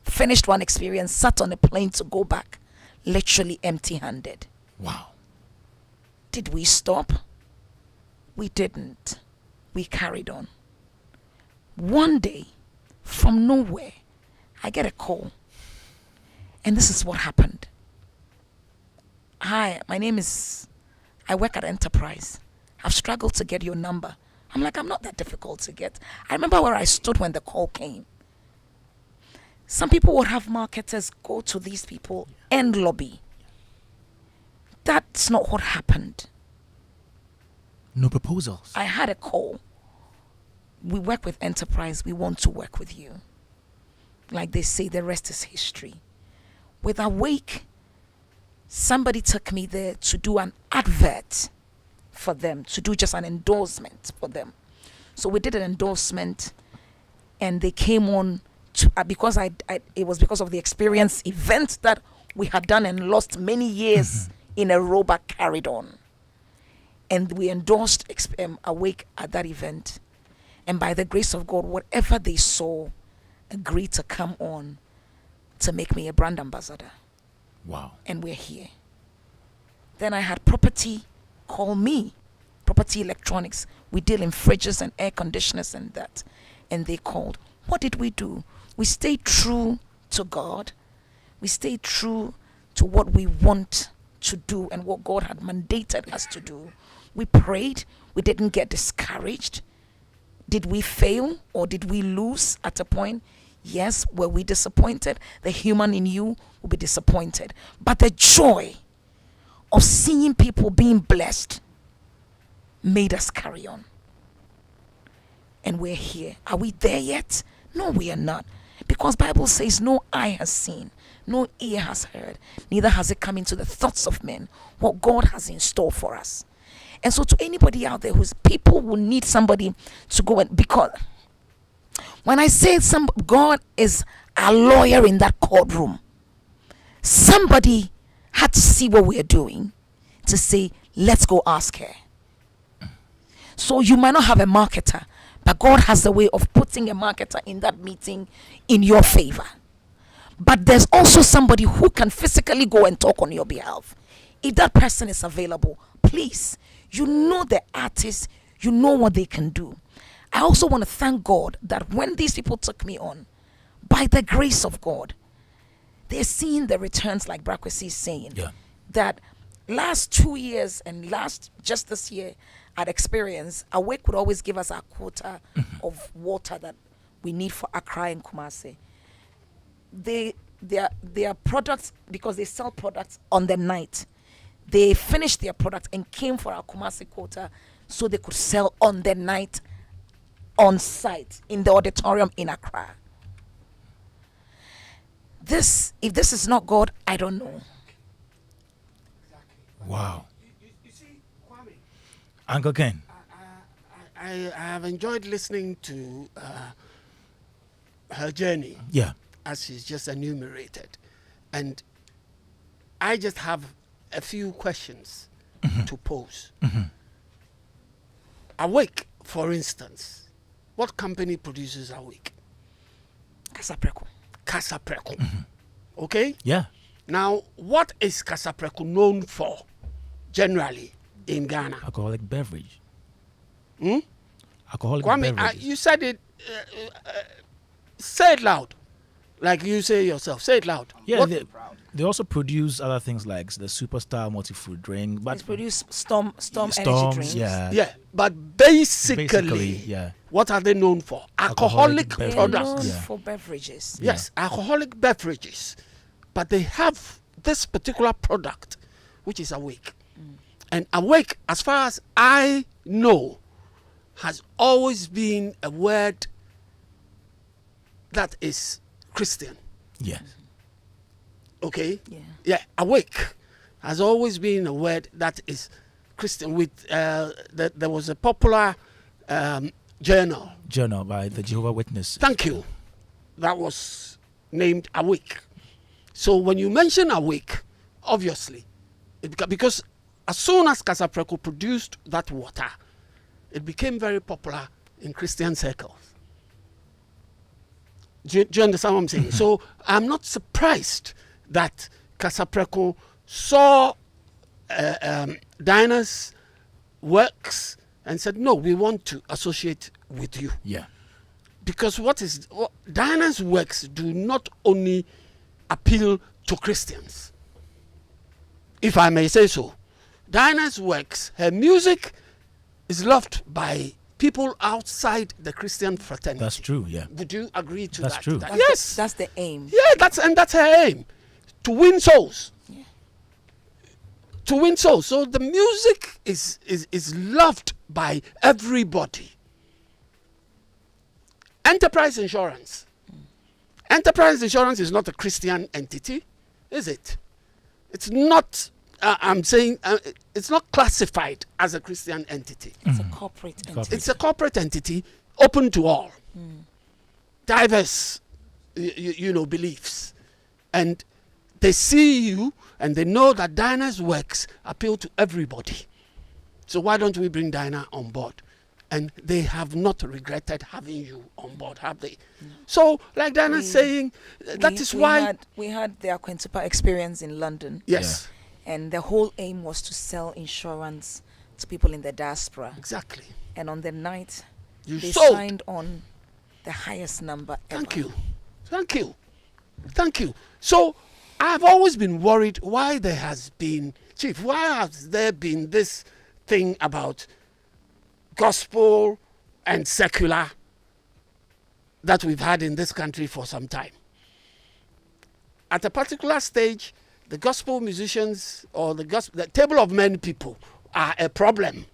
finished one Experience, sat on a plane to go back, literally empty-handed. Wow. Did we stop? We didn't. We carried on. One day, from nowhere, I get a call. And this is what happened. Hi, my name is, I work at Enterprise. I've struggled to get your number. I'm like, I'm not that difficult to get. I remember where I stood when the call came. Some people would have marketers go to these people and lobby. That's not what happened. No proposals. I had a call. We work with Enterprise. We want to work with you. Like they say, the rest is history. With Awake, somebody took me there to do an advert for them, to do just an endorsement for them. So we did an endorsement, and they came on to, because it was because of the Experience event that we had done and lost many years in a row, but carried on. And we endorsed Awake at that event. And by the grace of God, whatever they saw, agreed to come on to make me a brand ambassador. Wow. And we're here. Then I had Property call me, Property Electronics. We deal in fridges and air conditioners and that. And they called. What did we do? We stayed true to God. We stayed true to what we want to do and what God had mandated us to do. We prayed. We didn't get discouraged. Did we fail or did we lose at a point? Yes. Were we disappointed? The human in you will be disappointed. But the joy of seeing people being blessed made us carry on. And we're here. Are we there yet? No, we are not. Because Bible says no eye has seen, no ear has heard, neither has it come into the thoughts of men what God has in store for us. And so to anybody out there who's people will need somebody to go and, because when I say God is a lawyer in that courtroom, somebody had to see what we're doing to say, let's go ask her. So you might not have a marketer, but God has a way of putting a marketer in that meeting in your favor. But there's also somebody who can physically go and talk on your behalf. If that person is available, please, you know the artist, you know what they can do. I also want to thank God that when these people took me on, by the grace of God, they're seeing the returns, like Brakwesi is saying. Yeah. That last 2 years and just this year, I'd experienced, Awake would always give us a quota of water that we need for Accra and Kumasi. Their products, because they sell products on the night, they finished their product and came for our Kumasi quota so they could sell on the night on site in the auditorium in Accra. If this is not God, I don't know. Wow. You see, Kwame, Uncle Ken. I have enjoyed listening to her journey. Yeah. As she's just enumerated. And I just have a few questions to pose. Awake, for instance. What company produces Awake? Casapreco. Casapreco. Okay? Yeah. Now, what is Casapreco known for, generally, in Ghana? Alcoholic beverage. Alcoholic Kwame, beverage. you said it. Say it loud. Like you say yourself. Say it loud. Yeah, What- they also produce other things like the Superstar multi-fruit drink. But It's produced Storm energy Storms, drinks. yeah. Yeah, but basically, yeah. what are they known for? Alcoholic beverage. They're products. known Yeah. for beverages. Yes, alcoholic beverages. But they have this particular product, which is Awake. And Awake, as far as I know, has always been a word that is Christian. Yes. Okay? Yeah. Yeah, Awake has always been a word that is Christian. With there was a popular journal. Journal by the Jehovah Witness. Thank you. That was named Awake. So when you mention Awake, obviously, because as soon as Casapreco produced that water, it became very popular in Christian circles. Do you understand what I'm saying? So I'm not surprised that Casapreco saw Dinah's works and said, no, we want to associate with you. Yeah. Because Dinah's works do not only appeal to Christians, if I may say so. Dinah's works, her music is loved by people outside the Christian fraternity. That's true, yeah. Would you agree to That's that? true. Yes. That's the aim. Yeah, that's her aim. To win souls. Yeah. To win souls. So the music is loved by everybody. Enterprise Insurance. Enterprise Insurance is not a Christian entity, is it? It's not, I'm saying, it's not classified as a Christian entity. It's a corporate entity. It's a corporate entity open to all. Diverse, beliefs. And they see you and they know that Dinah's works appeal to everybody. So why don't we bring Dinah on board? And they have not regretted having you on board, have they? No. So, like Dinah's saying, that is why... We had the Aquintupa experience in London. Yes. Yeah. And the whole aim was to sell insurance to people in the diaspora. Exactly. And on the night, they sold. signed on the highest number ever. Thank you. Thank you. Thank you. So, I've always been worried why there has been, Chief, why has there been this thing about gospel and secular that we've had in this country for some time. At a particular stage, the gospel musicians or the table of men people are a problem.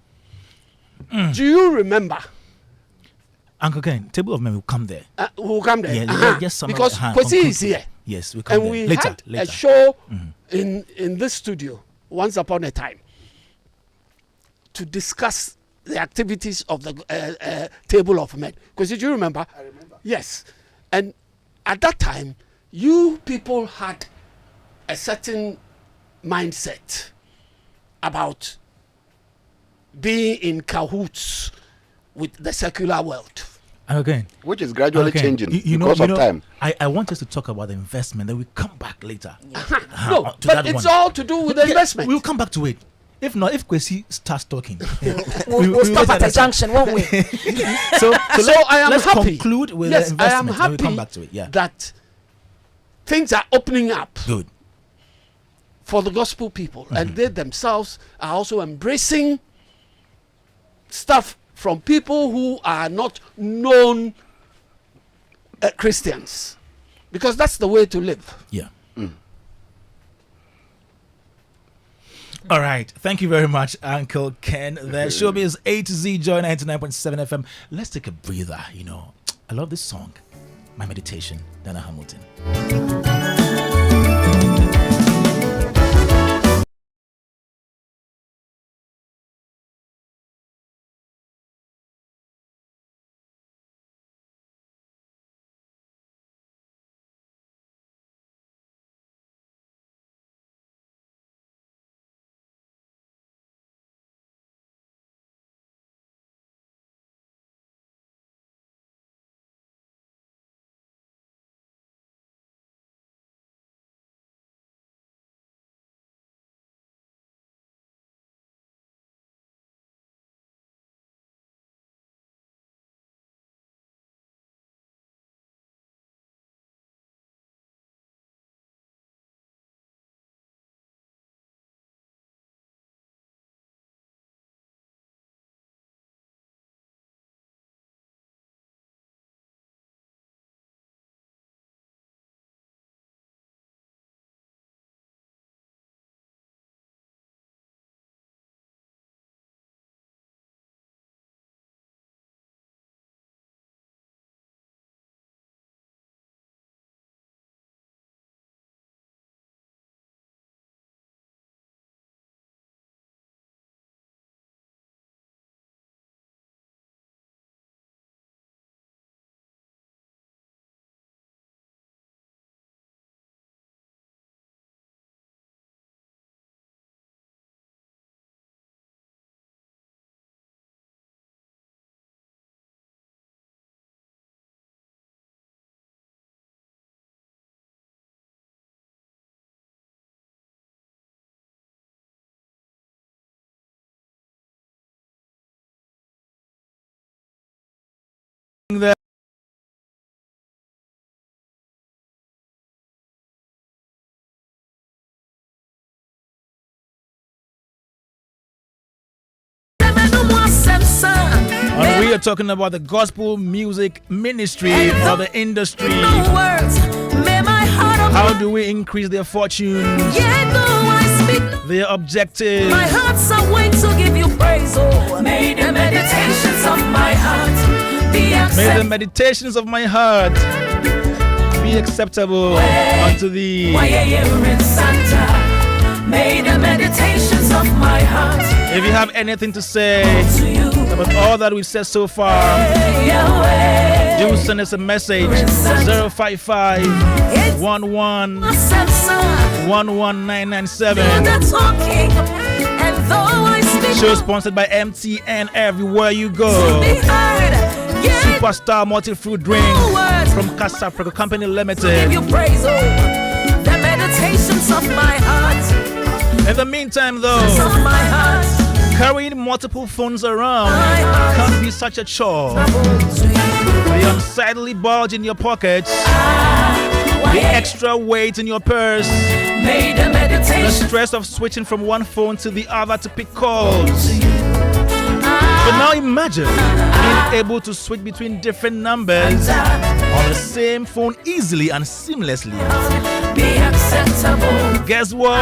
Do you remember? Uncle Ken, table of men will come there. We'll come there. Yeah, just some because Kwesi is here. Yes, we come and there. we Later. had a show in this studio once upon a time to discuss the activities of the table of men. Because did you remember? I remember. Yes. And at that time, you people had a certain mindset about being in cahoots with the secular world. Okay. Which is gradually changing because of time. I want us to talk about the investment, then we come back later. No, but it's all to do with the investment. We'll come back to it. If not, if Kwesi starts talking, we'll stop at a junction, won't we? so I am let's happy. conclude with Yes, the I am investment, happy and we come back to it. Yeah. that things are opening up. Good. For the gospel people, and they themselves are also embracing stuff from people who are not known Christians, because that's the way to live. Yeah. All right. Thank you very much, Uncle Ken. The Showbiz A to Z Joy 99.7 FM. Let's take a breather. You know, I love this song. My Meditation, Dana Hamilton. The and we are talking about the gospel music ministry or the industry. How do we increase their fortunes? Their objectives. My heart's a way to give you praise. Oh, may the meditations of my heart be acceptable. May the meditations of my heart be acceptable unto thee. May the meditations of my heart. If you have anything to say about all that we've said so far, do send us a message 055 11 11997. Show sponsored by MTN everywhere you go. Superstar multi-fruit drink from Casa Africa Company Limited. The meditations of my heart. In the meantime, though, carrying multiple phones around can't be such a chore. The unsightly bulge in your pockets the extra weight in your purse, the stress of switching from one phone to the other to pick calls. But now imagine being able to switch between different numbers on the same phone easily and seamlessly. Guess what?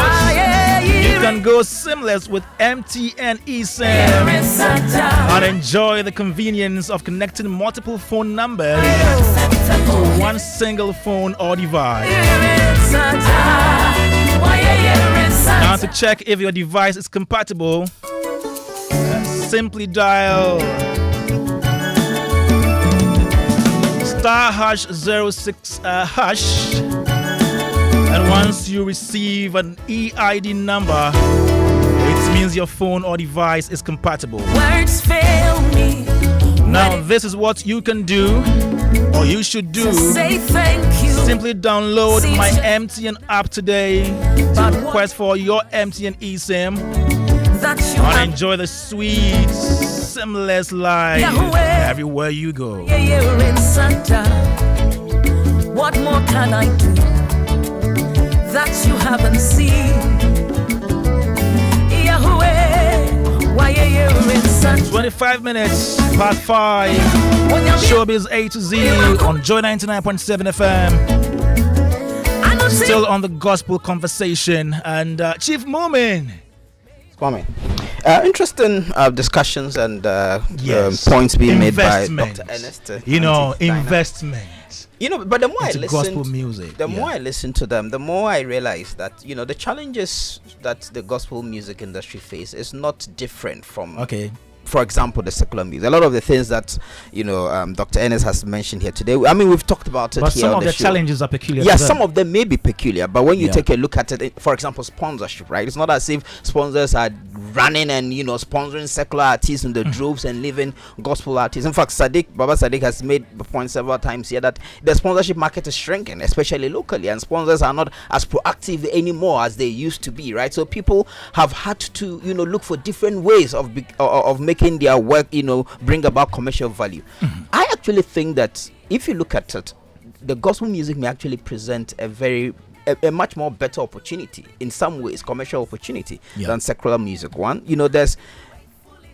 You can go seamless with MTN eSIM and enjoy the convenience of connecting multiple phone numbers to one single phone or device. Now to check if your device is compatible, simply dial *#06# and once you receive an EID number, it means your phone or device is compatible. Words fail me. Now this is what you can do, or you should do. Say thank you. Simply download my MTN app today to request for your MTN eSIM and enjoy the sweet, seamless life everywhere you go. What more can I do that you haven't seen? 25 minutes, part 5. Showbiz A to Z on Joy 99.7 FM. Still on the gospel conversation. And Chief Moomin. Kwame. Interesting discussions and points being made by Dr. Ernest. Investment. But the more I listen, gospel music, more I listen to them, the more I realize that the challenges that the gospel music industry face is not different from. For example, the secular music. A lot of the things that Dr. Ernest has mentioned here today. I mean, we've talked about it. But here some on of the show. Challenges are peculiar. Yeah, some of them may be peculiar, but when you take a look at it, for example, sponsorship, right? It's not as if sponsors are running and sponsoring secular artists in the droves and leaving gospel artists. In fact, Baba Sadiq has made the point several times here that the sponsorship market is shrinking, especially locally, and sponsors are not as proactive anymore as they used to be, right? So people have had to look for different ways of making their work bring about commercial value. I actually think that if you look at it, the gospel music may actually present a much more better opportunity in some ways, commercial opportunity than secular music. One,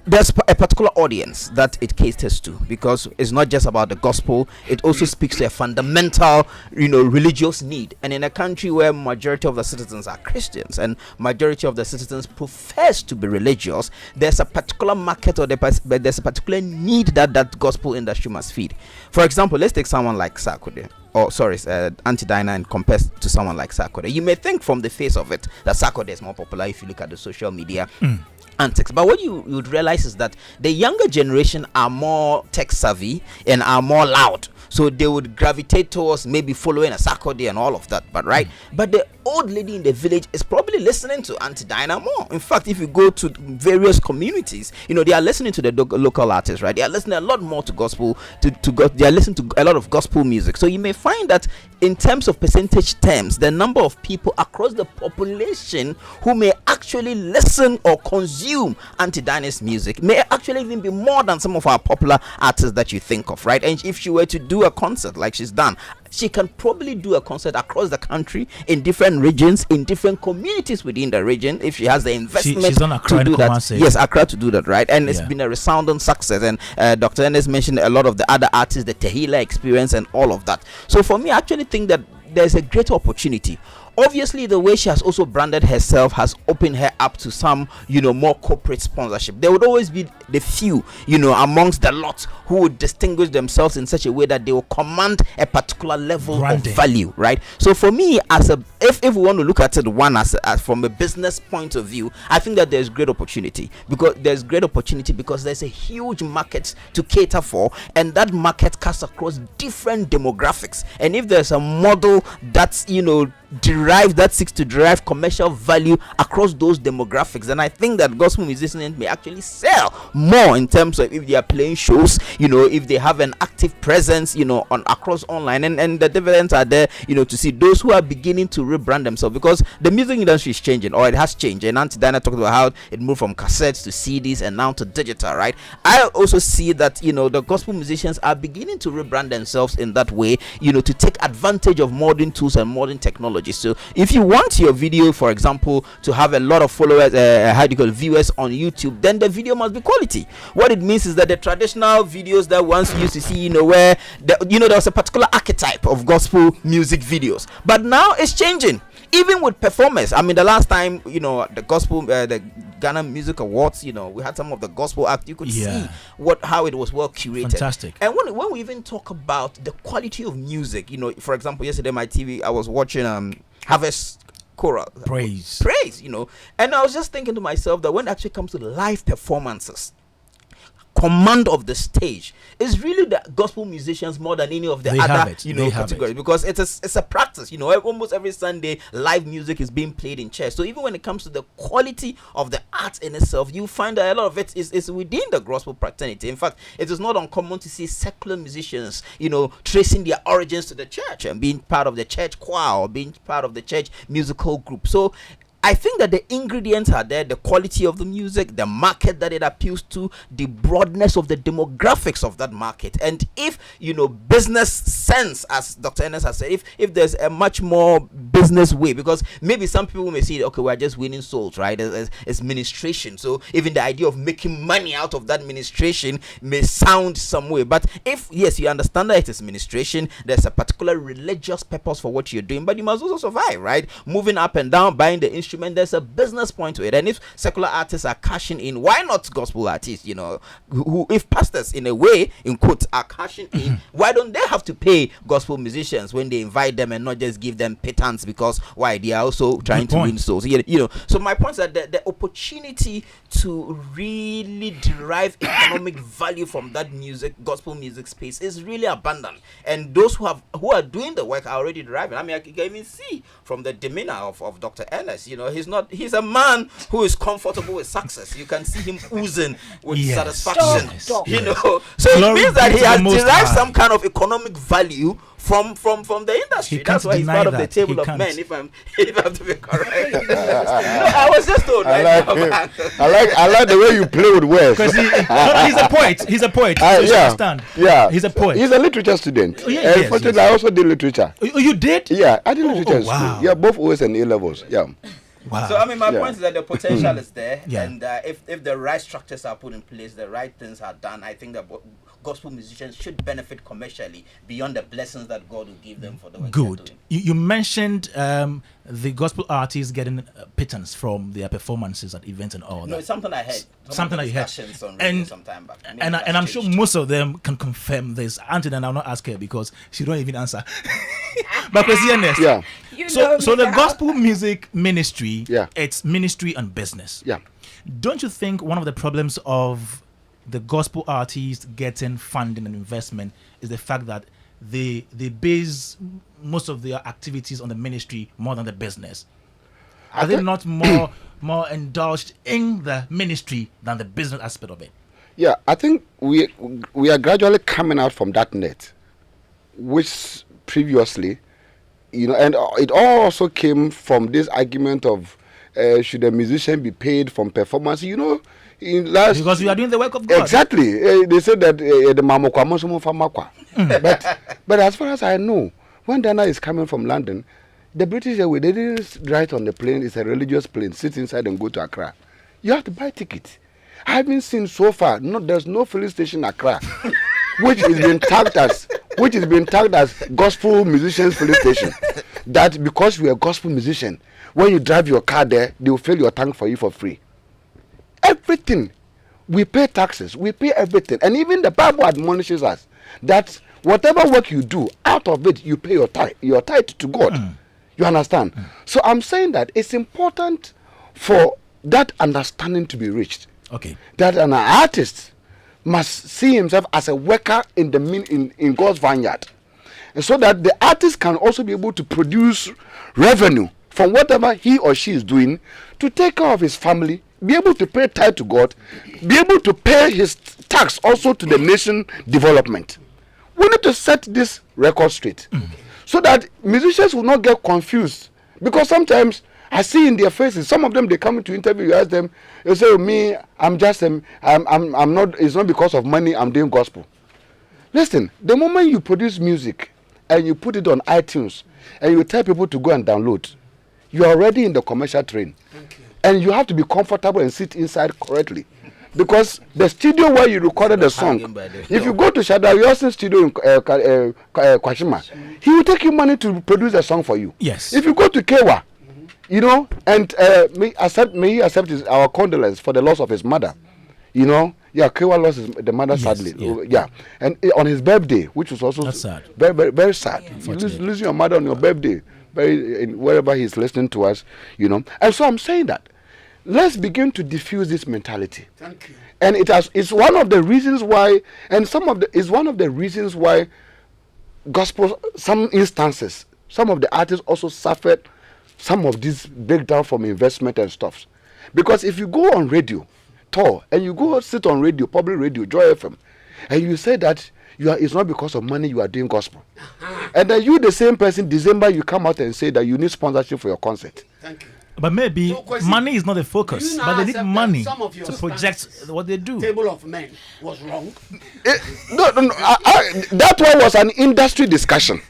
there's a particular audience that it caters to, because it's not just about the gospel, it also speaks to a fundamental religious need. And in a country where majority of the citizens are Christians and majority of the citizens profess to be religious, there's a particular market or there's a particular need that gospel industry must feed. For example, let's take someone like Sarkodie, Auntie Dinah, and compare to someone like Sarkodie. You may think from the face of it that Sarkodie is more popular if you look at the social media antics, but what you would realize is that the younger generation are more tech savvy and are more loud, so they would gravitate towards maybe following a Sarkodie and all of that. But the old lady in the village is probably listening to Auntie Dinah more. In fact, if you go to various communities, they are listening to the local artists, right? They are listening a lot more to gospel, they are listening to a lot of gospel music. So you may find that in terms of percentage terms, the number of people across the population who may actually listen or consume Auntie Dinah's music may actually even be more than some of our popular artists that you think of, right? And if she were to do a concert like she's done, she can probably do a concert across the country in different regions, in different communities within the region, if she has the investment she's done Accra to do that. Kumasi. Yes, Accra to do that, right? And it's been a resounding success. And Dr. Ernest mentioned a lot of the other artists, the Tehila experience and all of that. So for me, I actually think that there's a great opportunity. Obviously, the way she has also branded herself has opened her up to some, more corporate sponsorship. There would always be the few, amongst the lot who would distinguish themselves in such a way that they will command a particular level of value, right? So for me, if we want to look at it as from a business point of view, I think that there's great opportunity because there's a huge market to cater for, and that market cuts across different demographics. And if there's a model that's seeks to derive commercial value across those demographics. And I think that gospel musicians may actually sell more in terms of if they are playing shows, if they have an active presence, on across online, and the dividends are there, to see those who are beginning to rebrand themselves, because the music industry is changing, or it has changed. And Auntie Diana talked about how it moved from cassettes to CDs and now to digital, right? I also see that the gospel musicians are beginning to rebrand themselves in that way, to take advantage of modern tools and modern technology. So if you want your video, for example, to have a lot of followers, viewers on YouTube, then the video must be quality. What it means is that the traditional videos that once used to see, where there was a particular archetype of gospel music videos, but now it's changing. Even with performers, I mean, the last time, the gospel, the Ghana Music Awards, we had some of the gospel acts. You could see how it was well curated. Fantastic. And when we even talk about the quality of music, for example, yesterday my TV, I was watching Harvest Choral. Praise, and I was just thinking to myself that when it actually comes to live performances, command of the stage is really the gospel musicians more than any of the other categories, because it's a practice. Almost every Sunday live music is being played in church. So even when it comes to the quality of the art in itself, you find that a lot of it is within the gospel fraternity. In fact, it is not uncommon to see secular musicians tracing their origins to the church and being part of the church choir or being part of the church musical group. So I think that the ingredients are there: the quality of the music, the market that it appeals to, the broadness of the demographics of that market. And if business sense, as Dr. Ernest has said, if there's a much more business way, because maybe some people may see, okay, we're just winning souls, right? It's ministration. So even the idea of making money out of that ministration may sound some way. But if, yes, you understand that it is ministration, there's a particular religious purpose for what you're doing, but you must also survive, right? Moving up and down, buying the instrument, there's a business point to it. And if secular artists are cashing in, why not gospel artists? Who if pastors in a way, in quotes, are cashing in, why don't they have to pay gospel musicians when they invite them and not just give them pittance, because why, they are also trying to win souls? So my point is that the opportunity to really derive economic value from that gospel music space is really abundant, and those who are doing the work are already deriving. I mean, I can even see from the demeanor of Dr. Ernest, he's a man who is comfortable with success. You can see him oozing with satisfaction. Stop. So it means that he has derived some kind of economic value from the industry. That's why he's part of the table of men, if I'm to be correct. I was just told. I like the way you play with words. Because he's a poet. He's a poet. So you understand? Yeah. He's a poet. He's a literature student. Unfortunately, I also did literature. Oh, you did? Yeah, I did literature in wow. school. Yeah, both OS and A levels. Yeah. Wow. So I mean, my point is that the potential is there, Yeah. and if the right structures are put in place, the right things are done, I think that gospel musicians should benefit commercially beyond the blessings that God will give them for the work they're doing. You mentioned the gospel artists getting pittance from their performances at events and all that. No, it's something I heard. Something that you heard. And some time back. And I'm sure most of them can confirm this. Auntie, and I'll not ask her because she don't even answer. But Ernest, yeah. So the gospel music ministry, yeah, it's ministry and business. Yeah. Don't you think one of the problems of the gospel artists getting funding and investment is the fact that they base most of their activities on the ministry more than the business? Are they not more indulged in the ministry than the business aspect of it? Yeah, I think we are gradually coming out from that net, which previously, and it also came from this argument of should a musician be paid from performance? Because we are doing the work of God. Exactly. They said that the mamokwa. But as far as I know, when Dana is coming from London, the British Airways, they didn't write on the plane, it's a religious plane, sit inside and go to Accra. You have to buy tickets. I haven't seen so far, there's no filling station Accra, which is being tagged as gospel musicians filling station. That because you're a gospel musician, when you drive your car there, they will fill your tank for you for free. Everything. We pay taxes, we pay everything. And even the Bible admonishes us that whatever work you do, out of it, you pay your tithe to God. You understand? So I'm saying that it's important for that understanding to be reached. Okay. That an artist must see himself as a worker in God's vineyard. so that the artist can also be able to produce revenue from whatever he or she is doing to take care of his family, be able to pay tithe to God, be able to pay his tax also to the nation development. We need to set this record straight so that musicians will not get confused, because sometimes I see in their faces, some of them, they come to interview, you ask them, they say, me, I'm just, I'm not, it's not because of money I'm doing gospel. Listen, the moment you produce music and you put it on iTunes and you tell people to go and download, you are already in the commercial train. And you have to be comfortable and sit inside correctly. Because the studio where you recorded the song, if you go to Shadow Yossin's studio in Kwashima, he will take you money to produce a song for you. Yes. If you go to Kewa, you know, and may he accept our condolence for the loss of his mother. You know, yeah, Kewa lost the mother sadly. Yeah. And on his birthday, which was also sad. Very, very, very sad. You losing your mother on your birthday, wherever he's listening to us, you know. And so I'm saying that let's begin to diffuse this mentality. Thank you. And it's one of the reasons why, and is one of the reasons why gospel, some instances, some of the artists also suffered some of this breakdown from investment and stuff. Because if you go on radio, tour, and you go sit on radio, public radio, Joy FM, and you say that it's not because of money you are doing gospel. And then you, the same person, December, you come out and say that you need sponsorship for your concert. Thank you. But maybe money is not the focus, you but they need money to to project what they do. Table of Men was wrong. No. That one was an industry discussion.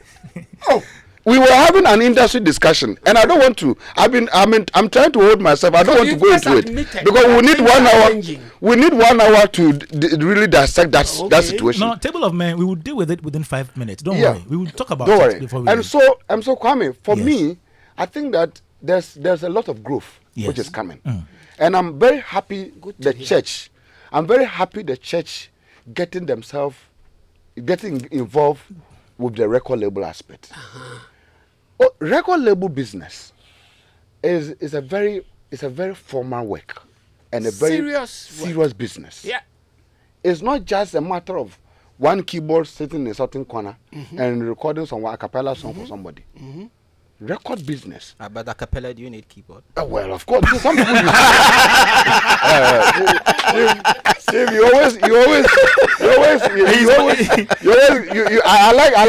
We were having an industry discussion, and I don't want to. I'm trying to hold myself. I don't want to go into it because we need 1 hour. We need 1 hour to really dissect that situation. No, Table of Men, we will deal with it within 5 minutes. Don't worry. We will talk about it before we. And so Kwame, for me, I think that there's a lot of growth which is coming, and I'm very happy the church. I'm very happy the church getting involved with the record label aspect. Record label business is a very formal work and a very serious business. Yeah, it's not just a matter of one keyboard sitting in a certain corner and recording some a cappella song for somebody. Record business. But a cappella, do you need keyboard? Well, of course. Some people use Steve, you always. I like that.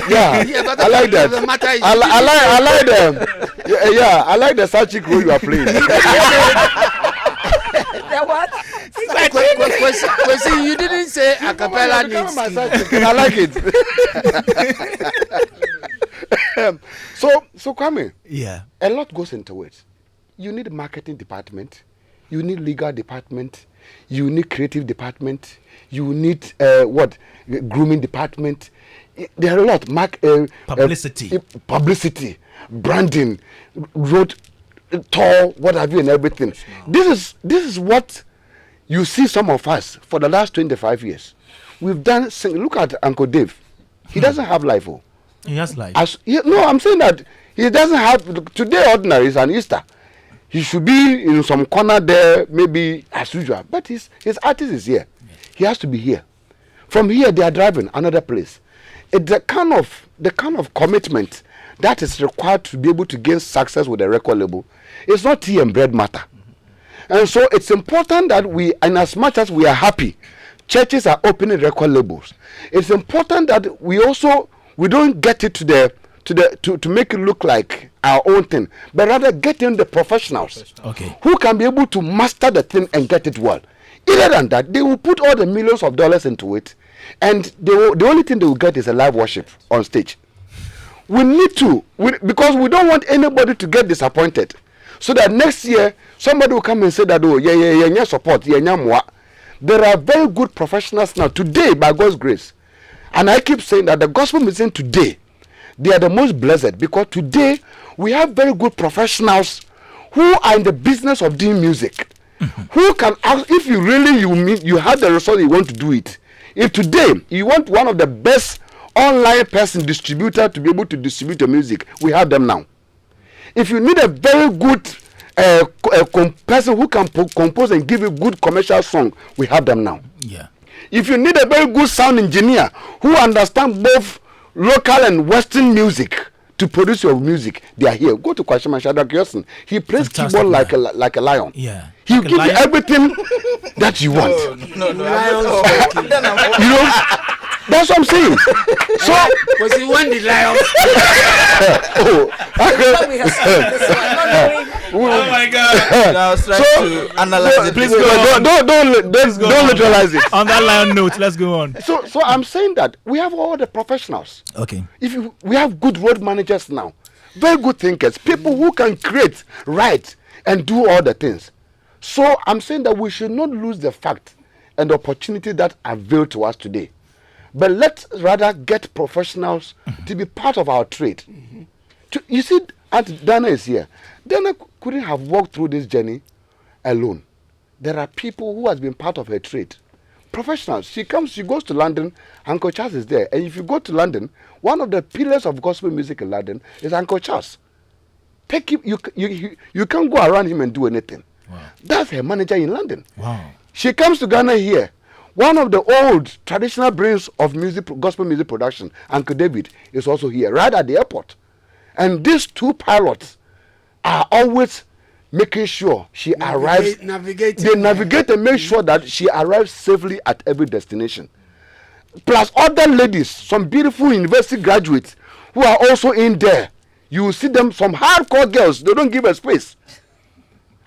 Yeah, I like that. I like them. Yeah, I like the Sachik role you are playing. What? Kwesi, you didn't say a cappella needs keyboard. I like it. So Kwame, a lot goes into it. You need a marketing department, you need legal department, you need creative department, you need grooming department. There are a lot. Publicity, branding, road tour, what have you, and everything. This is what you see some of us for the last 25 years. We've done. Look at Uncle Dave. He doesn't have life. He has life. No, I'm saying that he doesn't have. Today, ordinary is an Easter. He should be in some corner there, maybe as usual. But his artist is here. He has to be here. From here, they are driving another place. It's the kind of commitment that is required to be able to gain success with a record label. It's not tea and bread matter. And so it's important that we, and as much as we are happy, churches are opening record labels. It's important that we don't get it to make it look like our own thing, but rather get in the professionals who can be able to master the thing and get it well. Other than that, they will put all the millions of dollars into it, and the only thing they will get is a live worship on stage. We need to, because we don't want anybody to get disappointed, so that next year somebody will come and say that, oh, yeah, support, yeah. There are very good professionals now today, by God's grace, and I keep saying that the gospel mission today, they are the most blessed, because today we have very good professionals who are in the business of doing music, who can ask, if you really you have the resource, you want to do it. If today you want one of the best online distributor to be able to distribute your music, we have them now. If you need a very good person who can compose and give you good commercial song, we have them now. Yeah. If you need a very good sound engineer who understands both local and Western music to produce your music. They are here. Go to Kwame Shadrach Yosin. He plays Fantastic, keyboard yeah. like a lion. Yeah. He'll Like a give you lion? everything that you want. No. You know, that's what I'm saying. So, Was it when the lions? oh, But we have seen this one, not knowing. Oh my God. I was trying to analyze it. please don't literalize it. On that lion note, let's go on. So I'm saying that we have all the professionals. Okay. We have good road managers now, very good thinkers, people who can create, write, and do all the things. So I'm saying that we should not lose the fact and the opportunity that avail to us today, but let's rather get professionals to be part of our trade. You see, Aunt Dana is here. Dana couldn't have walked through this journey alone. There are people who has been part of her trade. Professionals. She goes to London, Uncle Charles is there. And if you go to London, one of the pillars of gospel music in London is Uncle Charles. Take him, you can't go around him and do anything. Wow. That's her manager in London. Wow. She comes to Ghana here. One of the old traditional brains of gospel music production, Uncle David, is also here, right at the airport. And these two pilots are always making sure she arrives. They navigate and make sure that she arrives safely at every destination. Plus other ladies, some beautiful university graduates who are also in there. You will see them, some hardcore girls, they don't give a space.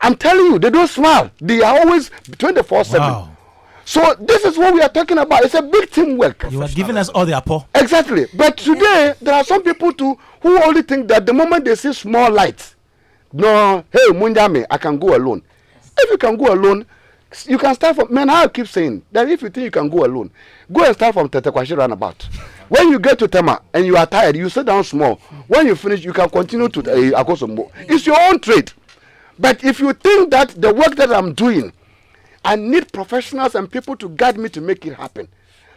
I'm telling you, they don't smile. They are always 24/7. Wow. So this is what we are talking about. It's a big teamwork. You are giving us all the apple. Exactly. But today, there are some people too who only think that the moment they see small light, no, hey, Munjame, I can go alone. If you can go alone, you can start from, man, I keep saying that if you think you can go alone, go and start from Tetekwashi roundabout. When you get to Tema and you are tired, you sit down small. When you finish, you can continue to Akosombo. It's your own trade. But if you think that the work that I'm doing, I need professionals and people to guide me to make it happen,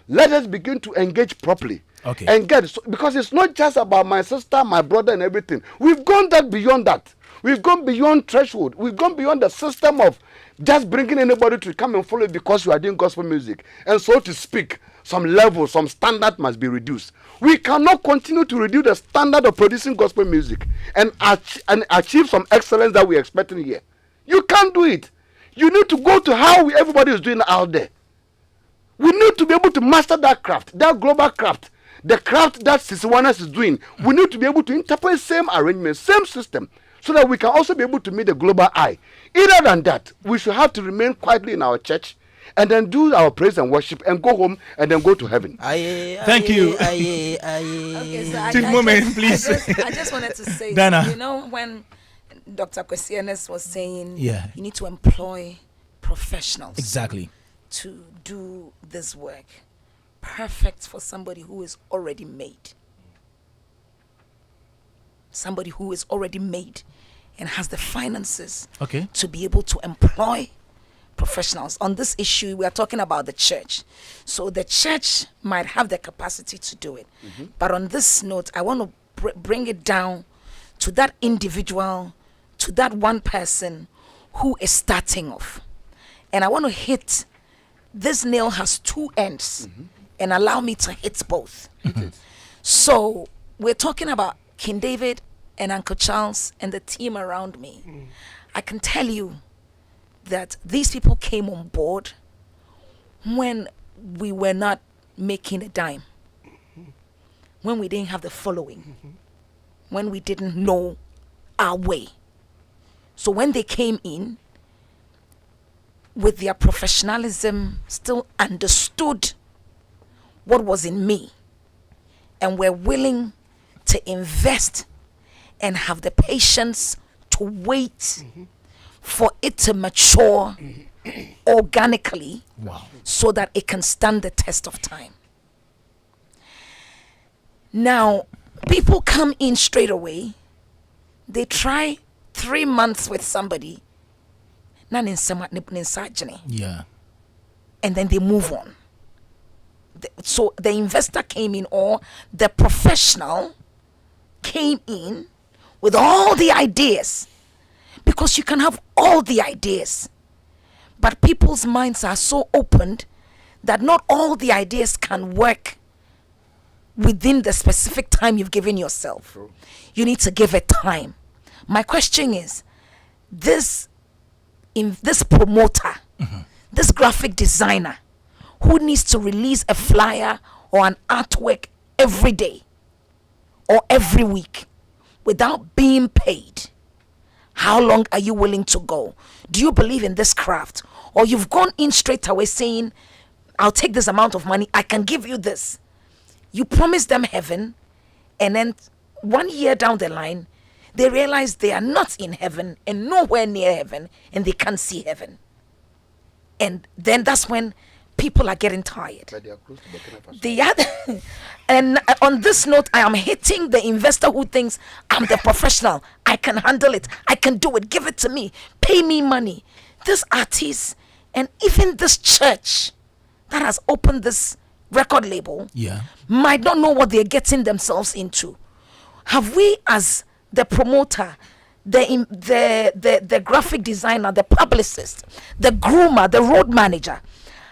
let us begin to engage properly. Okay. And because it's not just about my sister, my brother, and everything. We've gone beyond that. We've gone beyond threshold. We've gone beyond the system of just bringing anybody to come and follow because you are doing gospel music. And so to speak, some level, some standard must be reduced. We cannot continue to reduce the standard of producing gospel music and achieve some excellence that we're expecting here. You can't do it. You need to go to how everybody is doing out there. We need to be able to master that craft, that global craft, the craft that Sisiwanas is doing. We need to be able to interpret same arrangement, same system, so that we can also be able to meet the global eye. Other than that, we should have to remain quietly in our church and then do our praise and worship and go home and then go to heaven. Thank you. Okay, so Take a moment, please. I just wanted to say, Dana. you know, when Dr. Kwesianes was saying, Yeah. you need to employ professionals Exactly. to do this work. Perfect for somebody who is already made. Somebody who is already made and has the finances Okay. to be able to employ professionals. On this issue, we are talking about the church. So the church might have the capacity to do it. But on this note, I want to bring it down to that individual, to that one person who is starting off. And I want to hit, this nail has two ends, and allow me to hit both. So we're talking about King David and Uncle Charles and the team around me. I can tell you that these people came on board when we were not making a dime, when we didn't have the following, when we didn't know our way. So when they came in with their professionalism, still understood what was in me and were willing to invest and have the patience to wait for it to mature organically. Wow. So that it can stand the test of time. Now, people come in straight away, they try 3 months with somebody, Yeah. and then they move on. So the investor came in, or the professional came in with all the ideas, because you can have all the ideas, but people's minds are so opened that not all the ideas can work within the specific time you've given yourself. True. You need to give it time. My question is, this promoter, this graphic designer who needs to release a flyer or an artwork every day or every week without being paid, how long are you willing to go? Do you believe in this craft? Or you've gone in straight away saying, I'll take this amount of money, I can give you this. You promise them heaven, and then 1 year down the line, they realize they are not in heaven and nowhere near heaven, and they can't see heaven. And then that's when people are getting tired. But they are close to Burkina Faso. The other, and on this note, I am hitting the investor who thinks I'm the professional. I can handle it. I can do it. Give it to me. Pay me money. This artist and even this church that has opened this record label might not know what they're getting themselves into. Have we, as the promoter, the graphic designer, the publicist, the groomer, the road manager,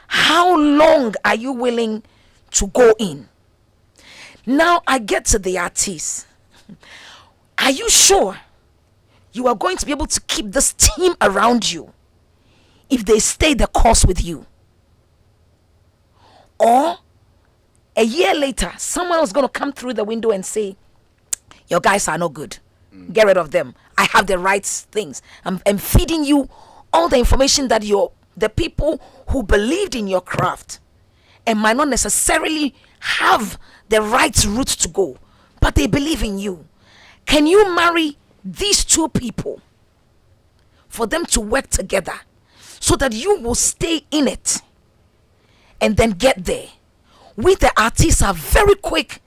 how long are you willing to go in? Now I get to the artist. Are you sure you are going to be able to keep this team around you if they stay the course with you? Or a year later, someone else is going to come through the window and say, your guys are no good. Get rid of them. I have the right things. I'm feeding you all the information that the people who believed in your craft and might not necessarily have the right route to go, but they believe in you. Can you marry these two people for them to work together so that you will stay in it and then get there? We, the artists, are very quick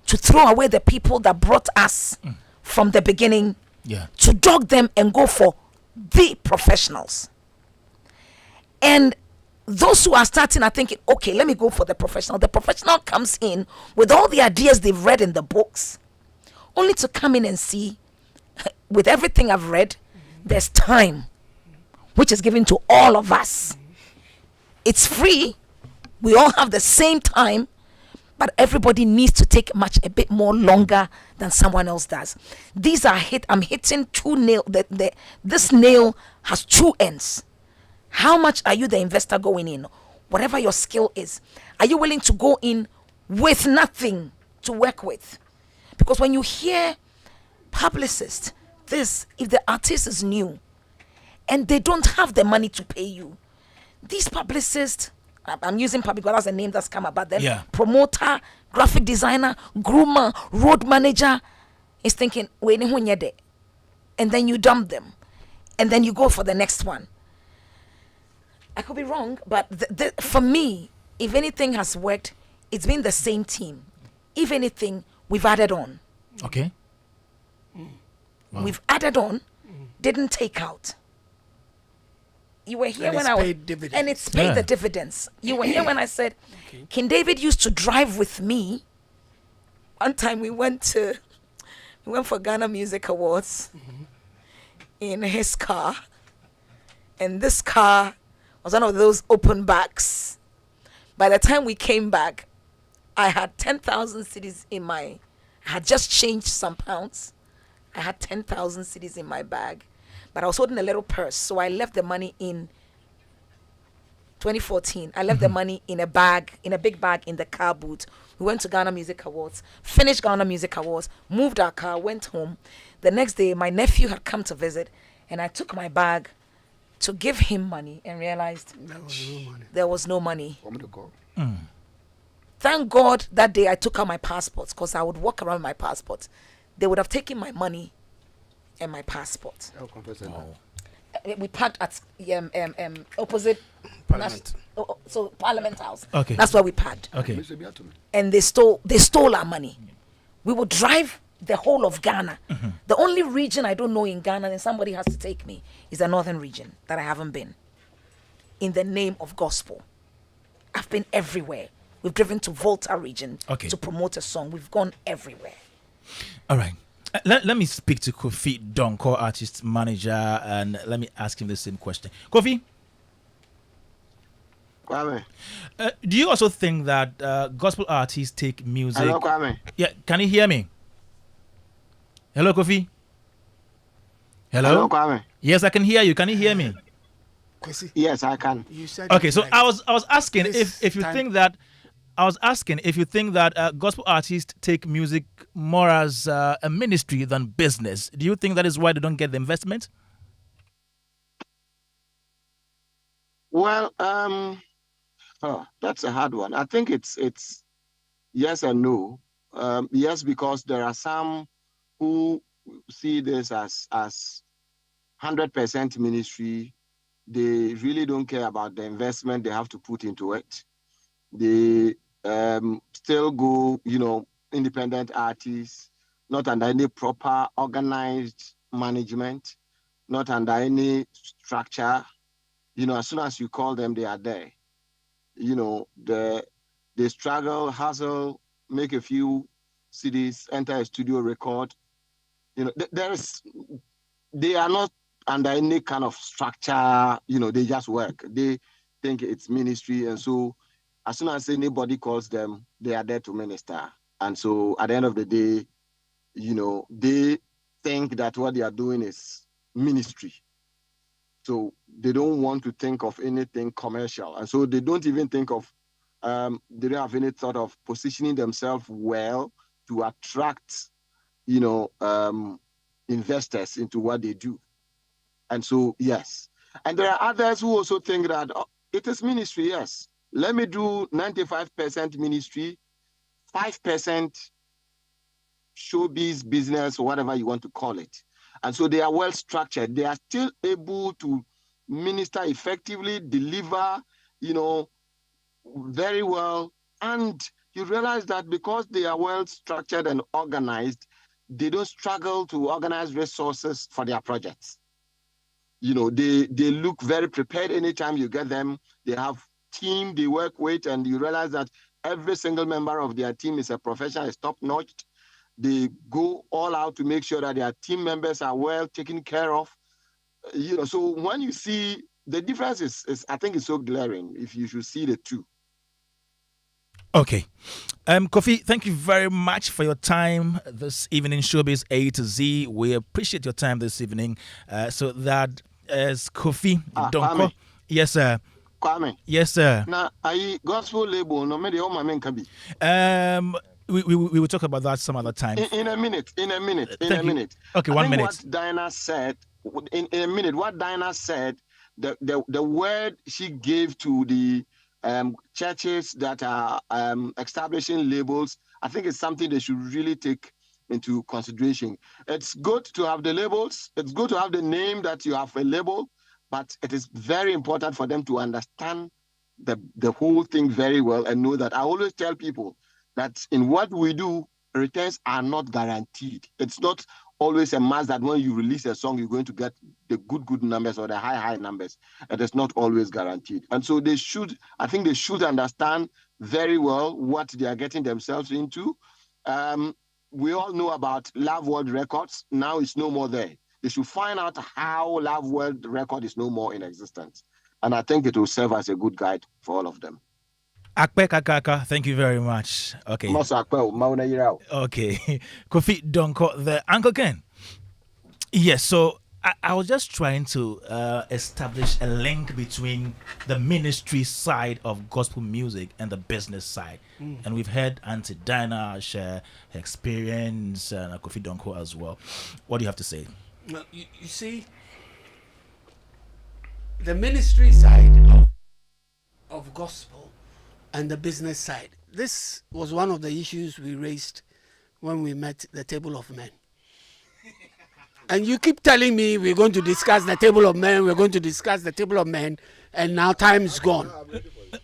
to throw away the people that brought us from the beginning, to dog them and go for the professionals. And those who are starting are thinking, okay, let me go for the professional. The professional comes in with all the ideas they've read in the books, only to come in and see, with everything I've read, there's time, which is given to all of us. It's free. We all have the same time, but everybody needs to take a bit more longer than someone else does. These are I'm hitting two nails. This nail has two ends. How much are you, the investor, going in? Whatever your skill is, are you willing to go in with nothing to work with? Because when you hear publicists, if the artist is new and they don't have the money to pay you, these publicists, I'm using public because that's a name that's come about then, promoter, graphic designer, groomer, road manager is thinking, and then you dump them and then you go for the next one. I could be wrong, but for me, if anything has worked, it's been the same team. If anything, we've added on. Okay. Wow. We've added on, didn't take out. You were here when I was, and it's paid the dividends. You were here when I said, King David used to drive with me. One time we went for Ghana Music Awards in his car, and this car was one of those open backs. By the time we came back, I had 10,000 cedis I had just changed some pounds. I had 10,000 cedis in my bag, but I was holding a little purse. So I left the money in 2014. I left the money in a big bag in the car boot. We went to Ghana Music Awards, finished Ghana Music Awards, moved our car, went home. The next day, my nephew had come to visit, and I took my bag to give him money and realized there was no money. Thank God that day I took out my passport, because I would walk around with my passport. They would have taken my money and my passport. We parked at opposite Parliament. Parliament House. Okay. That's where we parked. Okay. And they stole our money. We would drive the whole of Ghana. The only region I don't know in Ghana, and somebody has to take me, is the northern region that I haven't been. In the name of gospel, I've been everywhere. We've driven to Volta region to promote a song. We've gone everywhere. All right. Let me speak to Kofi Donko, artist manager, and let me ask him the same question. Kofi, Kwame. Do you also think that gospel artists take music? Hello, Kwame. Yeah, can you hear me? Hello, Kofi. Hello, Kwame. Yes, I can hear you. Can you hear me? Kwesi, Yes, I can. you said Okay, it so right. I was asking This if you time- think that gospel artists take music more as a ministry than business. Do you think that is why they don't get the investment? Well, that's a hard one. I think it's yes and no. Yes, because there are some who see this as 100% ministry. They really don't care about the investment they have to put into it. They still go, independent artists, not under any proper organized management, not under any structure. As soon as you call them, they are there. They struggle, hustle, make a few CDs, enter a studio record. They are not under any kind of structure. They just work. They think it's ministry, and so as soon as anybody calls them, they are there to minister. And so at the end of the day, they think that what they are doing is ministry. So they don't want to think of anything commercial. And so they don't even think of, they don't have any thought of positioning themselves well to attract, investors into what they do. And so, yes. And there are others who also think that it is ministry, yes. Let me do 95% ministry, 5% showbiz business, or whatever you want to call it. And so they are well structured. They are still able to minister effectively, deliver, very well. And you realize that because they are well structured and organized, they don't struggle to organize resources for their projects. They look very prepared anytime you get them. They have team they work with, and you realize that every single member of their team is a professional, is top-notch. They go all out to make sure that their team members are well taken care of. So when you see the difference is I think it's so glaring if you should see the two. Okay. Kofi, thank you very much for your time this evening, Showbiz A to Z. We appreciate your time this evening. So that is Kofi Donko. Kwame. Yes, sir. Kwame. Yes, sir. Now, I gospel label, no matter how my men can be. We will talk about that some other time. In a minute. Thank you. Okay, I 1 think minute. What Diana said, in a minute, what Diana said, the word she gave to the churches that are establishing labels, I think it's something they should really take into consideration. It's good to have the labels. It's good to have the name that you have a label, but it is very important for them to understand the whole thing very well and know that I always tell people that in what we do, returns are not guaranteed. It's not always a must that when you release a song, you're going to get the good numbers or the high numbers. It is not always guaranteed. And so I think they should understand very well what they are getting themselves into. We all know about Love World Records. Now it's no more there. They should find out how Love World Record is no more in existence. And I think it will serve as a good guide for all of them. Akpe Kakaka, thank you very much. Okay. Okay. Kofi Donko, the Uncle Ken. Yes, so I was just trying to establish a link between the ministry side of gospel music and the business side. And we've heard Auntie Dinah share her experience and Kofi Donko as well. What do you have to say? Well, you see, the ministry side of gospel and the business side. This was one of the issues we raised when we met the table of men. And you keep telling me we're going to discuss the table of men, and now time is gone.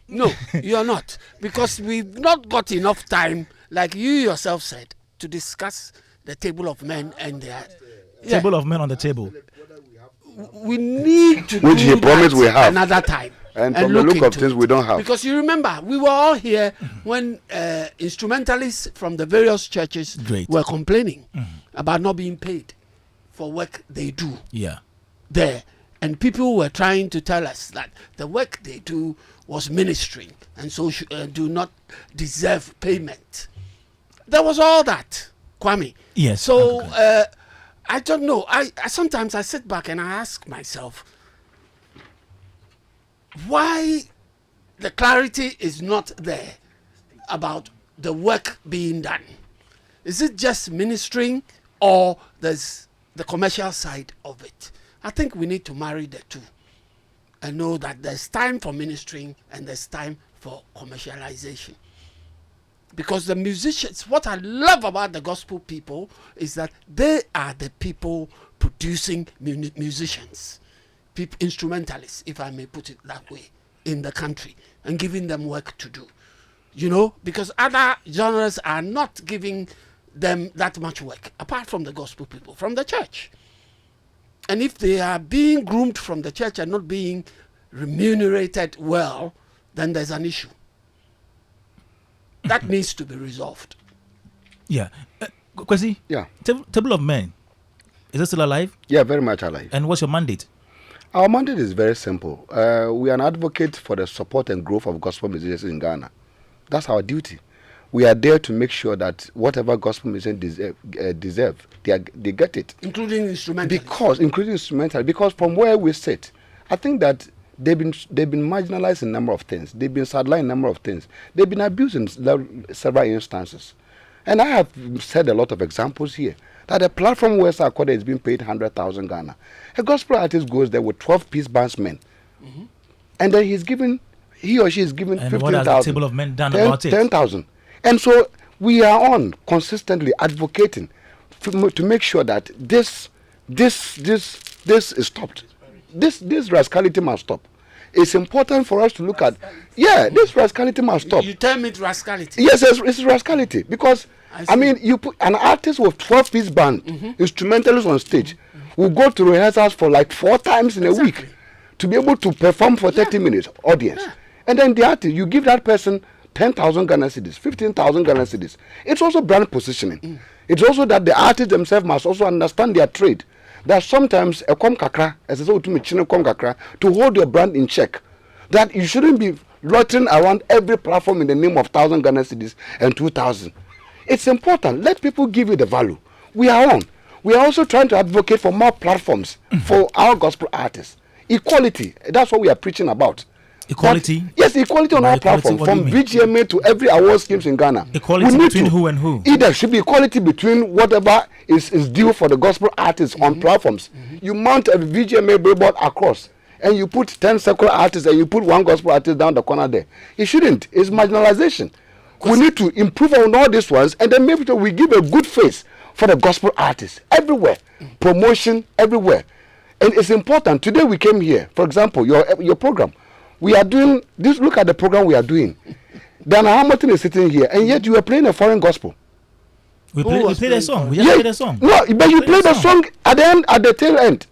No, you're not. Because we've not got enough time, like you yourself said, to discuss the table of men and their... Table of men on the table. We need to Which do he promised we have. another time. And from the look of things, we don't have. Because you remember, we were all here when instrumentalists from the various churches were complaining about not being paid for work they do. Yeah. There. And people were trying to tell us that the work they do was ministering and so do not deserve payment. There was all that, Kwame. Yes. So I don't know. I sometimes I sit back and I ask myself why the clarity is not there about the work being done. Is it just ministering or there's the commercial side of it? I think we need to marry the two and know that there's time for ministering and there's time for commercialization. Because the musicians, what I love about the gospel people is that they are the people producing musicians, instrumentalists, if I may put it that way, in the country, and giving them work to do. You know, because other genres are not giving them that much work, apart from the gospel people, from the church. And if they are being groomed from the church and not being remunerated well, then there's an issue. That needs to be resolved. Yeah. Kwesi? Yeah. Table of Men. Is it still alive? Yeah, very much alive. And what's your mandate? Our mandate is very simple. We are an advocate for the support and growth of gospel musicians in Ghana. That's our duty. We are there to make sure that whatever gospel musicians deserve, they get it. Including instrumental. Because from where we sit, I think that they've been marginalized in a number of things. They've been sidelined in a number of things. They've been abused in several instances. And I have said a lot of examples here. That a platform where Sarkodie is being paid 100,000 Ghana. A gospel artist goes there with 12-piece bandsmen. Mm-hmm. And then he or she is given 15,000. And what has the Table of Men done about it? 10,000. And so we are on consistently advocating to make sure that this is stopped. This rascality must stop. It's important for us to look at. Yeah, this rascality must stop. You term it rascality? Yes, it's rascality because I mean you put an artist with 12-piece band, instrumentalists on stage, will go to rehearsals for like 4 times in a week to be able to perform for 30 minutes audience, and then the artist, you give that person 10,000 Ghana cedis, 15,000 Ghana cedis. It's also brand positioning. It's also that the artists themselves must also understand their trade. That sometimes a kom kakra, as I say to me, kom kakra, to hold your brand in check. That you shouldn't be loitering around every platform in the name of 1,000 Ghana cedis and 2,000. It's important. Let people give you the value. We are on. We are also trying to advocate for more platforms for our gospel artists. Equality. That's what we are preaching about. Equality? Yes, equality on our platform, from VGMA to every award schemes in Ghana. Equality between who and who? There should be equality between whatever is due for the gospel artists on platforms. You mount a VGMA billboard across, and you put 10 secular artists, and you put 1 gospel artist down the corner there. It shouldn't. It's marginalization. We need to improve on all these ones, and then maybe we give a good face for the gospel artists everywhere. Promotion everywhere. And it's important. Today we came here, for example, your program. We are doing this. Look at the program we are doing. Dana Hamilton is sitting here, and yet you are playing a foreign gospel. We play the song. We just play the song. No, but you play the song at the end, at the tail end.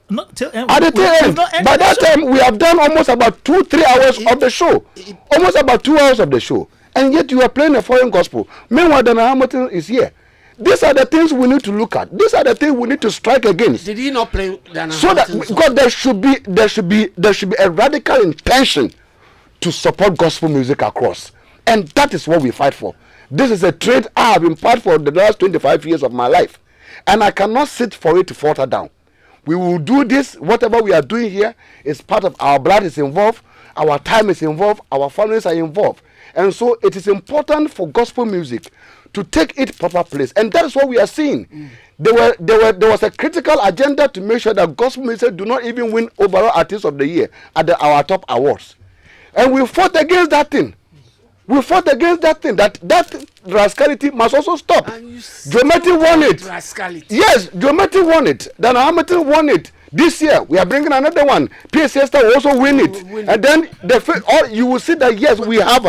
Not tail end. At the tail end. By that time, we have done almost about 2-3 hours of the show. Almost about 2 hours of the show, and yet you are playing a foreign gospel. Meanwhile, Dana Hamilton is here. These are the things we need to look at. These are the things we need to strike against. Did he not play Dana so Hamilton? That because there should be a radical intention to support gospel music across, and that is what we fight for. This is a trade I have been part for the last 25 years of my life, and I cannot sit for it to falter down. We will do this. Whatever we are doing here is part of our blood is involved, our time is involved, our families are involved, and so it is important for gospel music to take its proper place, and that is what we are seeing. There was a critical agenda to make sure that gospel music do not even win overall artist of the year at our top awards, and we fought against that thing. That rascality must also stop. Dramatic won it. Rascality. Yes, Dramatic won it. Then Hamilton won it. This year we are bringing another one. PSS will also win it, and then you will see that yes, we have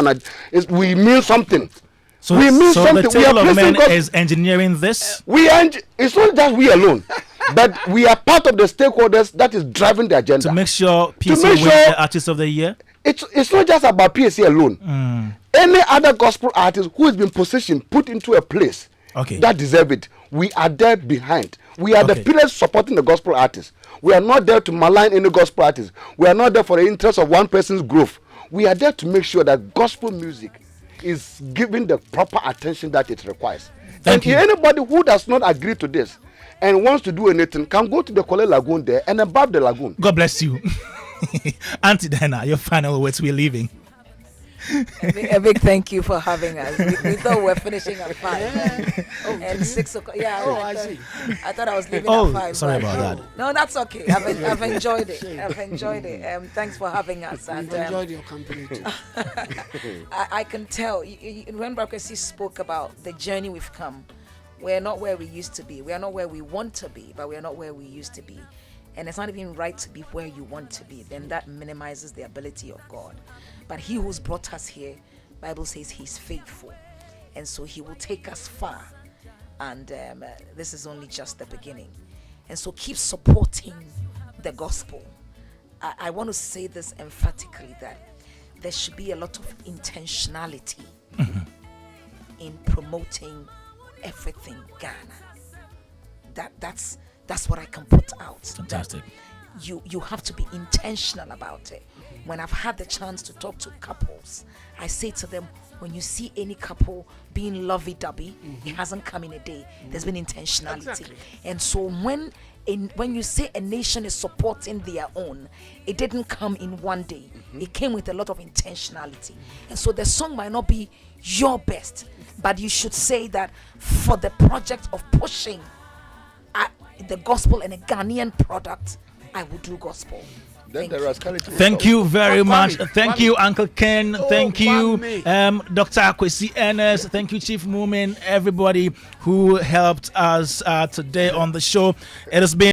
we mean something. So the Table of Men is engineering this? It's not just we alone, but we are part of the stakeholders that is driving the agenda. To make sure PSA wins the Artist of the Year? It's not just about PSA alone. Any other gospel artist who has been put into a place that deserve it, we are there behind. We are the pillars supporting the gospel artists. We are not there to malign any gospel artist. We are not there for the interest of one person's growth. We are there to make sure that gospel music is given the proper attention that it requires. Thank you. Anybody who does not agree to this and wants to do anything can go to the Kole Lagoon there and above the lagoon. God bless you. Auntie Dana, your final words, we're leaving. A big thank you for having us. We thought we were finishing at 5 and 6 o'clock. Yeah, I see. I thought I was leaving at 5. Sorry about that. No, that's okay. I've enjoyed it. I've enjoyed it. Thanks for having us. And I've enjoyed your company too. I can tell. When Brakwesi spoke about the journey we've come, we're not where we used to be. We are not where we want to be, but we are not where we used to be. And it's not even right to be where you want to be. Then that minimizes the ability of God. But he who's brought us here, Bible says he's faithful. And so he will take us far. And this is only just the beginning. And so keep supporting the gospel. I want to say this emphatically, that there should be a lot of intentionality in promoting everything Ghana. That's what I can put out. Fantastic. You have to be intentional about it. When I've had the chance to talk to couples, I say to them, when you see any couple being lovey-dovey, it hasn't come in a day. There's been intentionality. Exactly. And so when you say a nation is supporting their own, it didn't come in one day. It came with a lot of intentionality. And so the song might not be your best, but you should say that for the project of pushing the gospel and a Ghanaian product, I will do gospel. Thank you very much. Thank you, Uncle Ken. Thank you, Dr. Kwesi Ernest. Thank you, Chief Moomin. Everybody who helped us today on the show. It has been